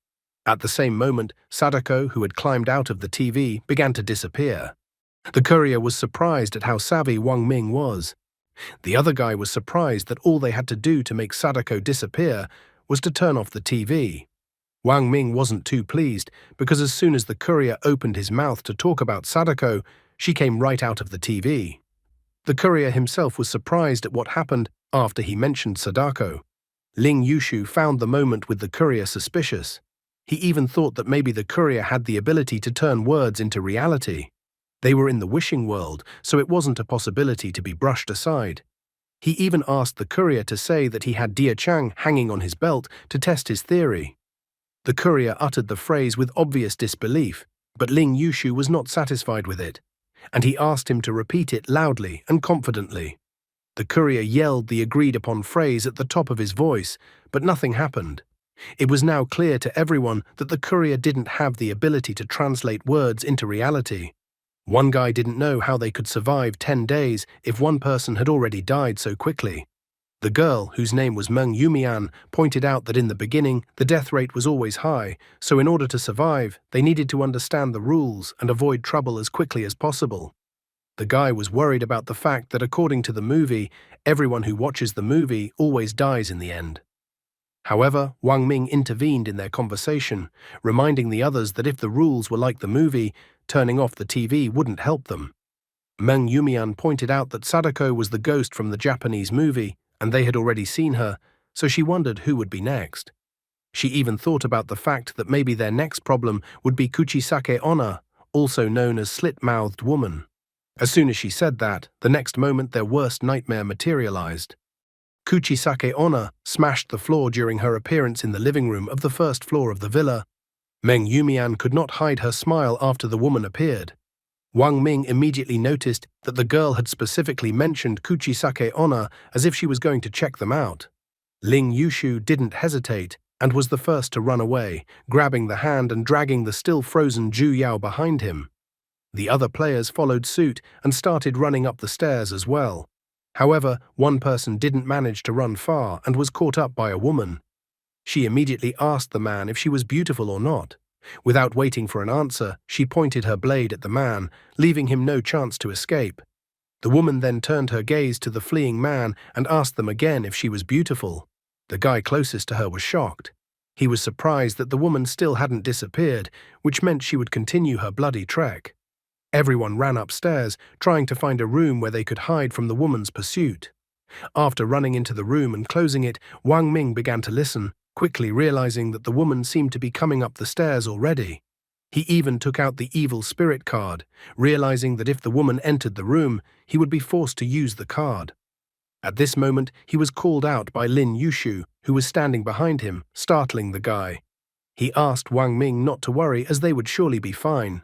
At the same moment, Sadako, who had climbed out of the TV, began to disappear. The courier was surprised at how savvy Wang Ming was. The other guy was surprised that all they had to do to make Sadako disappear was to turn off the TV. Wang Ming wasn't too pleased, because as soon as the courier opened his mouth to talk about Sadako, she came right out of the TV. The courier himself was surprised at what happened after he mentioned Sadako. Ling Yushu found the moment with the courier suspicious. He even thought that maybe the courier had the ability to turn words into reality. They were in the wishing world, so it wasn't a possibility to be brushed aside. He even asked the courier to say that he had Dia Chang hanging on his belt to test his theory. The courier uttered the phrase with obvious disbelief, but Ling Yushu was not satisfied with it, and he asked him to repeat it loudly and confidently. The courier yelled the agreed-upon phrase at the top of his voice, but nothing happened. It was now clear to everyone that the courier didn't have the ability to translate words into reality. One guy didn't know how they could survive 10 days if one person had already died so quickly. The girl, whose name was Meng Yumian, pointed out that in the beginning the death rate was always high, so in order to survive, they needed to understand the rules and avoid trouble as quickly as possible. The guy was worried about the fact that according to the movie, everyone who watches the movie always dies in the end. However, Wang Ming intervened in their conversation, reminding the others that if the rules were like the movie, turning off the TV wouldn't help them. Meng Yumian pointed out that Sadako was the ghost from the Japanese movie, and they had already seen her, so she wondered who would be next. She even thought about the fact that maybe their next problem would be Kuchisake Onna, also known as slit-mouthed woman. As soon as she said that, the next moment their worst nightmare materialized. Kuchisake Onna smashed the floor during her appearance in the living room of the first floor of the villa. Meng Yumian could not hide her smile after the woman appeared. Wang Ming immediately noticed that the girl had specifically mentioned Kuchisake Onna as if she was going to check them out. Ling Yushu didn't hesitate and was the first to run away, grabbing the hand and dragging the still-frozen Zhu Yao behind him. The other players followed suit and started running up the stairs as well. However, one person didn't manage to run far and was caught up by a woman. She immediately asked the man if she was beautiful or not. Without waiting for an answer, she pointed her blade at the man, leaving him no chance to escape. The woman then turned her gaze to the fleeing man and asked them again if she was beautiful. The guy closest to her was shocked. He was surprised that the woman still hadn't disappeared, which meant she would continue her bloody trek. Everyone ran upstairs, trying to find a room where they could hide from the woman's pursuit. After running into the room and closing it, Wang Ming began to listen, quickly realizing that the woman seemed to be coming up the stairs already. He even took out the evil spirit card, realizing that if the woman entered the room, he would be forced to use the card. At this moment, he was called out by Lin Yushu, who was standing behind him, startling the guy. He asked Wang Ming not to worry as they would surely be fine.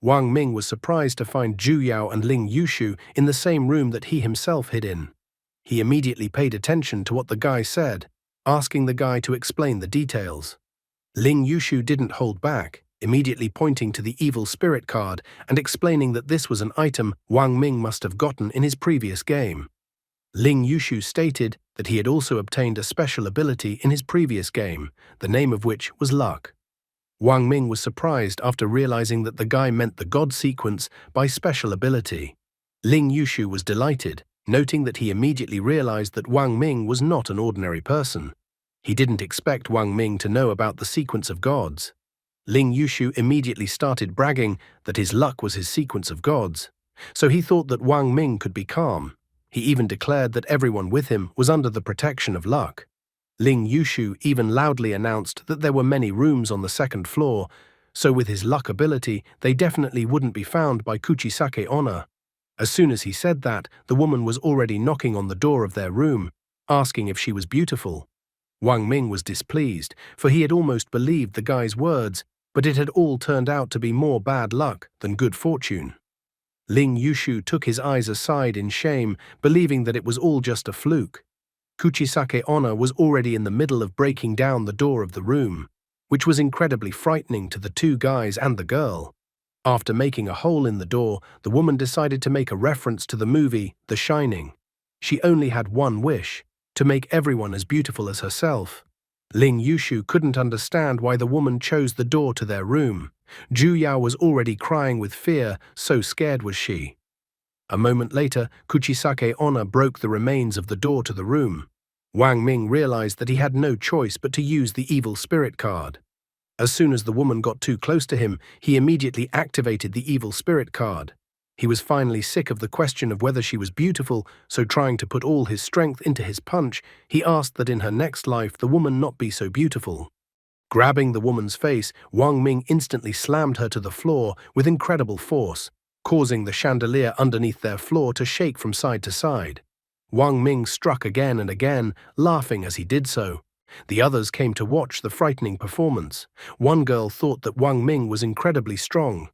Wang Ming was surprised to find Zhu Yao and Ling Yushu in the same room that he himself hid in. He immediately paid attention to what the guy said, asking the guy to explain the details. Ling Yushu didn't hold back, immediately pointing to the evil spirit card and explaining that this was an item Wang Ming must have gotten in his previous game. Ling Yushu stated that he had also obtained a special ability in his previous game, the name of which was Luck. Wang Ming was surprised after realizing that the guy meant the God sequence by special ability. Ling Yushu was delighted, noting that he immediately realized that Wang Ming was not an ordinary person. He didn't expect Wang Ming to know about the sequence of gods. Ling Yushu immediately started bragging that his luck was his sequence of gods, so he thought that Wang Ming could be calm. He even declared that everyone with him was under the protection of luck. Ling Yushu even loudly announced that there were many rooms on the second floor, so with his luck ability, they definitely wouldn't be found by Kuchisake Onna. As soon as he said that, the woman was already knocking on the door of their room, asking if she was beautiful. Wang Ming was displeased, for he had almost believed the guy's words, but it had all turned out to be more bad luck than good fortune. Ling Yushu took his eyes aside in shame, believing that it was all just a fluke. Kuchisake Onna was already in the middle of breaking down the door of the room, which was incredibly frightening to the two guys and the girl. After making a hole in the door, the woman decided to make a reference to the movie The Shining. She only had one wish, to make everyone as beautiful as herself. Ling Yushu couldn't understand why the woman chose the door to their room. Zhu Yao was already crying with fear, so scared was she. A moment later, Kuchisake Onna broke the remains of the door to the room. Wang Ming realized that he had no choice but to use the evil spirit card. As soon as the woman got too close to him, he immediately activated the evil spirit card. He was finally sick of the question of whether she was beautiful, so trying to put all his strength into his punch, he asked that in her next life the woman not be so beautiful. Grabbing the woman's face, Wang Ming instantly slammed her to the floor with incredible force, causing the chandelier underneath their floor to shake from side to side. Wang Ming struck again and again, laughing as he did so. The others came to watch the frightening performance. One girl thought that Wang Ming was incredibly strong.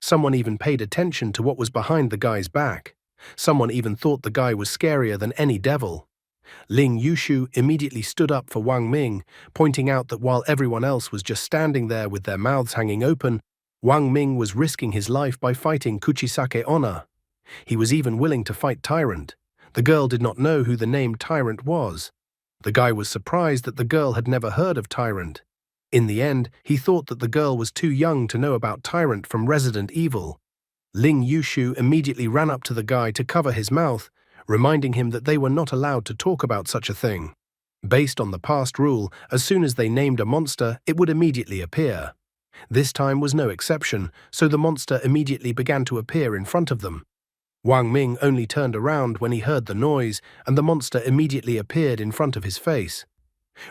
Someone even paid attention to what was behind the guy's back. Someone even thought the guy was scarier than any devil. Ling Yushu immediately stood up for Wang Ming, pointing out that while everyone else was just standing there with their mouths hanging open, Wang Ming was risking his life by fighting Kuchisake Onna. He was even willing to fight Tyrant. The girl did not know who the name Tyrant was. The guy was surprised that the girl had never heard of Tyrant. In the end, he thought that the girl was too young to know about Tyrant from Resident Evil. Ling Yushu immediately ran up to the guy to cover his mouth, reminding him that they were not allowed to talk about such a thing. Based on the past rule, as soon as they named a monster, it would immediately appear. This time was no exception, so the monster immediately began to appear in front of them. Wang Ming only turned around when he heard the noise, and the monster immediately appeared in front of his face.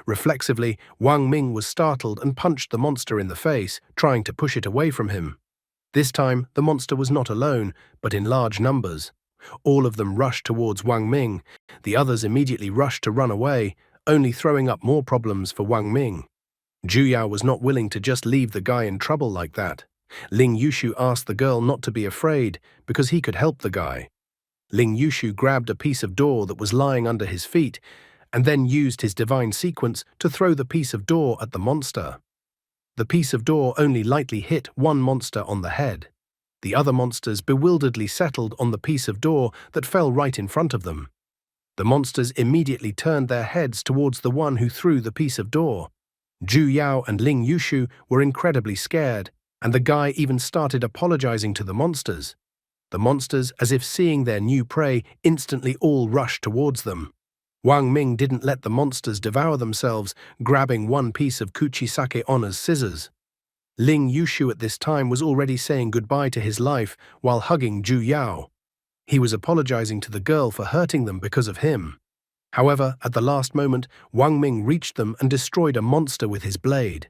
Reflexively, Wang Ming was startled and punched the monster in the face, trying to push it away from him. This time, the monster was not alone, but in large numbers. All of them rushed towards Wang Ming. The others immediately rushed to run away, only throwing up more problems for Wang Ming. Zhu Yao was not willing to just leave the guy in trouble like that. Ling Yushu asked the girl not to be afraid, because he could help the guy. Ling Yushu grabbed a piece of door that was lying under his feet, and then used his divine sequence to throw the piece of door at the monster. The piece of door only lightly hit one monster on the head. The other monsters bewilderedly settled on the piece of door that fell right in front of them. The monsters immediately turned their heads towards the one who threw the piece of door. Zhu Yao and Ling Yushu were incredibly scared, and the guy even started apologizing to the monsters. The monsters, as if seeing their new prey, instantly all rushed towards them. Wang Ming didn't let the monsters devour themselves, grabbing one piece of Kuchisake Onna's scissors. Ling Yushu at this time was already saying goodbye to his life while hugging Zhu Yao. He was apologizing to the girl for hurting them because of him. However, at the last moment, Wang Ming reached them and destroyed a monster with his blade.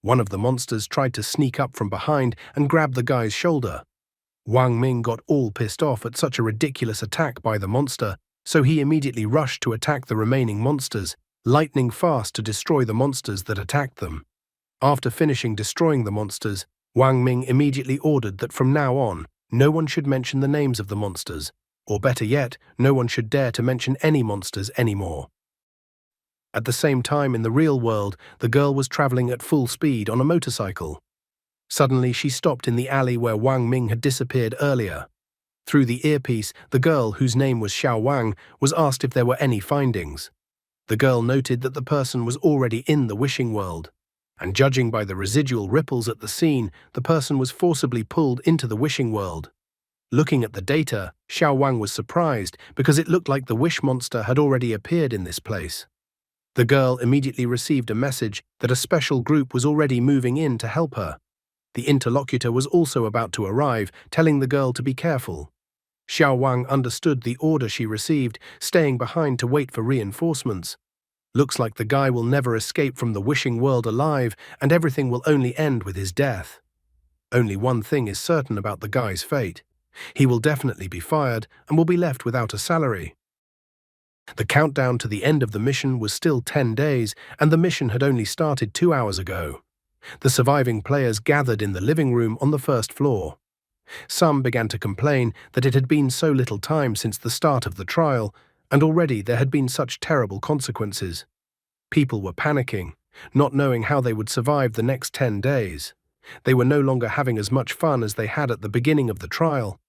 One of the monsters tried to sneak up from behind and grab the guy's shoulder. Wang Ming got all pissed off at such a ridiculous attack by the monster, So he immediately rushed to attack the remaining monsters, lightning fast to destroy the monsters that attacked them. After finishing destroying the monsters, Wang Ming immediately ordered that from now on, no one should mention the names of the monsters, or better yet, no one should dare to mention any monsters anymore. At the same time in the real world, the girl was traveling at full speed on a motorcycle. Suddenly she stopped in the alley where Wang Ming had disappeared earlier. Through the earpiece, the girl, whose name was Xiao Wang, was asked if there were any findings. The girl noted that the person was already in the wishing world, and judging by the residual ripples at the scene, the person was forcibly pulled into the wishing world. Looking at the data, Xiao Wang was surprised because it looked like the wish monster had already appeared in this place. The girl immediately received a message that a special group was already moving in to help her. The interlocutor was also about to arrive, telling the girl to be careful. Xiao Wang understood the order she received, staying behind to wait for reinforcements. Looks like the guy will never escape from the wishing world alive, and everything will only end with his death. Only one thing is certain about the guy's fate. He will definitely be fired and will be left without a salary. The countdown to the end of the mission was still 10 days, and the mission had only started 2 hours ago. The surviving players gathered in the living room on the first floor. Some began to complain that it had been so little time since the start of the trial, and already there had been such terrible consequences. People were panicking, not knowing how they would survive the next 10 days. They were no longer having as much fun as they had at the beginning of the trial.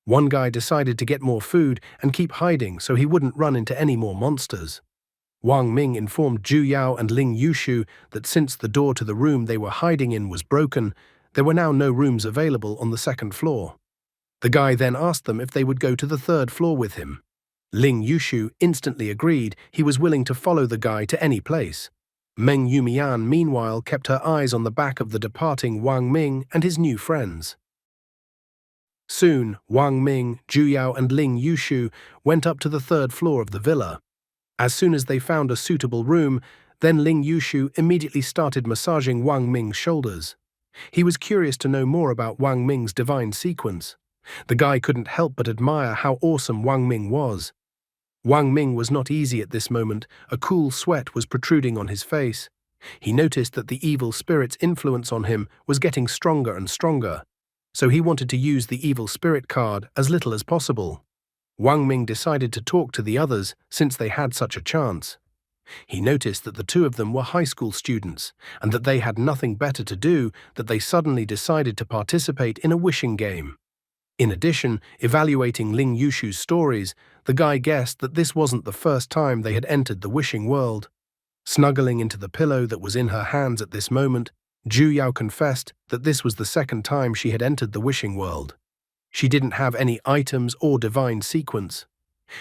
One guy decided to get more food and keep hiding so he wouldn't run into any more monsters. Wang Ming informed Zhu Yao and Ling Yushu that since the door to the room they were hiding in was broken, there were now no rooms available on the second floor. The guy then asked them if they would go to the third floor with him. Ling Yushu instantly agreed he was willing to follow the guy to any place. Meng Yumian meanwhile kept her eyes on the back of the departing Wang Ming and his new friends. Soon, Wang Ming, Zhu Yao and Ling Yushu went up to the third floor of the villa. As soon as they found a suitable room, then Ling Yushu immediately started massaging Wang Ming's shoulders. He was curious to know more about Wang Ming's divine sequence. The guy couldn't help but admire how awesome Wang Ming was. Wang Ming was not easy at this moment. A cool sweat was protruding on his face. He noticed that the evil spirit's influence on him was getting stronger and stronger, so he wanted to use the evil spirit card as little as possible. Wang Ming decided to talk to the others since they had such a chance. He noticed that the two of them were high school students, and that they had nothing better to do, that they suddenly decided to participate in a wishing game. In addition, evaluating Ling Yushu's stories, the guy guessed that this wasn't the first time they had entered the wishing world. Snuggling into the pillow that was in her hands at this moment, Zhu Yao confessed that this was the second time she had entered the wishing world. She didn't have any items or divine sequence.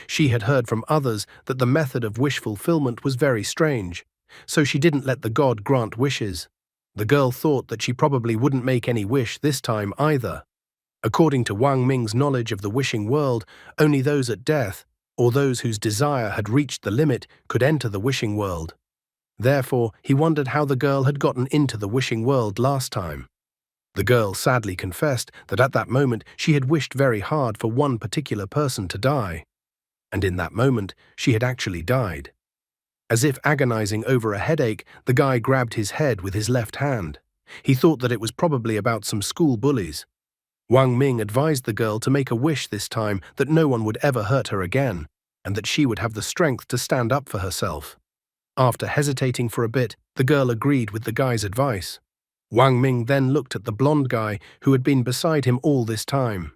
She had heard from others that the method of wish fulfillment was very strange, so she didn't let the god grant wishes. The girl thought that she probably wouldn't make any wish this time either. According to Wang Ming's knowledge of the wishing world, only those at death, or those whose desire had reached the limit, could enter the wishing world. Therefore, he wondered how the girl had gotten into the wishing world last time. The girl sadly confessed that at that moment she had wished very hard for one particular person to die. And in that moment, she had actually died. As if agonizing over a headache, the guy grabbed his head with his left hand. He thought that it was probably about some school bullies. Wang Ming advised the girl to make a wish this time that no one would ever hurt her again, and that she would have the strength to stand up for herself. After hesitating for a bit, the girl agreed with the guy's advice. Wang Ming then looked at the blonde guy who had been beside him all this time.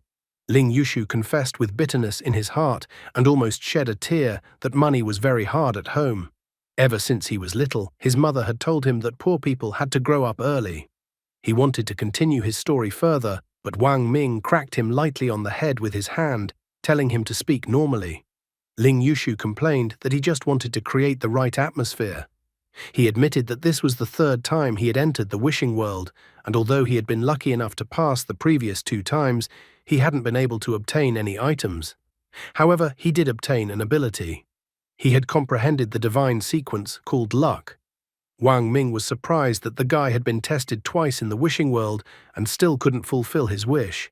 Ling Yushu confessed with bitterness in his heart and almost shed a tear that money was very hard at home. Ever since he was little, his mother had told him that poor people had to grow up early. He wanted to continue his story further, but Wang Ming cracked him lightly on the head with his hand, telling him to speak normally. Ling Yushu complained that he just wanted to create the right atmosphere. He admitted that this was the third time he had entered the wishing world, and although he had been lucky enough to pass the previous 2 times, he hadn't been able to obtain any items. However, he did obtain an ability. He had comprehended the divine sequence called luck. Wang Ming was surprised that the guy had been tested twice in the wishing world and still couldn't fulfill his wish.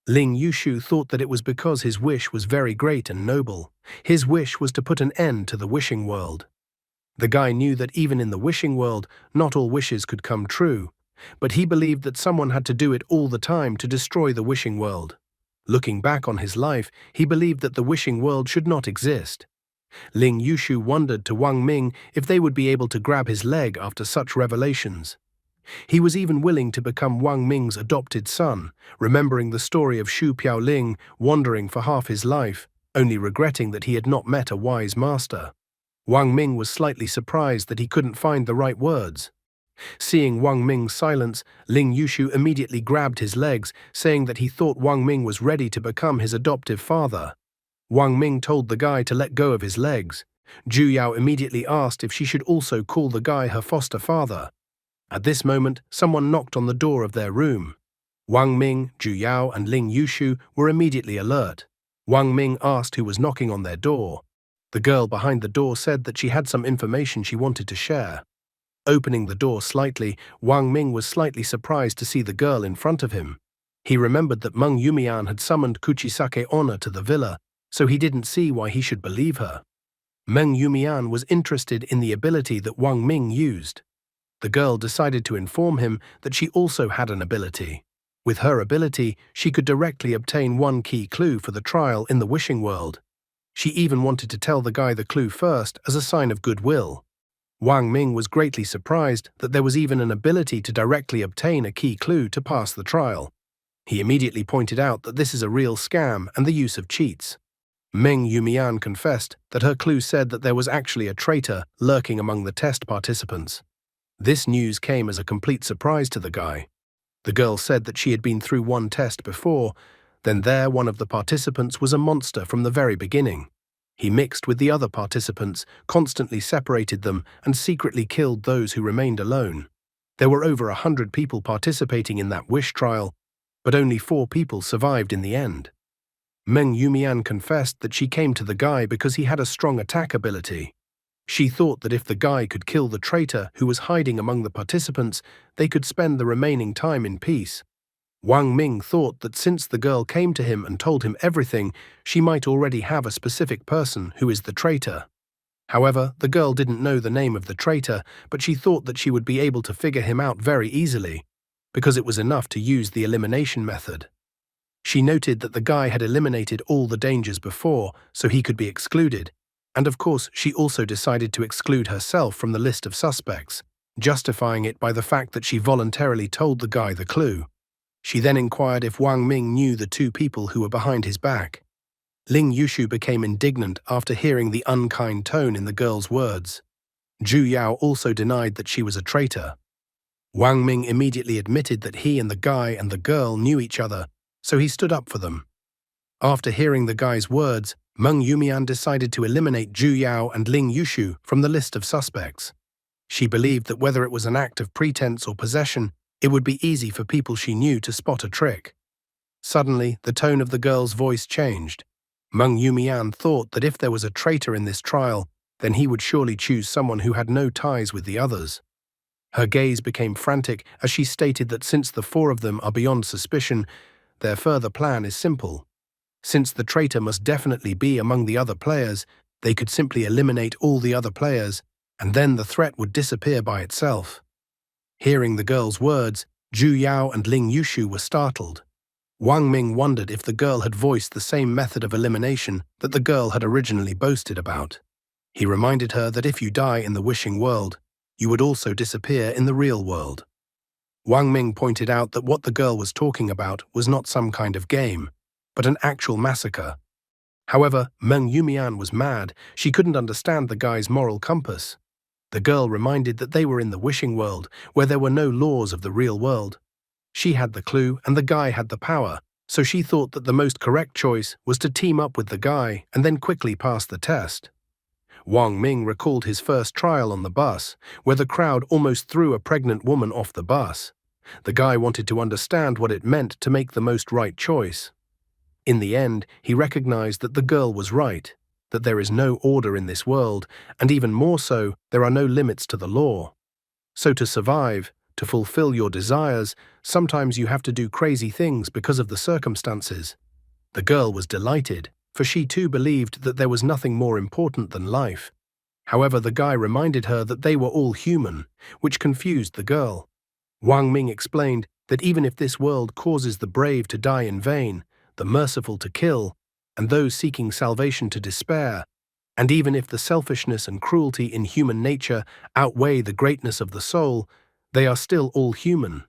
Ling Yushu thought that it was because his wish was very great and noble. His wish was to put an end to the wishing world. The guy knew that even in the wishing world, not all wishes could come true, but he believed that someone had to do it all the time to destroy the wishing world. Looking back on his life, he believed that the wishing world should not exist. Ling Yushu wondered to Wang Ming if they would be able to grab his leg after such revelations. He was even willing to become Wang Ming's adopted son, remembering the story of Xu Piaoling wandering for half his life, only regretting that he had not met a wise master. Wang Ming was slightly surprised that he couldn't find the right words. Seeing Wang Ming's silence, Ling Yushu immediately grabbed his legs, saying that he thought Wang Ming was ready to become his adoptive father. Wang Ming told the guy to let go of his legs. Zhu Yao immediately asked if she should also call the guy her foster father. At this moment, someone knocked on the door of their room. Wang Ming, Zhu Yao, and Ling Yushu were immediately alert. Wang Ming asked who was knocking on their door. The girl behind the door said that she had some information she wanted to share. Opening the door slightly, Wang Ming was slightly surprised to see the girl in front of him. He remembered that Meng Yumian had summoned Kuchisake Onna to the villa, so he didn't see why he should believe her. Meng Yumian was interested in the ability that Wang Ming used. The girl decided to inform him that she also had an ability. With her ability, she could directly obtain one key clue for the trial in the wishing world. She even wanted to tell the guy the clue first as a sign of goodwill. Wang Ming was greatly surprised that there was even an ability to directly obtain a key clue to pass the trial. He immediately pointed out that this is a real scam and the use of cheats. Meng Yumian confessed that her clue said that there was actually a traitor lurking among the test participants. This news came as a complete surprise to the guy. The girl said that she had been through one test before, then one of the participants was a monster from the very beginning. He mixed with the other participants, constantly separated them, and secretly killed those who remained alone. There were over 100 people participating in that wish trial, but only 4 people survived in the end. Meng Yumian confessed that she came to the guy because he had a strong attack ability. She thought that if the guy could kill the traitor who was hiding among the participants, they could spend the remaining time in peace. Wang Ming thought that since the girl came to him and told him everything, she might already have a specific person who is the traitor. However, the girl didn't know the name of the traitor, but she thought that she would be able to figure him out very easily, because it was enough to use the elimination method. She noted that the guy had eliminated all the dangers before, so he could be excluded, and of course she also decided to exclude herself from the list of suspects, justifying it by the fact that she voluntarily told the guy the clue. She then inquired if Wang Ming knew the 2 people who were behind his back. Ling Yushu became indignant after hearing the unkind tone in the girl's words. Zhu Yao also denied that she was a traitor. Wang Ming immediately admitted that he and the girl knew each other, so he stood up for them. After hearing the guy's words, Meng Yumian decided to eliminate Zhu Yao and Ling Yushu from the list of suspects. She believed that whether it was an act of pretense or possession, it would be easy for people she knew to spot a trick. Suddenly, the tone of the girl's voice changed. Meng Yumian thought that if there was a traitor in this trial, then he would surely choose someone who had no ties with the others. Her gaze became frantic as she stated that since the 4 of them are beyond suspicion, their further plan is simple. Since the traitor must definitely be among the other players, they could simply eliminate all the other players, and then the threat would disappear by itself. Hearing the girl's words, Zhu Yao and Ling Yushu were startled. Wang Ming wondered if the girl had voiced the same method of elimination that the girl had originally boasted about. He reminded her that if you die in the wishing world, you would also disappear in the real world. Wang Ming pointed out that what the girl was talking about was not some kind of game, but an actual massacre. However, Meng Yumian was mad. She couldn't understand the guy's moral compass. The girl reminded that they were in the wishing world, where there were no laws of the real world. She had the clue and the guy had the power, so she thought that the most correct choice was to team up with the guy and then quickly pass the test. Wang Ming recalled his first trial on the bus, where the crowd almost threw a pregnant woman off the bus. The guy wanted to understand what it meant to make the most right choice. In the end, he recognized that the girl was right, that there is no order in this world, and even more so, there are no limits to the law. So to survive, to fulfill your desires, sometimes you have to do crazy things because of the circumstances. The girl was delighted. for she too believed that there was nothing more important than life. However, the guy reminded her that they were all human, which confused the girl. Wang Ming explained that even if this world causes the brave to die in vain, the merciful to kill, and those seeking salvation to despair, and even if the selfishness and cruelty in human nature outweigh the greatness of the soul, they are still all human.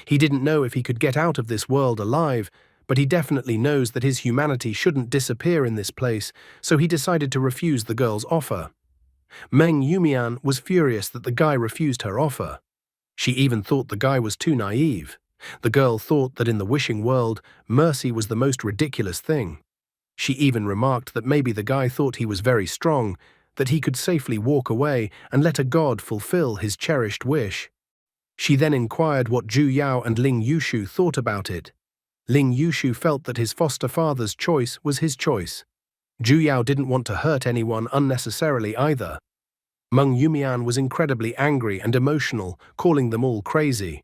He didn't know if he could get out of this world alive, but he definitely knows that his humanity shouldn't disappear in this place, so he decided to refuse the girl's offer. Meng Yumian was furious that the guy refused her offer. She even thought the guy was too naive. The girl thought that in the wishing world, mercy was the most ridiculous thing. She even remarked that maybe the guy thought he was very strong, that he could safely walk away and let a god fulfill his cherished wish. She then inquired what Zhu Yao and Ling Yushu thought about it. Ling Yushu felt that his foster father's choice was his choice. Zhu Yao didn't want to hurt anyone unnecessarily either. Meng Yumian was incredibly angry and emotional, calling them all crazy.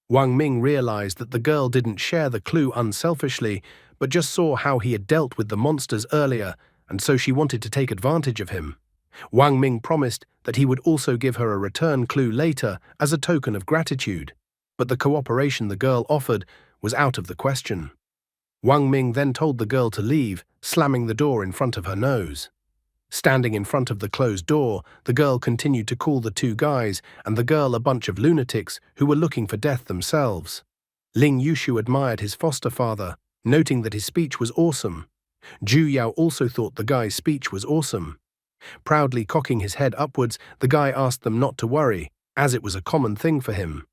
Wang Ming realized that the girl didn't share the clue unselfishly, but just saw how he had dealt with the monsters earlier, and so she wanted to take advantage of him. Wang Ming promised that he would also give her a return clue later as a token of gratitude, but the cooperation the girl offered was out of the question. Wang Ming then told the girl to leave, slamming the door in front of her nose. Standing in front of the closed door, the girl continued to call the two guys and the girl a bunch of lunatics who were looking for death themselves. Ling Yushu admired his foster father, noting that his speech was awesome. Zhu Yao also thought the guy's speech was awesome. Proudly cocking his head upwards, the guy asked them not to worry, as it was a common thing for him.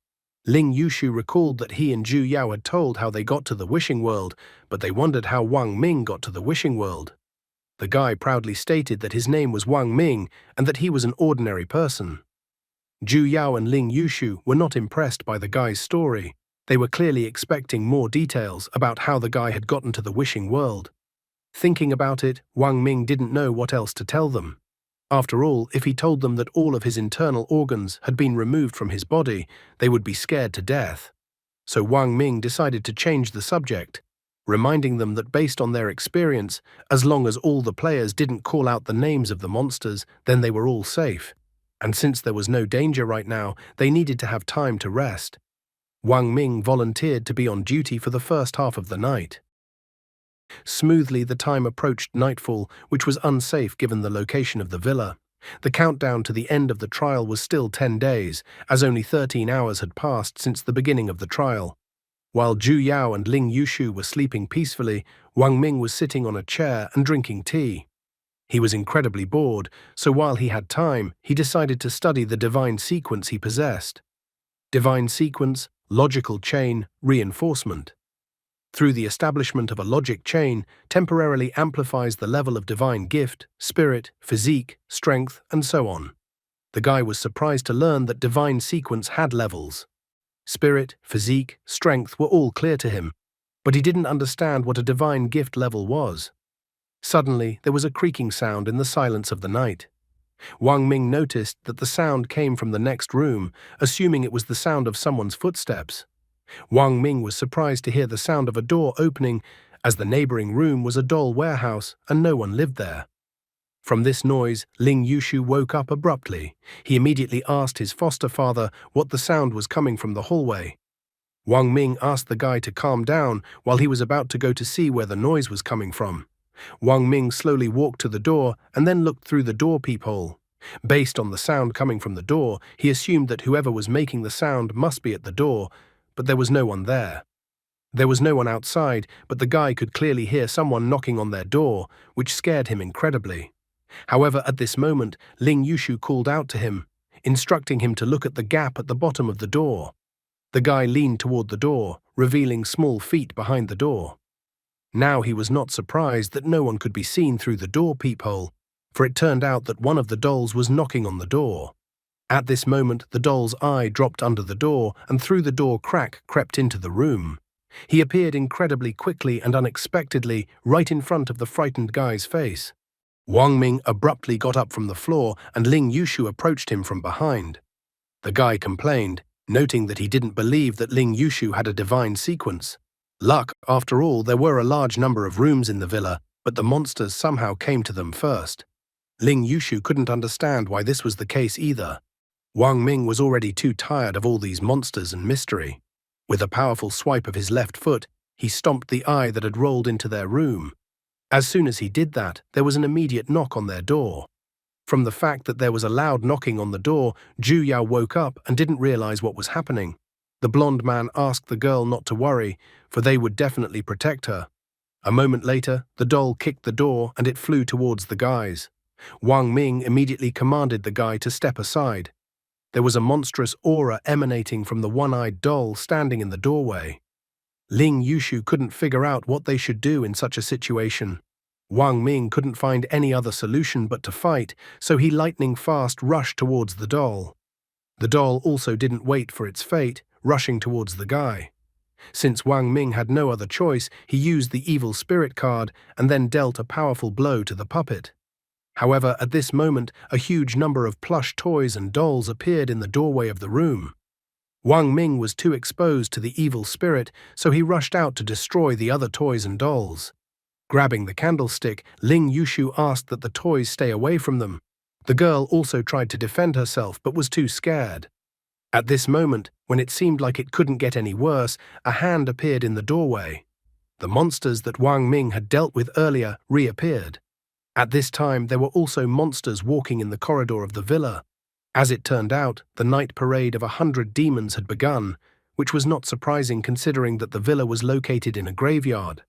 Ling Yushu recalled that he and Zhu Yao had told how they got to the wishing world, but they wondered how Wang Ming got to the wishing world. The guy proudly stated that his name was Wang Ming and that he was an ordinary person. Zhu Yao and Ling Yushu were not impressed by the guy's story. They were clearly expecting more details about how the guy had gotten to the wishing world. Thinking about it, Wang Ming didn't know what else to tell them. After all, if he told them that all of his internal organs had been removed from his body, they would be scared to death. So Wang Ming decided to change the subject, reminding them that based on their experience, as long as all the players didn't call out the names of the monsters, then they were all safe. And since there was no danger right now, they needed to have time to rest. Wang Ming volunteered to be on duty for the first half of the night. Smoothly, the time approached nightfall, which was unsafe given the location of the villa. The countdown to the end of the trial was still 10 days, as only 13 hours had passed since the beginning of the trial. While Zhu Yao and Ling Yushu were sleeping peacefully, Wang Ming was sitting on a chair and drinking tea. He was incredibly bored, so while he had time, he decided to study the divine sequence he possessed. Divine sequence, logical chain, reinforcement. Through the establishment of a logic chain, temporarily amplifies the level of divine gift, spirit, physique, strength, and so on. The guy was surprised to learn that divine sequence had levels. Spirit, physique, strength were all clear to him, but he didn't understand what a divine gift level was. Suddenly, there was a creaking sound in the silence of the night. Wang Ming noticed that the sound came from the next room, assuming it was the sound of someone's footsteps. Wang Ming was surprised to hear the sound of a door opening, as the neighboring room was a doll warehouse and no one lived there. From this noise, Ling Yushu woke up abruptly. He immediately asked his foster father what the sound was coming from the hallway. Wang Ming asked the guy to calm down while he was about to go to see where the noise was coming from. Wang Ming slowly walked to the door and then looked through the door peephole. Based on the sound coming from the door, he assumed that whoever was making the sound must be at the door, but there was no one there. There was no one outside, but the guy could clearly hear someone knocking on their door, which scared him incredibly. However, at this moment, Ling Yushu called out to him, instructing him to look at the gap at the bottom of the door. The guy leaned toward the door, revealing small feet behind the door. Now he was not surprised that no one could be seen through the door peephole, for it turned out that one of the dolls was knocking on the door. At this moment, the doll's eye dropped under the door, and through the door crack crept into the room. He appeared incredibly quickly and unexpectedly right in front of the frightened guy's face. Wang Ming abruptly got up from the floor, and Ling Yushu approached him from behind. The guy complained, noting that he didn't believe that Ling Yushu had a divine sequence. Luck, after all, there were a large number of rooms in the villa, but the monsters somehow came to them first. Ling Yushu couldn't understand why this was the case either. Wang Ming was already too tired of all these monsters and mystery. With a powerful swipe of his left foot, he stomped the eye that had rolled into their room. As soon as he did that, there was an immediate knock on their door. From the fact that there was a loud knocking on the door, Ju Yao woke up and didn't realize what was happening. The blonde man asked the girl not to worry, for they would definitely protect her. A moment later, the doll kicked the door and it flew towards the guys. Wang Ming immediately commanded the guy to step aside. There was a monstrous aura emanating from the one-eyed doll standing in the doorway. Ling Yushu couldn't figure out what they should do in such a situation. Wang Ming couldn't find any other solution but to fight, so he lightning-fast rushed towards the doll. The doll also didn't wait for its fate, rushing towards the guy. Since Wang Ming had no other choice, he used the evil spirit card and then dealt a powerful blow to the puppet. However, at this moment, a huge number of plush toys and dolls appeared in the doorway of the room. Wang Ming was too exposed to the evil spirit, so he rushed out to destroy the other toys and dolls. Grabbing the candlestick, Ling Yushu asked that the toys stay away from them. The girl also tried to defend herself but was too scared. At this moment, when it seemed like it couldn't get any worse, a hand appeared in the doorway. The monsters that Wang Ming had dealt with earlier reappeared. At this time, there were also monsters walking in the corridor of the villa. As it turned out, the night parade of 100 demons had begun, which was not surprising considering that the villa was located in a graveyard.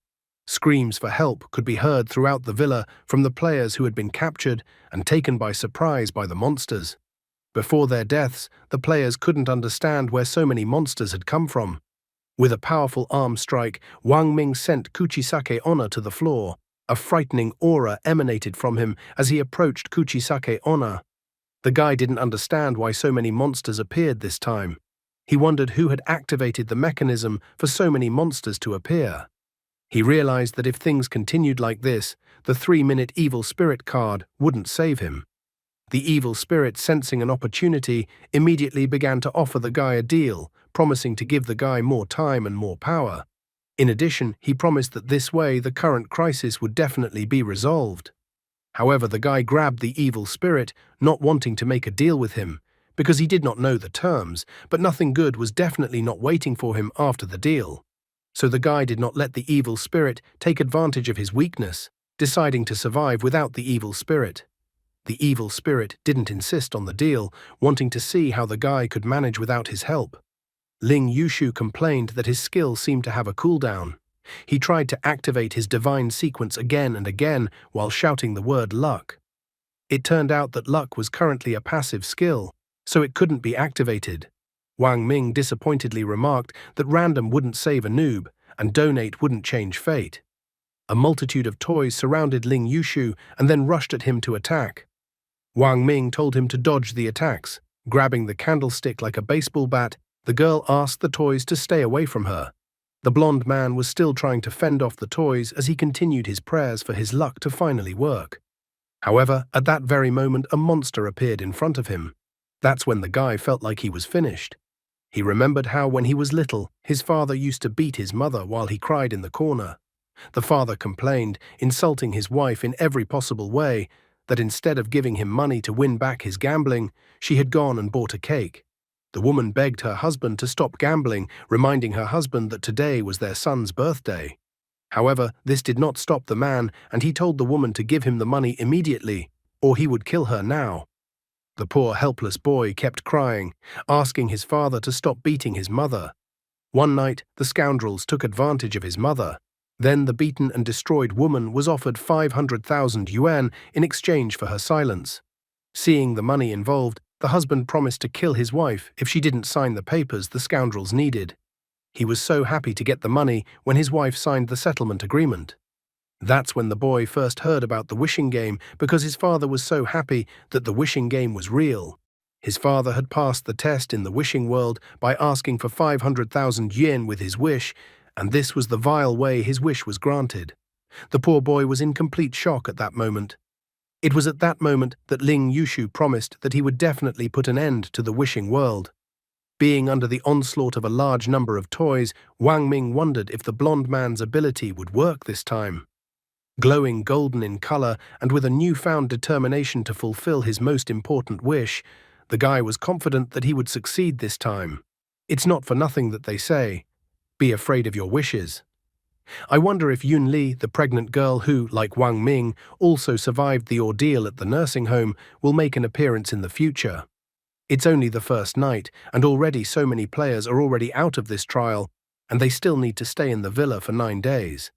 Screams for help could be heard throughout the villa from the players who had been captured and taken by surprise by the monsters. Before their deaths, the players couldn't understand where so many monsters had come from. With a powerful arm strike, Wang Ming sent Kuchisake Onna to the floor. A frightening aura emanated from him as he approached Kuchisake Onna. The guy didn't understand why so many monsters appeared this time. He wondered who had activated the mechanism for so many monsters to appear. He realized that if things continued like this, the 3-minute evil spirit card wouldn't save him. The evil spirit, sensing an opportunity, immediately began to offer the guy a deal, promising to give the guy more time and more power. In addition, he promised that this way the current crisis would definitely be resolved. However, the guy grabbed the evil spirit, not wanting to make a deal with him, because he did not know the terms, but nothing good was definitely not waiting for him after the deal. So the guy did not let the evil spirit take advantage of his weakness, deciding to survive without the evil spirit. The evil spirit didn't insist on the deal, wanting to see how the guy could manage without his help. Ling Yushu complained that his skill seemed to have a cooldown. He tried to activate his divine sequence again and again while shouting the word luck. It turned out that luck was currently a passive skill, so it couldn't be activated. Wang Ming disappointedly remarked that random wouldn't save a noob and donate wouldn't change fate. A multitude of toys surrounded Ling Yushu and then rushed at him to attack. Wang Ming told him to dodge the attacks. Grabbing the candlestick like a baseball bat, the girl asked the toys to stay away from her. The blonde man was still trying to fend off the toys as he continued his prayers for his luck to finally work. However, at that very moment, a monster appeared in front of him. That's when the guy felt like he was finished. He remembered how, when he was little, his father used to beat his mother while he cried in the corner. The father complained, insulting his wife in every possible way, that instead of giving him money to win back his gambling, she had gone and bought a cake. The woman begged her husband to stop gambling, reminding her husband that today was their son's birthday. However, this did not stop the man, and he told the woman to give him the money immediately, or he would kill her now. The poor helpless boy kept crying, asking his father to stop beating his mother. One night, the scoundrels took advantage of his mother. Then the beaten and destroyed woman was offered 500,000 yuan in exchange for her silence. Seeing the money involved, the husband promised to kill his wife if she didn't sign the papers the scoundrels needed. He was so happy to get the money when his wife signed the settlement agreement. That's when the boy first heard about the wishing game, because his father was so happy that the wishing game was real. His father had passed the test in the wishing world by asking for 500,000 yen with his wish, and this was the vile way his wish was granted. The poor boy was in complete shock at that moment. It was at that moment that Ling Yushu promised that he would definitely put an end to the wishing world. Being under the onslaught of a large number of toys, Wang Ming wondered if the blonde man's ability would work this time. Glowing golden in color and with a newfound determination to fulfill his most important wish, the guy was confident that he would succeed this time. It's not for nothing that they say, be afraid of your wishes. I wonder if Yun Li, the pregnant girl who, like Wang Ming, also survived the ordeal at the nursing home, will make an appearance in the future. It's only the first night, and already so many players are already out of this trial, and they still need to stay in the villa for 9 days.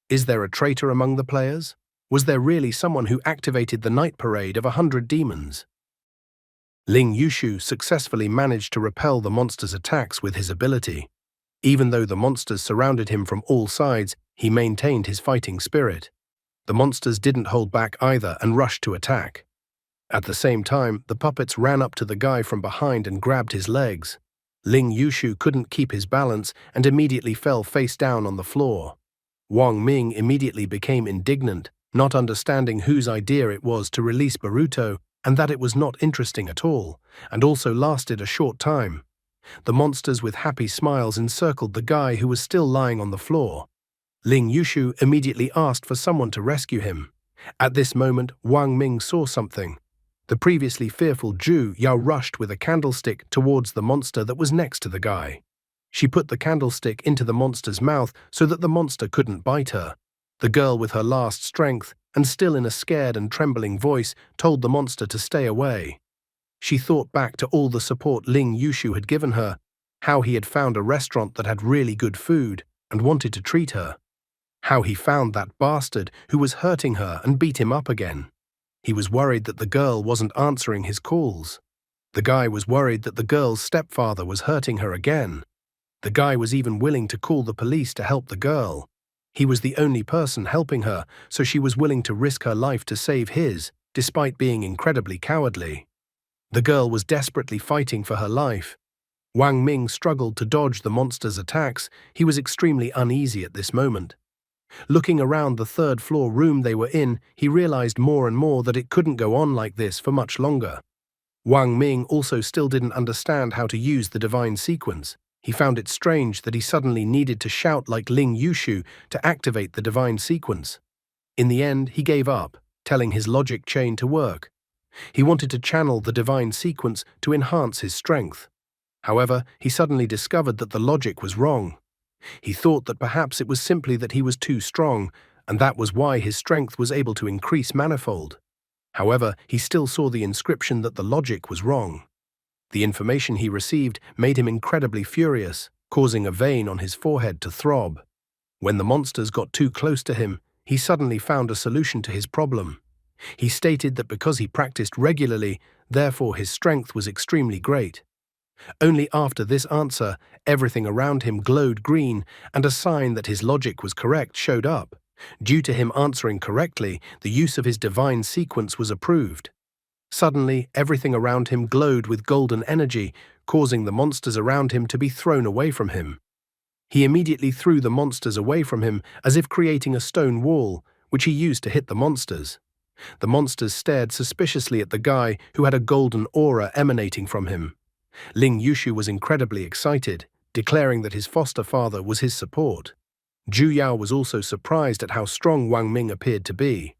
Is there a traitor among the players? Was there really someone who activated the night parade of 100 demons? Ling Yushu successfully managed to repel the monster's attacks with his ability. Even though the monsters surrounded him from all sides, he maintained his fighting spirit. The monsters didn't hold back either and rushed to attack. At the same time, the puppets ran up to the guy from behind and grabbed his legs. Ling Yushu couldn't keep his balance and immediately fell face down on the floor. Wang Ming immediately became indignant, not understanding whose idea it was to release Boruto and that it was not interesting at all, and also lasted a short time. The monsters with happy smiles encircled the guy who was still lying on the floor. Ling Yushu immediately asked for someone to rescue him. At this moment, Wang Ming saw something. The previously fearful Zhu Yao rushed with a candlestick towards the monster that was next to the guy. She put the candlestick into the monster's mouth so that the monster couldn't bite her. The girl, with her last strength, and still in a scared and trembling voice, told the monster to stay away. She thought back to all the support Ling Yushu had given her, how he had found a restaurant that had really good food and wanted to treat her, how he found that bastard who was hurting her and beat him up again. He was worried that the girl wasn't answering his calls. The guy was worried that the girl's stepfather was hurting her again. The guy was even willing to call the police to help the girl. He was the only person helping her, so she was willing to risk her life to save his, despite being incredibly cowardly. The girl was desperately fighting for her life. Wang Ming struggled to dodge the monster's attacks. He was extremely uneasy at this moment. Looking around the third-floor room they were in, he realized more and more that it couldn't go on like this for much longer. Wang Ming also still didn't understand how to use the divine sequence. He found it strange that he suddenly needed to shout like Ling Yushu to activate the divine sequence. In the end, he gave up, telling his logic chain to work. He wanted to channel the divine sequence to enhance his strength. However, he suddenly discovered that the logic was wrong. He thought that perhaps it was simply that he was too strong, and that was why his strength was able to increase manifold. However, he still saw the inscription that the logic was wrong. The information he received made him incredibly furious, causing a vein on his forehead to throb. When the monsters got too close to him, he suddenly found a solution to his problem. He stated that because he practiced regularly, therefore his strength was extremely great. Only after this answer, everything around him glowed green, and a sign that his logic was correct showed up. Due to him answering correctly, the use of his divine sequence was approved. Suddenly, everything around him glowed with golden energy, causing the monsters around him to be thrown away from him. He immediately threw the monsters away from him, as if creating a stone wall, which he used to hit the monsters. The monsters stared suspiciously at the guy who had a golden aura emanating from him. Ling Yushu was incredibly excited, declaring that his foster father was his support. Zhu Yao was also surprised at how strong Wang Ming appeared to be.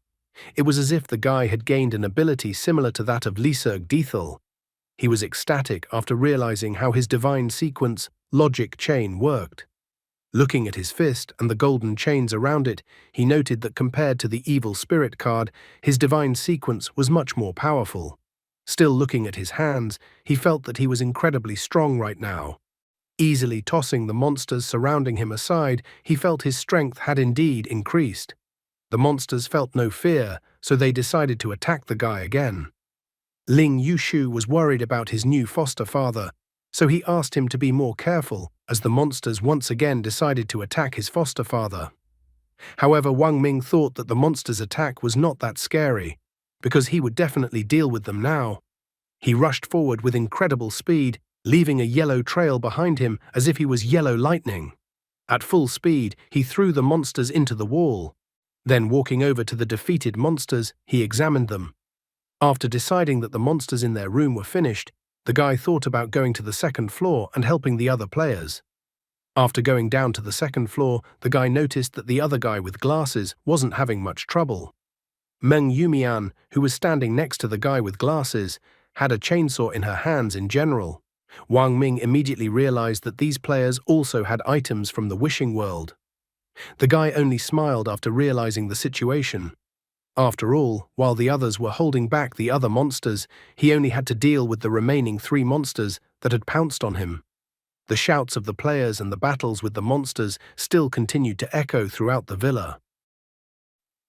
It was as if the guy had gained an ability similar to that of Liserg Dethel. He was ecstatic after realizing how his divine sequence, logic chain, worked. Looking at his fist and the golden chains around it, he noted that compared to the evil spirit card, his divine sequence was much more powerful. Still looking at his hands, he felt that he was incredibly strong right now. Easily tossing the monsters surrounding him aside, he felt his strength had indeed increased. The monsters felt no fear, so they decided to attack the guy again. Ling Yushu was worried about his new foster father, so he asked him to be more careful as the monsters once again decided to attack his foster father. However, Wang Ming thought that the monsters' attack was not that scary, because he would definitely deal with them now. He rushed forward with incredible speed, leaving a yellow trail behind him as if he was yellow lightning. At full speed, he threw the monsters into the wall. Then, walking over to the defeated monsters, he examined them. After deciding that the monsters in their room were finished, the guy thought about going to the second floor and helping the other players. After going down to the second floor, the guy noticed that the other guy with glasses wasn't having much trouble. Meng Yumian, who was standing next to the guy with glasses, had a chainsaw in her hands in general. Wang Ming immediately realized that these players also had items from the wishing world. The guy only smiled after realizing the situation. After all, while the others were holding back the other monsters, he only had to deal with the remaining 3 monsters that had pounced on him. The shouts of the players and the battles with the monsters still continued to echo throughout the villa.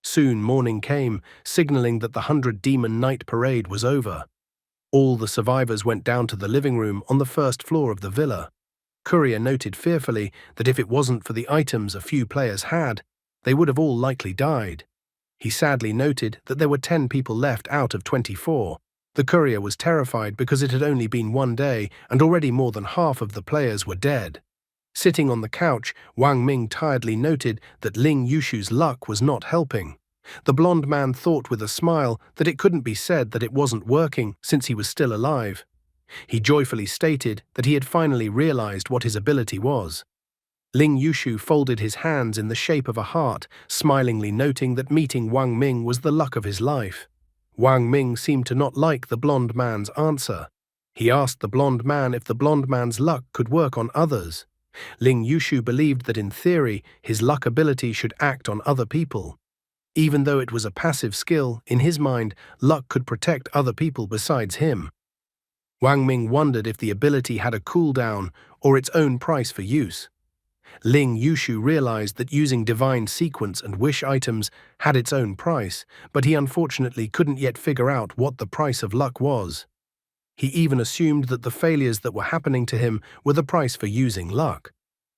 Soon morning came, signaling that the 100-demon night parade was over. All the survivors went down to the living room on the first floor of the villa. Courier noted fearfully that if it wasn't for the items a few players had, they would have all likely died. He sadly noted that there were 10 people left out of 24. The courier was terrified because it had only been one day and already more than half of the players were dead. Sitting on the couch, Wang Ming tiredly noted that Ling Yushu's luck was not helping. The blonde man thought with a smile that it couldn't be said that it wasn't working since he was still alive. He joyfully stated that he had finally realized what his ability was. Ling Yushu folded his hands in the shape of a heart, smilingly noting that meeting Wang Ming was the luck of his life. Wang Ming seemed to not like the blonde man's answer. He asked the blonde man if the blonde man's luck could work on others. Ling Yushu believed that in theory, his luck ability should act on other people. Even though it was a passive skill, in his mind, luck could protect other people besides him. Wang Ming wondered if the ability had a cooldown or its own price for use. Ling Yushu realized that using divine sequence and wish items had its own price, but he unfortunately couldn't yet figure out what the price of luck was. He even assumed that the failures that were happening to him were the price for using luck.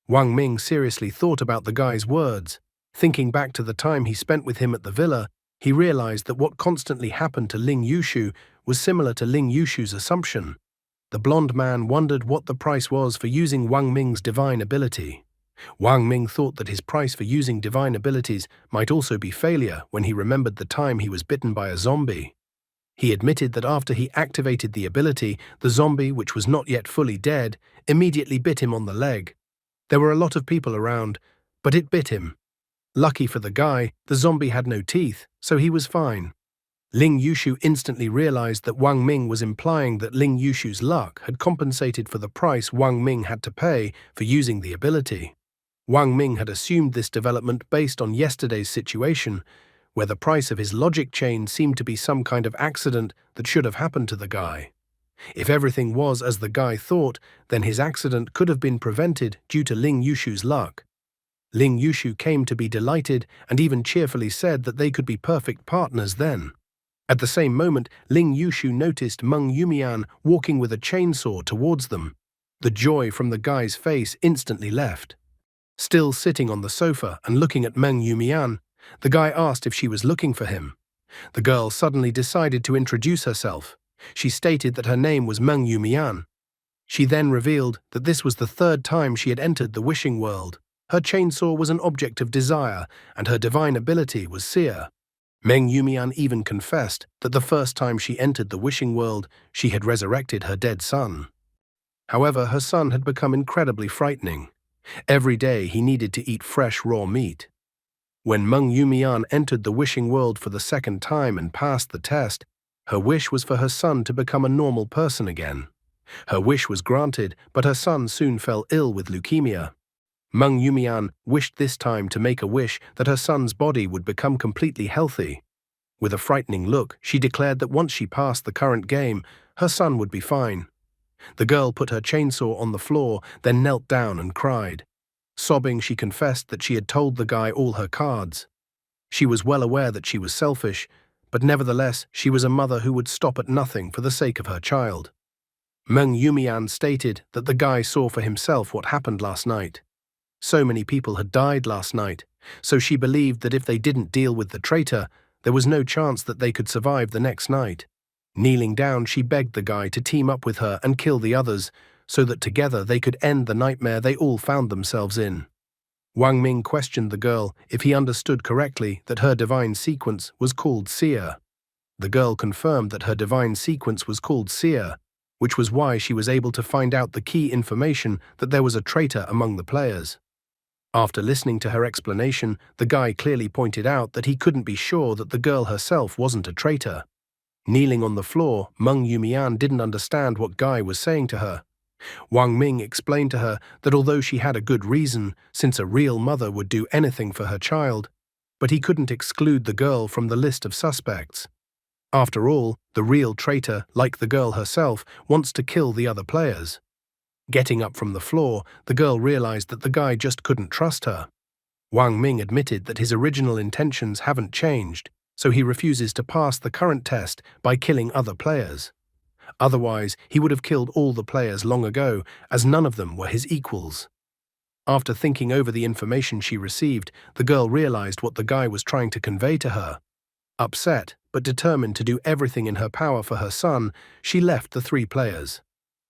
Wang Ming seriously thought about the guy's words. Thinking back to the time he spent with him at the villa, he realized that what constantly happened to Ling Yushu was similar to Ling Yushu's assumption. The blonde man wondered what the price was for using Wang Ming's divine ability. Wang Ming thought that his price for using divine abilities might also be failure when he remembered the time he was bitten by a zombie. He admitted that after he activated the ability, the zombie, which was not yet fully dead, immediately bit him on the leg. There were a lot of people around, but it bit him. Lucky for the guy, the zombie had no teeth, so he was fine. Ling Yushu instantly realized that Wang Ming was implying that Ling Yushu's luck had compensated for the price Wang Ming had to pay for using the ability. Wang Ming had assumed this development based on yesterday's situation, where the price of his logic chain seemed to be some kind of accident that should have happened to the guy. If everything was as the guy thought, then his accident could have been prevented due to Ling Yushu's luck. Ling Yushu came to be delighted and even cheerfully said that they could be perfect partners then. At the same moment, Ling Yushu noticed Meng Yumian walking with a chainsaw towards them. The joy from the guy's face instantly left. Still sitting on the sofa and looking at Meng Yumian, the guy asked if she was looking for him. The girl suddenly decided to introduce herself. She stated that her name was Meng Yumian. She then revealed that this was the 3rd time she had entered the wishing world. Her chainsaw was an object of desire, and her divine ability was seer. Meng Yumian even confessed that the first time she entered the wishing world, she had resurrected her dead son. However, her son had become incredibly frightening. Every day he needed to eat fresh raw meat. When Meng Yumian entered the wishing world for the 2nd time and passed the test, her wish was for her son to become a normal person again. Her wish was granted, but her son soon fell ill with leukemia. Meng Yumian wished this time to make a wish that her son's body would become completely healthy. With a frightening look, she declared that once she passed the current game, her son would be fine. The girl put her chainsaw on the floor, then knelt down and cried. Sobbing, she confessed that she had told the guy all her cards. She was well aware that she was selfish, but nevertheless she was a mother who would stop at nothing for the sake of her child. Meng Yumian stated that the guy saw for himself what happened last night. So many people had died last night, so she believed that if they didn't deal with the traitor, there was no chance that they could survive the next night. Kneeling down, she begged the guy to team up with her and kill the others, so that together they could end the nightmare they all found themselves in. Wang Ming questioned the girl if he understood correctly that her divine sequence was called seer. The girl confirmed that her divine sequence was called seer. which was why she was able to find out the key information that there was a traitor among the players. After listening to her explanation, the guy clearly pointed out that he couldn't be sure that the girl herself wasn't a traitor. Kneeling on the floor, Meng Yumian didn't understand what Guy was saying to her. Wang Ming explained to her that although she had a good reason, since a real mother would do anything for her child, but he couldn't exclude the girl from the list of suspects. After all, the real traitor, like the girl herself, wants to kill the other players. Getting up from the floor, the girl realized that the guy just couldn't trust her. Wang Ming admitted that his original intentions haven't changed, so he refuses to pass the current test by killing other players. Otherwise, he would have killed all the players long ago, as none of them were his equals. After thinking over the information she received, the girl realized what the guy was trying to convey to her. Upset, but determined to do everything in her power for her son, she left the 3 players.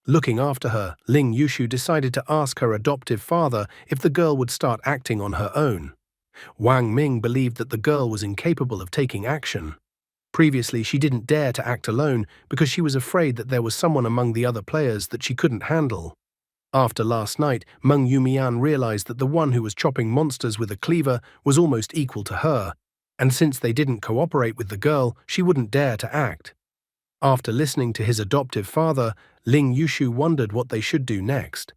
Looking after her, Ling Yushu decided to ask her adoptive father if the girl would start acting on her own. Wang Ming believed that the girl was incapable of taking action. Previously, she didn't dare to act alone because she was afraid that there was someone among the other players that she couldn't handle. After last night, Meng Yumian realized that the one who was chopping monsters with a cleaver was almost equal to her, and since they didn't cooperate with the girl, she wouldn't dare to act. After listening to his adoptive father, Ling Yushu wondered what they should do next.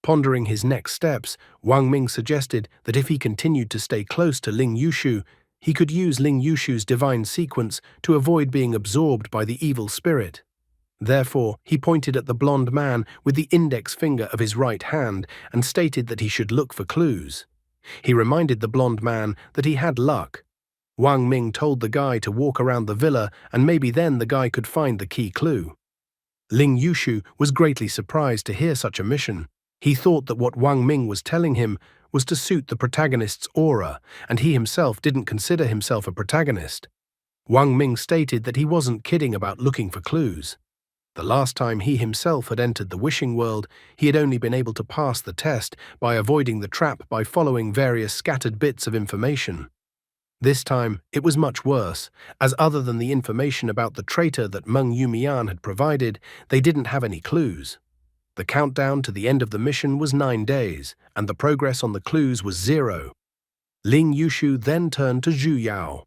Pondering his next steps, Wang Ming suggested that if he continued to stay close to Ling Yushu, he could use Ling Yushu's divine sequence to avoid being absorbed by the evil spirit. Therefore, he pointed at the blonde man with the index finger of his right hand and stated that he should look for clues. He reminded the blonde man that he had luck. Wang Ming told the guy to walk around the villa and maybe then the guy could find the key clue. Ling Yushu was greatly surprised to hear such a mission. He thought that what Wang Ming was telling him was to suit the protagonist's aura, and he himself didn't consider himself a protagonist. Wang Ming stated that he wasn't kidding about looking for clues. The last time he himself had entered the wishing world, he had only been able to pass the test by avoiding the trap by following various scattered bits of information. This time, it was much worse, as other than the information about the traitor that Meng Yumian had provided, they didn't have any clues. The countdown to the end of the mission was 9 days, and the progress on the clues was 0. Ling Yushu then turned to Zhu Yao.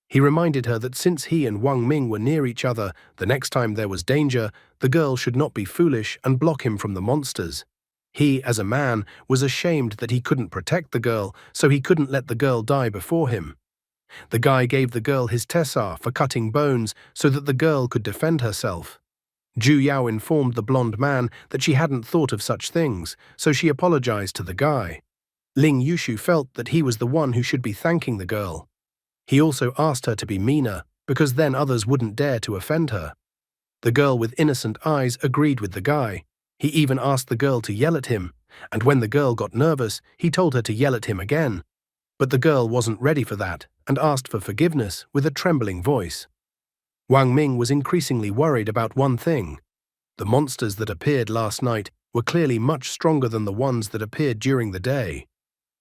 He reminded her that since he and Wang Ming were near each other, the next time there was danger, the girl should not be foolish and block him from the monsters. He, as a man, was ashamed that he couldn't protect the girl, so he couldn't let the girl die before him. The guy gave the girl his tessar for cutting bones so that the girl could defend herself. Zhu Yao informed the blonde man that she hadn't thought of such things, so she apologized to the guy. Ling Yushu felt that he was the one who should be thanking the girl. He also asked her to be meaner, because then others wouldn't dare to offend her. The girl with innocent eyes agreed with the guy. He even asked the girl to yell at him, and when the girl got nervous, he told her to yell at him again. But the girl wasn't ready for that and asked for forgiveness with a trembling voice. Wang Ming was increasingly worried about one thing. The monsters that appeared last night were clearly much stronger than the ones that appeared during the day.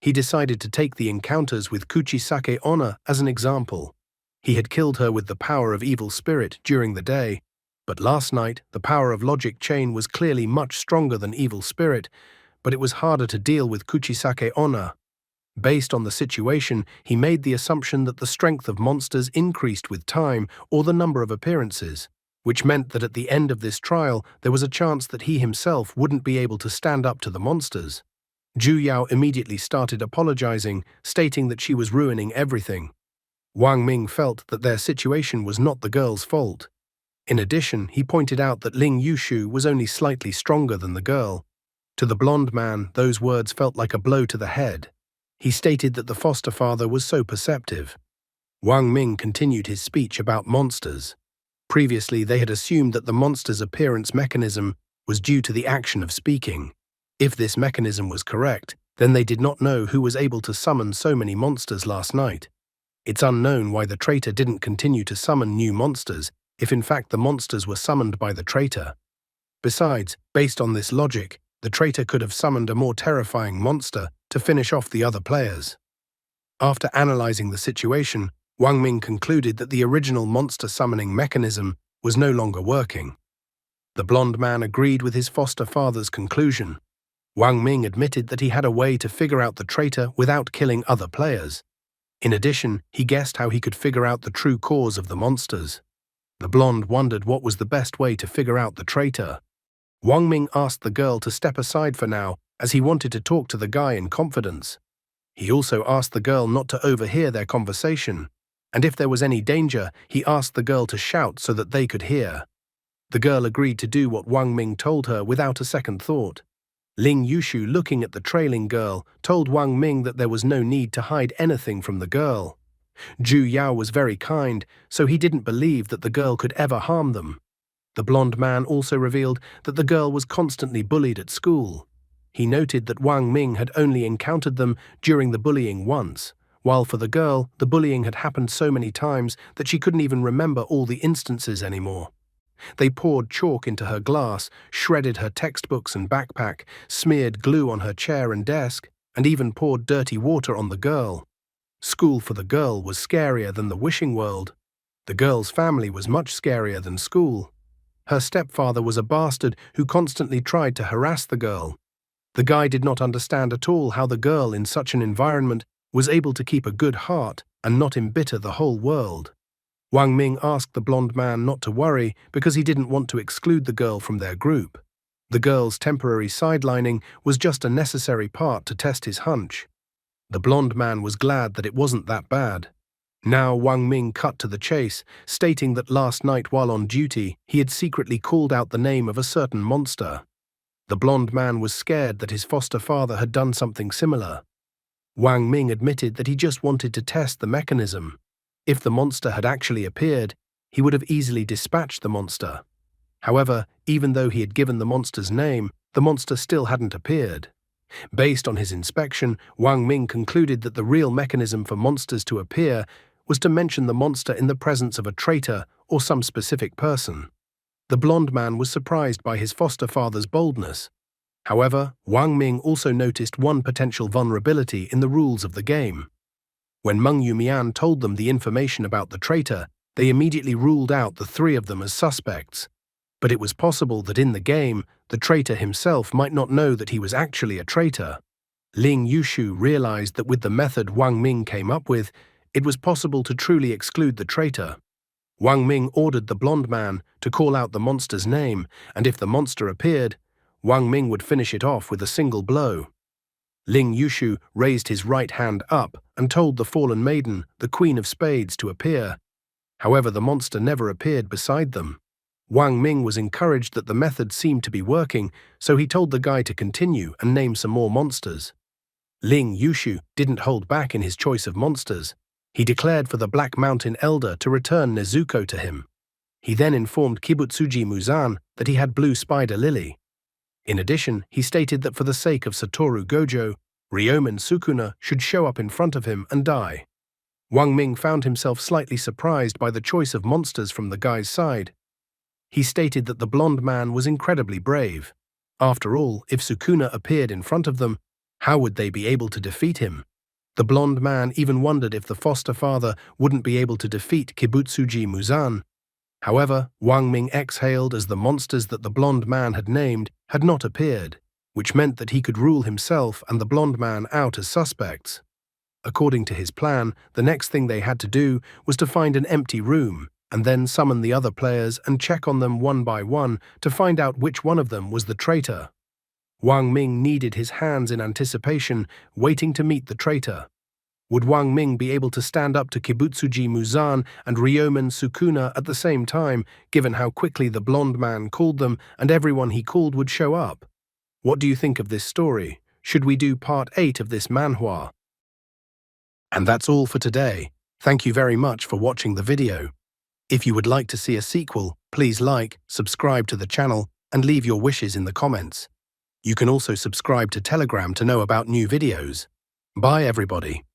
He decided to take the encounters with Kuchisake Onna as an example. He had killed her with the power of evil spirit during the day, but last night the power of logic chain was clearly much stronger than evil spirit, but it was harder to deal with Kuchisake Onna. Based on the situation, he made the assumption that the strength of monsters increased with time or the number of appearances, which meant that at the end of this trial there was a chance that he himself wouldn't be able to stand up to the monsters. Zhu Yao immediately started apologizing, stating that she was ruining everything. Wang Ming felt that their situation was not the girl's fault. In addition, he pointed out that Ling Yushu was only slightly stronger than the girl. To the blonde man, those words felt like a blow to the head. He stated that the foster father was so perceptive. Wang Ming continued his speech about monsters. Previously, they had assumed that the monster's appearance mechanism was due to the action of speaking. If this mechanism was correct, then they did not know who was able to summon so many monsters last night. It's unknown why the traitor didn't continue to summon new monsters, if in fact the monsters were summoned by the traitor. Besides, based on this logic, the traitor could have summoned a more terrifying monster to finish off the other players. After analyzing the situation, Wang Ming concluded that the original monster summoning mechanism was no longer working. The blonde man agreed with his foster father's conclusion. Wang Ming admitted that he had a way to figure out the traitor without killing other players. In addition, he guessed how he could figure out the true cause of the monsters. The blonde wondered what was the best way to figure out the traitor. Wang Ming asked the girl to step aside for now, as he wanted to talk to the guy in confidence. He also asked the girl not to overhear their conversation, and if there was any danger, he asked the girl to shout so that they could hear. The girl agreed to do what Wang Ming told her without a second thought. Ling Yushu, looking at the trailing girl, told Wang Ming that there was no need to hide anything from the girl. Zhu Yao was very kind, so he didn't believe that the girl could ever harm them. The blonde man also revealed that the girl was constantly bullied at school. He noted that Wang Ming had only encountered them during the bullying once, while for the girl, the bullying had happened so many times that she couldn't even remember all the instances anymore. They poured chalk into her glass, shredded her textbooks and backpack, smeared glue on her chair and desk, and even poured dirty water on the girl. School for the girl was scarier than the wishing world. The girl's family was much scarier than school. Her stepfather was a bastard who constantly tried to harass the girl. The guy did not understand at all how the girl in such an environment was able to keep a good heart and not embitter the whole world. Wang Ming asked the blonde man not to worry because he didn't want to exclude the girl from their group. The girl's temporary sidelining was just a necessary part to test his hunch. The blonde man was glad that it wasn't that bad. Now Wang Ming cut to the chase, stating that last night while on duty, he had secretly called out the name of a certain monster. The blonde man was scared that his foster father had done something similar. Wang Ming admitted that he just wanted to test the mechanism. If the monster had actually appeared, he would have easily dispatched the monster. However, even though he had given the monster's name, the monster still hadn't appeared. Based on his inspection, Wang Ming concluded that the real mechanism for monsters to appear was to mention the monster in the presence of a traitor or some specific person. The blonde man was surprised by his foster father's boldness. However, Wang Ming also noticed one potential vulnerability in the rules of the game. When Meng Yumian told them the information about the traitor, they immediately ruled out the three of them as suspects. But it was possible that in the game, the traitor himself might not know that he was actually a traitor. Ling Yushu realized that with the method Wang Ming came up with, it was possible to truly exclude the traitor. Wang Ming ordered the blonde man to call out the monster's name, and if the monster appeared, Wang Ming would finish it off with a single blow. Ling Yushu raised his right hand up and told the fallen maiden, the Queen of Spades, to appear. However, the monster never appeared beside them. Wang Ming was encouraged that the method seemed to be working, so he told the guy to continue and name some more monsters. Ling Yushu didn't hold back in his choice of monsters. He declared for the Black Mountain Elder to return Nezuko to him. He then informed Kibutsuji Muzan that he had Blue Spider Lily. In addition, he stated that for the sake of Satoru Gojo, Ryomen Sukuna should show up in front of him and die. Wang Ming found himself slightly surprised by the choice of monsters from the guy's side. He stated that the blonde man was incredibly brave. After all, if Sukuna appeared in front of them, how would they be able to defeat him? The blonde man even wondered if the foster father wouldn't be able to defeat Kibutsuji Muzan. However, Wang Ming exhaled as the monsters that the blonde man had named had not appeared, which meant that he could rule himself and the blonde man out as suspects. According to his plan, the next thing they had to do was to find an empty room and then summon the other players and check on them one by one to find out which one of them was the traitor. Wang Ming kneaded his hands in anticipation, waiting to meet the traitor. Would Wang Ming be able to stand up to Kibutsuji Muzan and Ryomen Sukuna at the same time, given how quickly the blonde man called them and everyone he called would show up? What do you think of this story? Should we do part 8 of this manhwa? And that's all for today. Thank you very much for watching the video. If you would like to see a sequel, please like, subscribe to the channel, and leave your wishes in the comments. You can also subscribe to Telegram to know about new videos. Bye everybody.